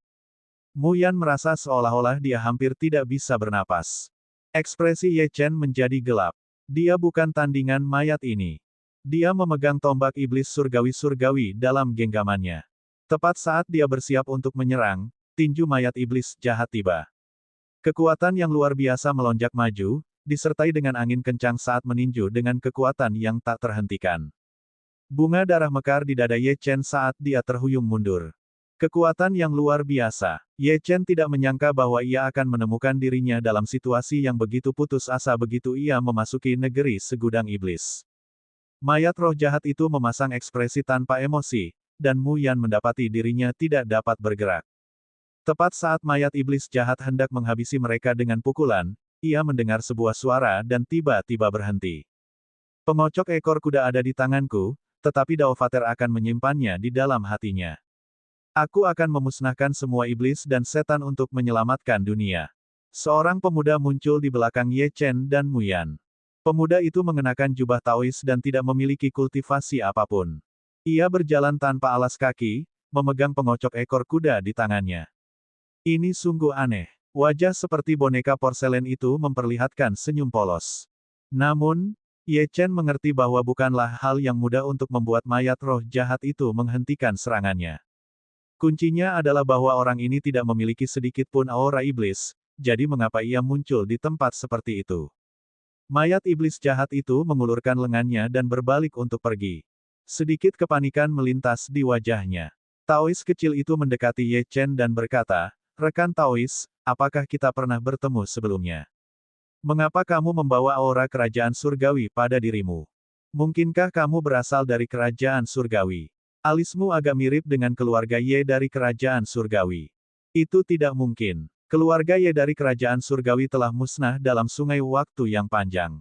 Speaker 1: Mu Yan merasa seolah-olah dia hampir tidak bisa bernapas. Ekspresi Ye Chen menjadi gelap. Dia bukan tandingan mayat ini. Dia memegang tombak iblis surgawi-surgawi dalam genggamannya. Tepat saat dia bersiap untuk menyerang, tinju mayat iblis jahat tiba. Kekuatan yang luar biasa melonjak maju, disertai dengan angin kencang saat meninju dengan kekuatan yang tak terhentikan. Bunga darah mekar di dada Ye Chen saat dia terhuyung mundur. Kekuatan yang luar biasa. Ye Chen tidak menyangka bahwa ia akan menemukan dirinya dalam situasi yang begitu putus asa begitu ia memasuki negeri segudang iblis. Mayat roh jahat itu memasang ekspresi tanpa emosi, dan Mu Yan mendapati dirinya tidak dapat bergerak. Tepat saat mayat iblis jahat hendak menghabisi mereka dengan pukulan, ia mendengar sebuah suara dan tiba-tiba berhenti. Pengocok ekor kuda ada di tanganku, tetapi Daovater akan menyimpannya di dalam hatinya. Aku akan memusnahkan semua iblis dan setan untuk menyelamatkan dunia. Seorang pemuda muncul di belakang Ye Chen dan Mu Yan. Pemuda itu mengenakan jubah Taois dan tidak memiliki kultivasi apapun. Ia berjalan tanpa alas kaki, memegang pengocok ekor kuda di tangannya. Ini sungguh aneh. Wajah seperti boneka porselen itu memperlihatkan senyum polos. Namun, Ye Chen mengerti bahwa bukanlah hal yang mudah untuk membuat mayat roh jahat itu menghentikan serangannya. Kuncinya adalah bahwa orang ini tidak memiliki sedikit pun aura iblis, jadi mengapa ia muncul di tempat seperti itu? Mayat iblis jahat itu mengulurkan lengannya dan berbalik untuk pergi. Sedikit kepanikan melintas di wajahnya. Taois kecil itu mendekati Ye Chen dan berkata, "Rekan Taois, apakah kita pernah bertemu sebelumnya? Mengapa kamu membawa aura kerajaan surgawi pada dirimu? Mungkinkah kamu berasal dari kerajaan surgawi? Alismu agak mirip dengan keluarga Ye dari kerajaan surgawi." Itu tidak mungkin. Keluarga Ye dari kerajaan surgawi telah musnah dalam sungai waktu yang panjang.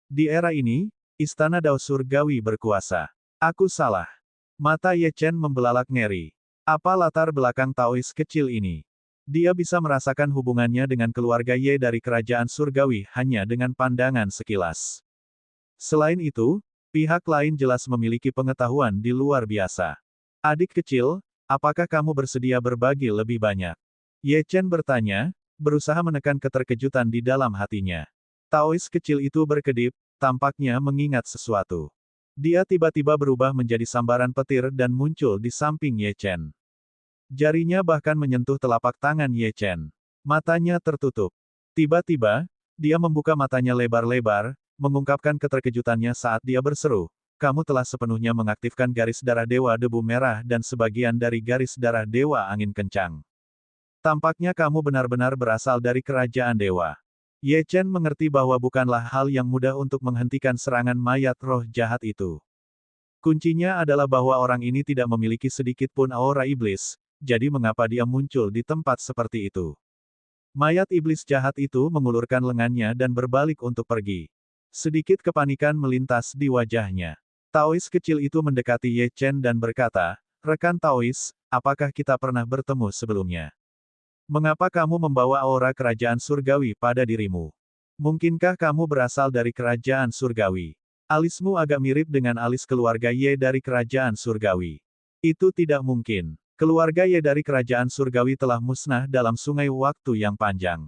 Speaker 1: Di era ini, istana Dao surgawi berkuasa. Aku salah. Mata Ye Chen membelalak ngeri. Apa latar belakang Taois kecil ini? Dia bisa merasakan hubungannya dengan keluarga Ye dari kerajaan surgawi hanya dengan pandangan sekilas. Selain itu, pihak lain jelas memiliki pengetahuan di luar biasa. Adik kecil, apakah kamu bersedia berbagi lebih banyak? Ye Chen bertanya, berusaha menekan keterkejutan di dalam hatinya. Taois kecil itu berkedip, tampaknya mengingat sesuatu. Dia tiba-tiba berubah menjadi sambaran petir dan muncul di samping Ye Chen. Jarinya bahkan menyentuh telapak tangan Ye Chen. Matanya tertutup. Tiba-tiba, dia membuka matanya lebar-lebar, mengungkapkan keterkejutannya saat dia berseru, "Kamu telah sepenuhnya mengaktifkan garis darah Dewa Debu Merah dan sebagian dari garis darah Dewa Angin Kencang. Tampaknya kamu benar-benar berasal dari kerajaan dewa." Ye Chen mengerti bahwa bukanlah hal yang mudah untuk menghentikan serangan mayat roh jahat itu. Kuncinya adalah bahwa orang ini tidak memiliki sedikit pun aura iblis, jadi mengapa dia muncul di tempat seperti itu? Mayat iblis jahat itu mengulurkan lengannya dan berbalik untuk pergi. Sedikit kepanikan melintas di wajahnya. Taois kecil itu mendekati Ye Chen dan berkata, "Rekan Taois, apakah kita pernah bertemu sebelumnya? Mengapa kamu membawa aura kerajaan surgawi pada dirimu? Mungkinkah kamu berasal dari kerajaan surgawi?" Alismu agak mirip dengan alis keluarga Ye dari kerajaan surgawi. Itu tidak mungkin. Keluarga Ye dari kerajaan surgawi telah musnah dalam sungai waktu yang panjang.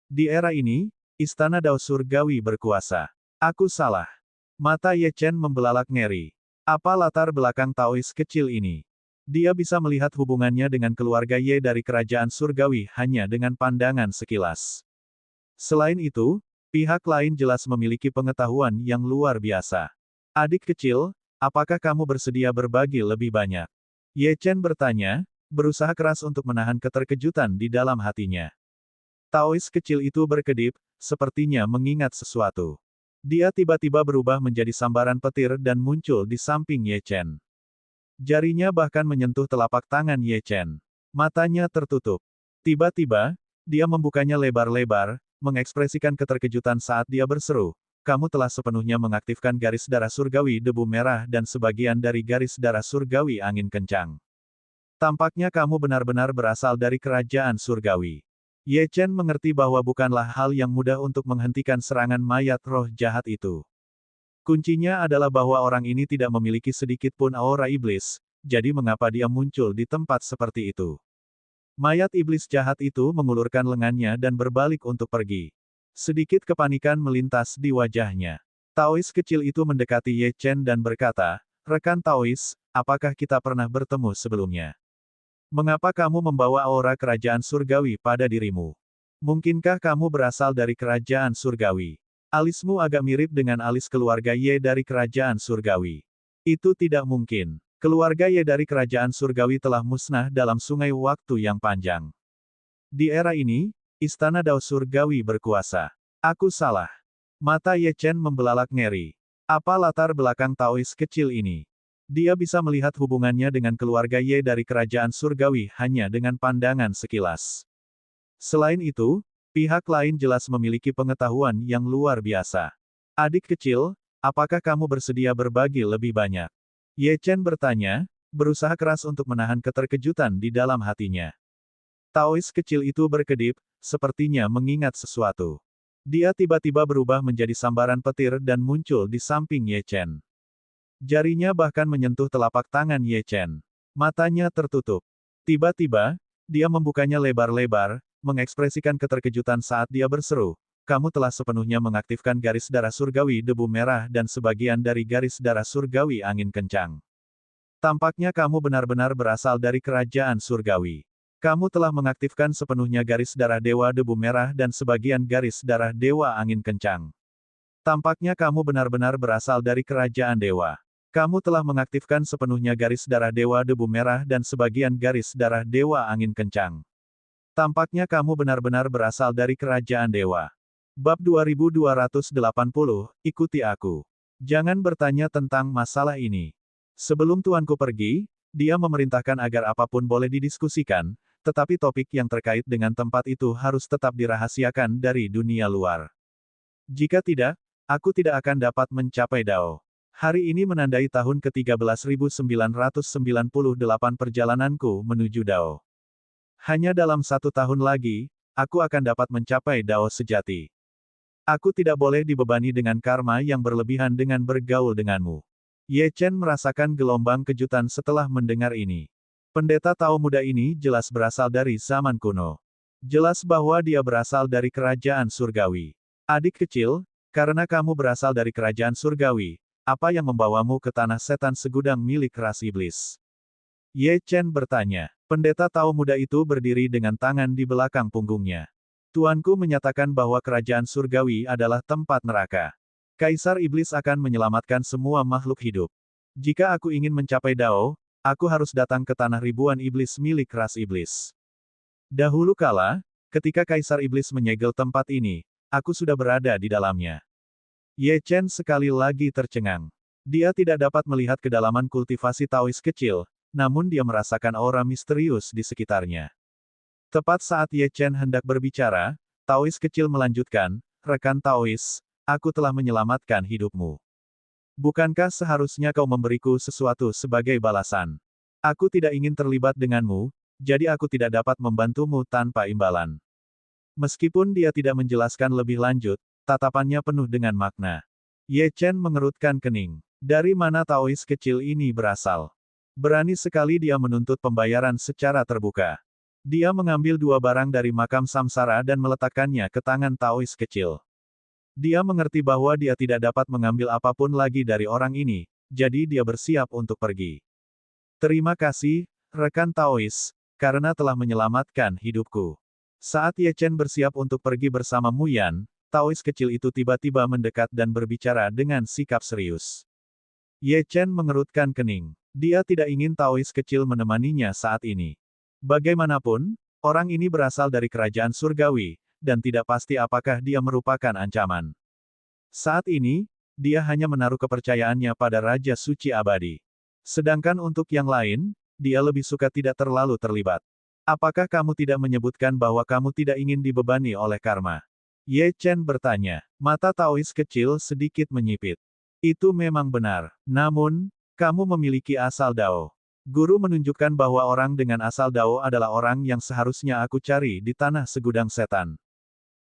Speaker 1: Di era ini, istana Dao surgawi berkuasa. Aku salah. Mata Ye Chen membelalak ngeri. Apa latar belakang Taois kecil ini? Dia bisa melihat hubungannya dengan keluarga Ye dari kerajaan surgawi hanya dengan pandangan sekilas. Selain itu, pihak lain jelas memiliki pengetahuan yang luar biasa. Adik kecil, apakah kamu bersedia berbagi lebih banyak? Ye Chen bertanya, berusaha keras untuk menahan keterkejutan di dalam hatinya. Taois kecil itu berkedip, sepertinya mengingat sesuatu. Dia tiba-tiba berubah menjadi sambaran petir dan muncul di samping Ye Chen. Jarinya bahkan menyentuh telapak tangan Ye Chen. Matanya tertutup. Tiba-tiba, dia membukanya lebar-lebar, mengekspresikan keterkejutan saat dia berseru, kamu telah sepenuhnya mengaktifkan garis darah surgawi debu merah dan sebagian dari garis darah surgawi angin kencang. Tampaknya kamu benar-benar berasal dari kerajaan surgawi. Ye Chen mengerti bahwa bukanlah hal yang mudah untuk menghentikan serangan mayat roh jahat itu. Kuncinya adalah bahwa orang ini tidak memiliki sedikit pun aura iblis, jadi mengapa dia muncul di tempat seperti itu? Mayat iblis jahat itu mengulurkan lengannya dan berbalik untuk pergi. Sedikit kepanikan melintas di wajahnya. Taois kecil itu mendekati Ye Chen dan berkata, "Rekan Taois, apakah kita pernah bertemu sebelumnya? Mengapa kamu membawa aura kerajaan surgawi pada dirimu? Mungkinkah kamu berasal dari kerajaan surgawi?" Alismu agak mirip dengan alis keluarga Ye dari kerajaan surgawi. Itu tidak mungkin. Keluarga Ye dari kerajaan surgawi telah musnah dalam sungai waktu yang panjang. Di era ini, istana Dao surgawi berkuasa. Aku salah. Mata Ye Chen membelalak ngeri. Apa latar belakang Taois kecil ini? Dia bisa melihat hubungannya dengan keluarga Ye dari kerajaan surgawi hanya dengan pandangan sekilas. Selain itu, pihak lain jelas memiliki pengetahuan yang luar biasa. Adik kecil, apakah kamu bersedia berbagi lebih banyak? Ye Chen bertanya, berusaha keras untuk menahan keterkejutan di dalam hatinya. Taois kecil itu berkedip, sepertinya mengingat sesuatu. Dia tiba-tiba berubah menjadi sambaran petir dan muncul di samping Ye Chen. Jarinya bahkan menyentuh telapak tangan Ye Chen. Matanya tertutup. Tiba-tiba, dia membukanya lebar-lebar, mengekspresikan keterkejutan saat dia berseru, "Kamu telah sepenuhnya mengaktifkan garis darah surgawi debu merah dan sebagian dari garis darah surgawi angin kencang. Tampaknya kamu benar-benar berasal dari kerajaan surgawi. Kamu telah mengaktifkan sepenuhnya garis darah dewa debu merah dan sebagian garis darah dewa angin kencang. Tampaknya kamu benar-benar berasal dari kerajaan dewa. Kamu telah mengaktifkan sepenuhnya garis darah dewa debu merah dan sebagian garis darah dewa angin kencang. Tampaknya kamu benar-benar berasal dari kerajaan dewa." Bab 2280, ikuti aku. Jangan bertanya tentang masalah ini. Sebelum tuanku pergi, dia memerintahkan agar apapun boleh didiskusikan, tetapi topik yang terkait dengan tempat itu harus tetap dirahasiakan dari dunia luar. Jika tidak, aku tidak akan dapat mencapai Dao. Hari ini menandai tahun ke-13.998 perjalananku menuju Dao. Hanya dalam 1 tahun lagi, aku akan dapat mencapai Dao sejati. Aku tidak boleh dibebani dengan karma yang berlebihan dengan bergaul denganmu. Ye Chen merasakan gelombang kejutan setelah mendengar ini. Pendeta Tao muda ini jelas berasal dari zaman kuno. Jelas bahwa dia berasal dari kerajaan surgawi. Adik kecil, karena kamu berasal dari kerajaan surgawi, apa yang membawamu ke tanah setan segudang milik ras iblis? Ye Chen bertanya. Pendeta Tao muda itu berdiri dengan tangan di belakang punggungnya. Tuanku menyatakan bahwa kerajaan surgawi adalah tempat neraka. Kaisar iblis akan menyelamatkan semua makhluk hidup. Jika aku ingin mencapai Dao, aku harus datang ke tanah ribuan iblis milik ras iblis. Dahulu kala, ketika Kaisar iblis menyegel tempat ini, aku sudah berada di dalamnya. Ye Chen sekali lagi tercengang. Dia tidak dapat melihat kedalaman kultivasi Taois kecil, namun dia merasakan aura misterius di sekitarnya. Tepat saat Ye Chen hendak berbicara, Taois kecil melanjutkan, "Rekan Taois, aku telah menyelamatkan hidupmu. Bukankah seharusnya kau memberiku sesuatu sebagai balasan? Aku tidak ingin terlibat denganmu, jadi aku tidak dapat membantumu tanpa imbalan." Meskipun dia tidak menjelaskan lebih lanjut, tatapannya penuh dengan makna. Ye Chen mengerutkan kening. Dari mana Taois kecil ini berasal? Berani sekali dia menuntut pembayaran secara terbuka. Dia mengambil 2 barang dari makam samsara dan meletakkannya ke tangan Taois kecil. Dia mengerti bahwa dia tidak dapat mengambil apapun lagi dari orang ini, jadi dia bersiap untuk pergi. "Terima kasih, rekan Taois, karena telah menyelamatkan hidupku." Saat Ye Chen bersiap untuk pergi bersama Mu Yan, Taois kecil itu tiba-tiba mendekat dan berbicara dengan sikap serius. Ye Chen mengerutkan kening. Dia tidak ingin Taois kecil menemaninya saat ini. Bagaimanapun, orang ini berasal dari kerajaan surgawi, dan tidak pasti apakah dia merupakan ancaman. Saat ini, dia hanya menaruh kepercayaannya pada Raja Suci Abadi. Sedangkan untuk yang lain, dia lebih suka tidak terlalu terlibat. Apakah kamu tidak menyebutkan bahwa kamu tidak ingin dibebani oleh karma? Ye Chen bertanya. Mata Taois kecil sedikit menyipit. Itu memang benar. Namun, kamu memiliki asal Dao. Guru menunjukkan bahwa orang dengan asal Dao adalah orang yang seharusnya aku cari di tanah segudang setan.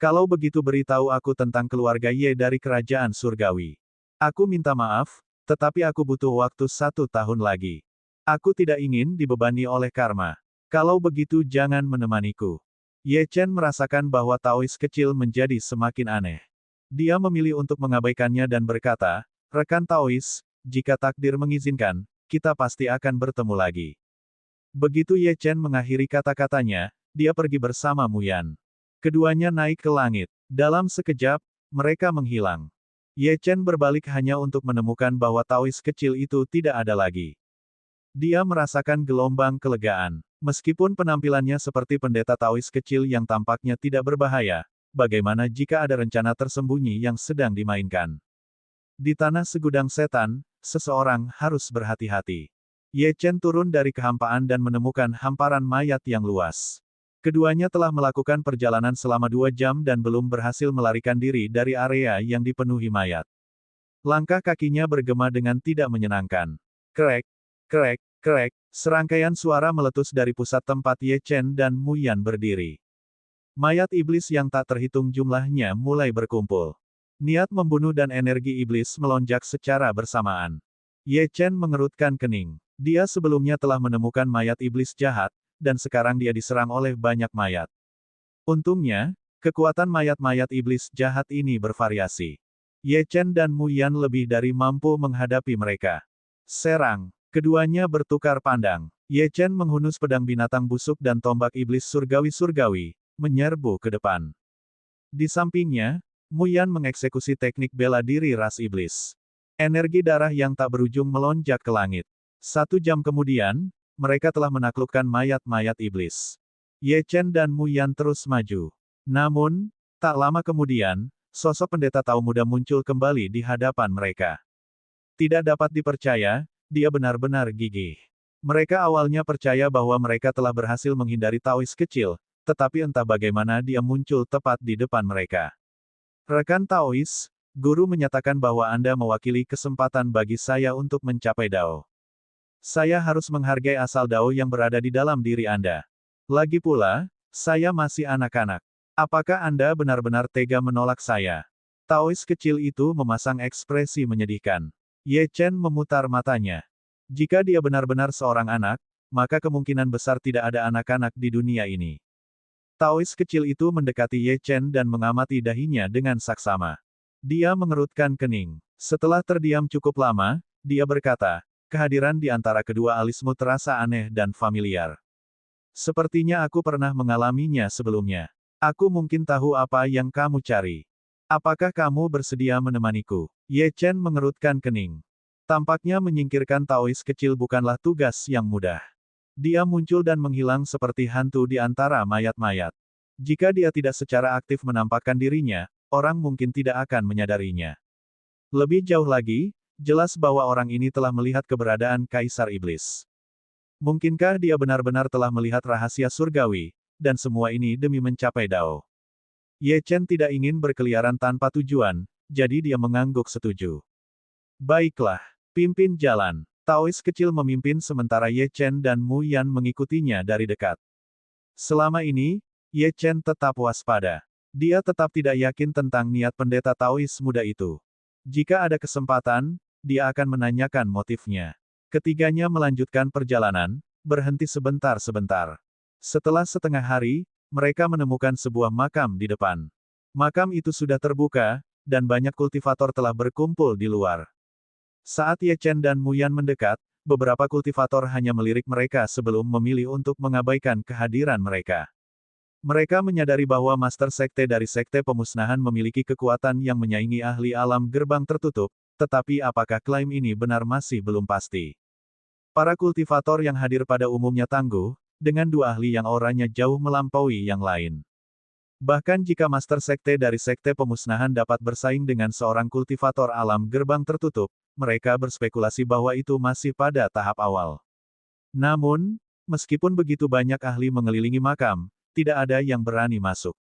Speaker 1: Kalau begitu beritahu aku tentang keluarga Ye dari kerajaan surgawi. Aku minta maaf, tetapi aku butuh waktu 1 tahun lagi. Aku tidak ingin dibebani oleh karma. Kalau begitu jangan menemaniku. Ye Chen merasakan bahwa Taois kecil menjadi semakin aneh. Dia memilih untuk mengabaikannya dan berkata, rekan Taois, jika takdir mengizinkan, kita pasti akan bertemu lagi. Begitu Ye Chen mengakhiri kata-katanya, dia pergi bersama Mu Yan. Keduanya naik ke langit. Dalam sekejap, mereka menghilang. Ye Chen berbalik hanya untuk menemukan bahwa Taois kecil itu tidak ada lagi. Dia merasakan gelombang kelegaan. Meskipun penampilannya seperti pendeta Taois kecil yang tampaknya tidak berbahaya, bagaimana jika ada rencana tersembunyi yang sedang dimainkan? Di tanah segudang setan, seseorang harus berhati-hati. Ye Chen turun dari kehampaan dan menemukan hamparan mayat yang luas. Keduanya telah melakukan perjalanan selama 2 jam dan belum berhasil melarikan diri dari area yang dipenuhi mayat. Langkah kakinya bergema dengan tidak menyenangkan. Krek, krek, krek, serangkaian suara meletus dari pusat tempat Ye Chen dan Mu Yan berdiri. Mayat iblis yang tak terhitung jumlahnya mulai berkumpul. Niat membunuh dan energi iblis melonjak secara bersamaan. Ye Chen mengerutkan kening. Dia sebelumnya telah menemukan mayat iblis jahat, dan sekarang dia diserang oleh banyak mayat. Untungnya, kekuatan mayat-mayat iblis jahat ini bervariasi. Ye Chen dan Mu Yan lebih dari mampu menghadapi mereka. Serang. Keduanya bertukar pandang. Ye Chen menghunus pedang binatang busuk dan tombak iblis surgawi-surgawi, menyerbu ke depan. Di sampingnya, Mu Yan mengeksekusi teknik bela diri ras iblis. Energi darah yang tak berujung melonjak ke langit. 1 jam kemudian, mereka telah menaklukkan mayat-mayat iblis. Ye Chen dan Mu Yan terus maju. Namun, tak lama kemudian, sosok pendeta Tao muda muncul kembali di hadapan mereka. Tidak dapat dipercaya, dia benar-benar gigih. Mereka awalnya percaya bahwa mereka telah berhasil menghindari Taois kecil, tetapi entah bagaimana dia muncul tepat di depan mereka. Rekan Taois, guru menyatakan bahwa Anda mewakili kesempatan bagi saya untuk mencapai Dao. Saya harus menghargai asal Dao yang berada di dalam diri Anda. Lagi pula, saya masih anak-anak. Apakah Anda benar-benar tega menolak saya? Taois kecil itu memasang ekspresi menyedihkan. Ye Chen memutar matanya. Jika dia benar-benar seorang anak, maka kemungkinan besar tidak ada anak-anak di dunia ini. Taois kecil itu mendekati Ye Chen dan mengamati dahinya dengan saksama. Dia mengerutkan kening. Setelah terdiam cukup lama, dia berkata, kehadiran di antara kedua alismu terasa aneh dan familiar. Sepertinya aku pernah mengalaminya sebelumnya. Aku mungkin tahu apa yang kamu cari. Apakah kamu bersedia menemaniku? Ye Chen mengerutkan kening. Tampaknya menyingkirkan Taois kecil bukanlah tugas yang mudah. Dia muncul dan menghilang seperti hantu di antara mayat-mayat. Jika dia tidak secara aktif menampakkan dirinya, orang mungkin tidak akan menyadarinya. Lebih jauh lagi, jelas bahwa orang ini telah melihat keberadaan Kaisar Iblis. Mungkinkah dia benar-benar telah melihat rahasia surgawi, dan semua ini demi mencapai Dao? Ye Chen tidak ingin berkeliaran tanpa tujuan, jadi dia mengangguk setuju. Baiklah, pimpin jalan. Taois kecil memimpin sementara Ye Chen dan Mu Yan mengikutinya dari dekat. Selama ini, Ye Chen tetap waspada. Dia tetap tidak yakin tentang niat pendeta Taois muda itu. Jika ada kesempatan, dia akan menanyakan motifnya. Ketiganya melanjutkan perjalanan, berhenti sebentar-sebentar. Setelah setengah hari, mereka menemukan sebuah makam di depan. Makam itu sudah terbuka, dan banyak kultivator telah berkumpul di luar. Saat Ye Chen dan Mu Yan mendekat, beberapa kultivator hanya melirik mereka sebelum memilih untuk mengabaikan kehadiran mereka. Mereka menyadari bahwa Master Sekte dari Sekte Pemusnahan memiliki kekuatan yang menyaingi ahli alam gerbang tertutup, tetapi apakah klaim ini benar masih belum pasti. Para kultivator yang hadir pada umumnya tangguh, dengan 2 ahli yang auranya jauh melampaui yang lain. Bahkan jika Master Sekte dari Sekte Pemusnahan dapat bersaing dengan seorang kultivator alam gerbang tertutup, mereka berspekulasi bahwa itu masih pada tahap awal. Namun, meskipun begitu banyak ahli mengelilingi makam, tidak ada yang berani masuk.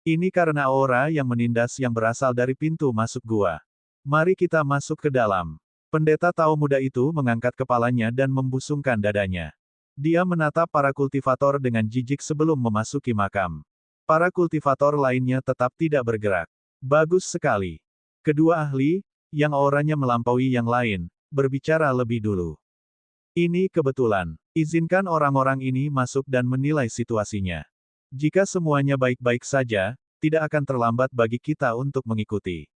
Speaker 1: Ini karena aura yang menindas yang berasal dari pintu masuk gua. Mari kita masuk ke dalam. Pendeta Tao muda itu mengangkat kepalanya dan membusungkan dadanya. Dia menatap para kultivator dengan jijik sebelum memasuki makam. Para kultivator lainnya tetap tidak bergerak. Bagus sekali. Kedua ahli, yang auranya melampaui yang lain, berbicara lebih dulu. Ini kebetulan. Izinkan orang-orang ini masuk dan menilai situasinya. Jika semuanya baik-baik saja, tidak akan terlambat bagi kita untuk mengikuti.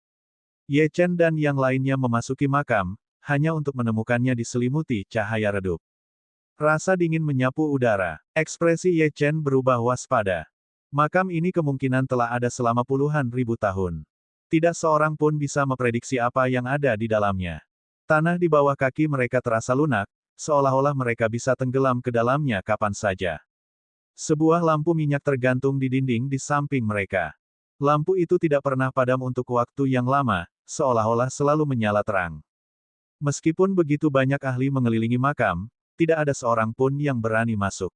Speaker 1: Ye Chen dan yang lainnya memasuki makam, hanya untuk menemukannya diselimuti cahaya redup. Rasa dingin menyapu udara. Ekspresi Ye Chen berubah waspada. Makam ini kemungkinan telah ada selama puluhan ribu tahun. Tidak seorang pun bisa memprediksi apa yang ada di dalamnya. Tanah di bawah kaki mereka terasa lunak, seolah-olah mereka bisa tenggelam ke dalamnya kapan saja. Sebuah lampu minyak tergantung di dinding di samping mereka. Lampu itu tidak pernah padam untuk waktu yang lama, seolah-olah selalu menyala terang. Meskipun begitu banyak ahli mengelilingi makam, tidak ada seorang pun yang berani masuk.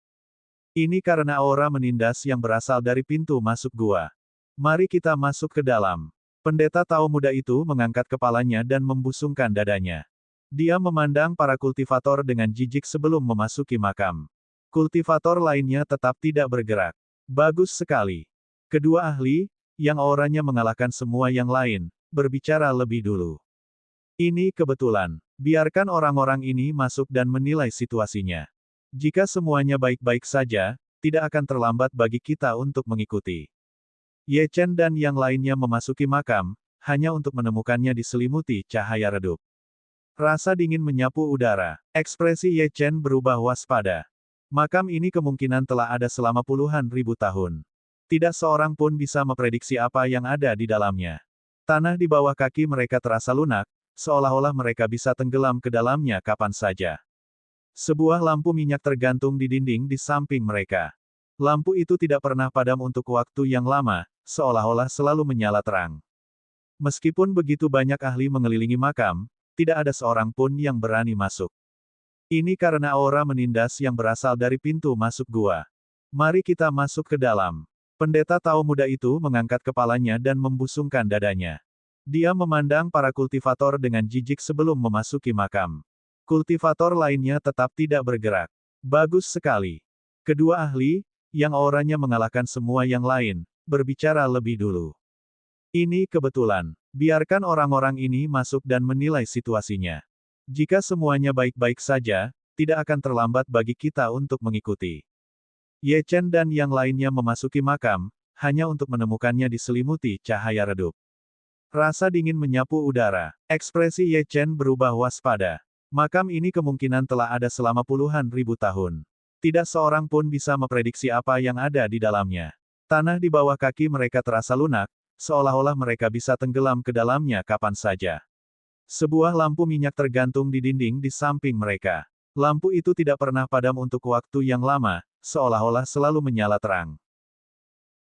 Speaker 1: Ini karena aura menindas yang berasal dari pintu masuk gua. Mari kita masuk ke dalam. Pendeta Tao muda itu mengangkat kepalanya dan membusungkan dadanya. Dia memandang para kultivator dengan jijik sebelum memasuki makam. Kultivator lainnya tetap tidak bergerak. Bagus sekali. Kedua ahli, yang auranya mengalahkan semua yang lain, berbicara lebih dulu. Ini kebetulan. Biarkan orang-orang ini masuk dan menilai situasinya. Jika semuanya baik-baik saja, tidak akan terlambat bagi kita untuk mengikuti. Ye Chen dan yang lainnya memasuki makam, hanya untuk menemukannya diselimuti cahaya redup. Rasa dingin menyapu udara. Ekspresi Ye Chen berubah waspada. Makam ini kemungkinan telah ada selama puluhan ribu tahun. Tidak seorang pun bisa memprediksi apa yang ada di dalamnya. Tanah di bawah kaki mereka terasa lunak, seolah-olah mereka bisa tenggelam ke dalamnya kapan saja. Sebuah lampu minyak tergantung di dinding di samping mereka. Lampu itu tidak pernah padam untuk waktu yang lama, seolah-olah selalu menyala terang. Meskipun begitu banyak ahli mengelilingi makam, tidak ada seorang pun yang berani masuk. Ini karena aura menindas yang berasal dari pintu masuk gua. Mari kita masuk ke dalam. Pendeta Tao muda itu mengangkat kepalanya dan membusungkan dadanya. Dia memandang para kultivator dengan jijik sebelum memasuki makam. Kultivator lainnya tetap tidak bergerak. Bagus sekali. Kedua ahli, yang auranya mengalahkan semua yang lain, berbicara lebih dulu. Ini kebetulan. Biarkan orang-orang ini masuk dan menilai situasinya. Jika semuanya baik-baik saja, tidak akan terlambat bagi kita untuk mengikuti. Ye Chen dan yang lainnya memasuki makam, hanya untuk menemukannya diselimuti cahaya redup. Rasa dingin menyapu udara. Ekspresi Ye Chen berubah waspada. Makam ini kemungkinan telah ada selama puluhan ribu tahun. Tidak seorang pun bisa memprediksi apa yang ada di dalamnya. Tanah di bawah kaki mereka terasa lunak, seolah-olah mereka bisa tenggelam ke dalamnya kapan saja. Sebuah lampu minyak tergantung di dinding di samping mereka. Lampu itu tidak pernah padam untuk waktu yang lama, seolah-olah selalu menyala terang.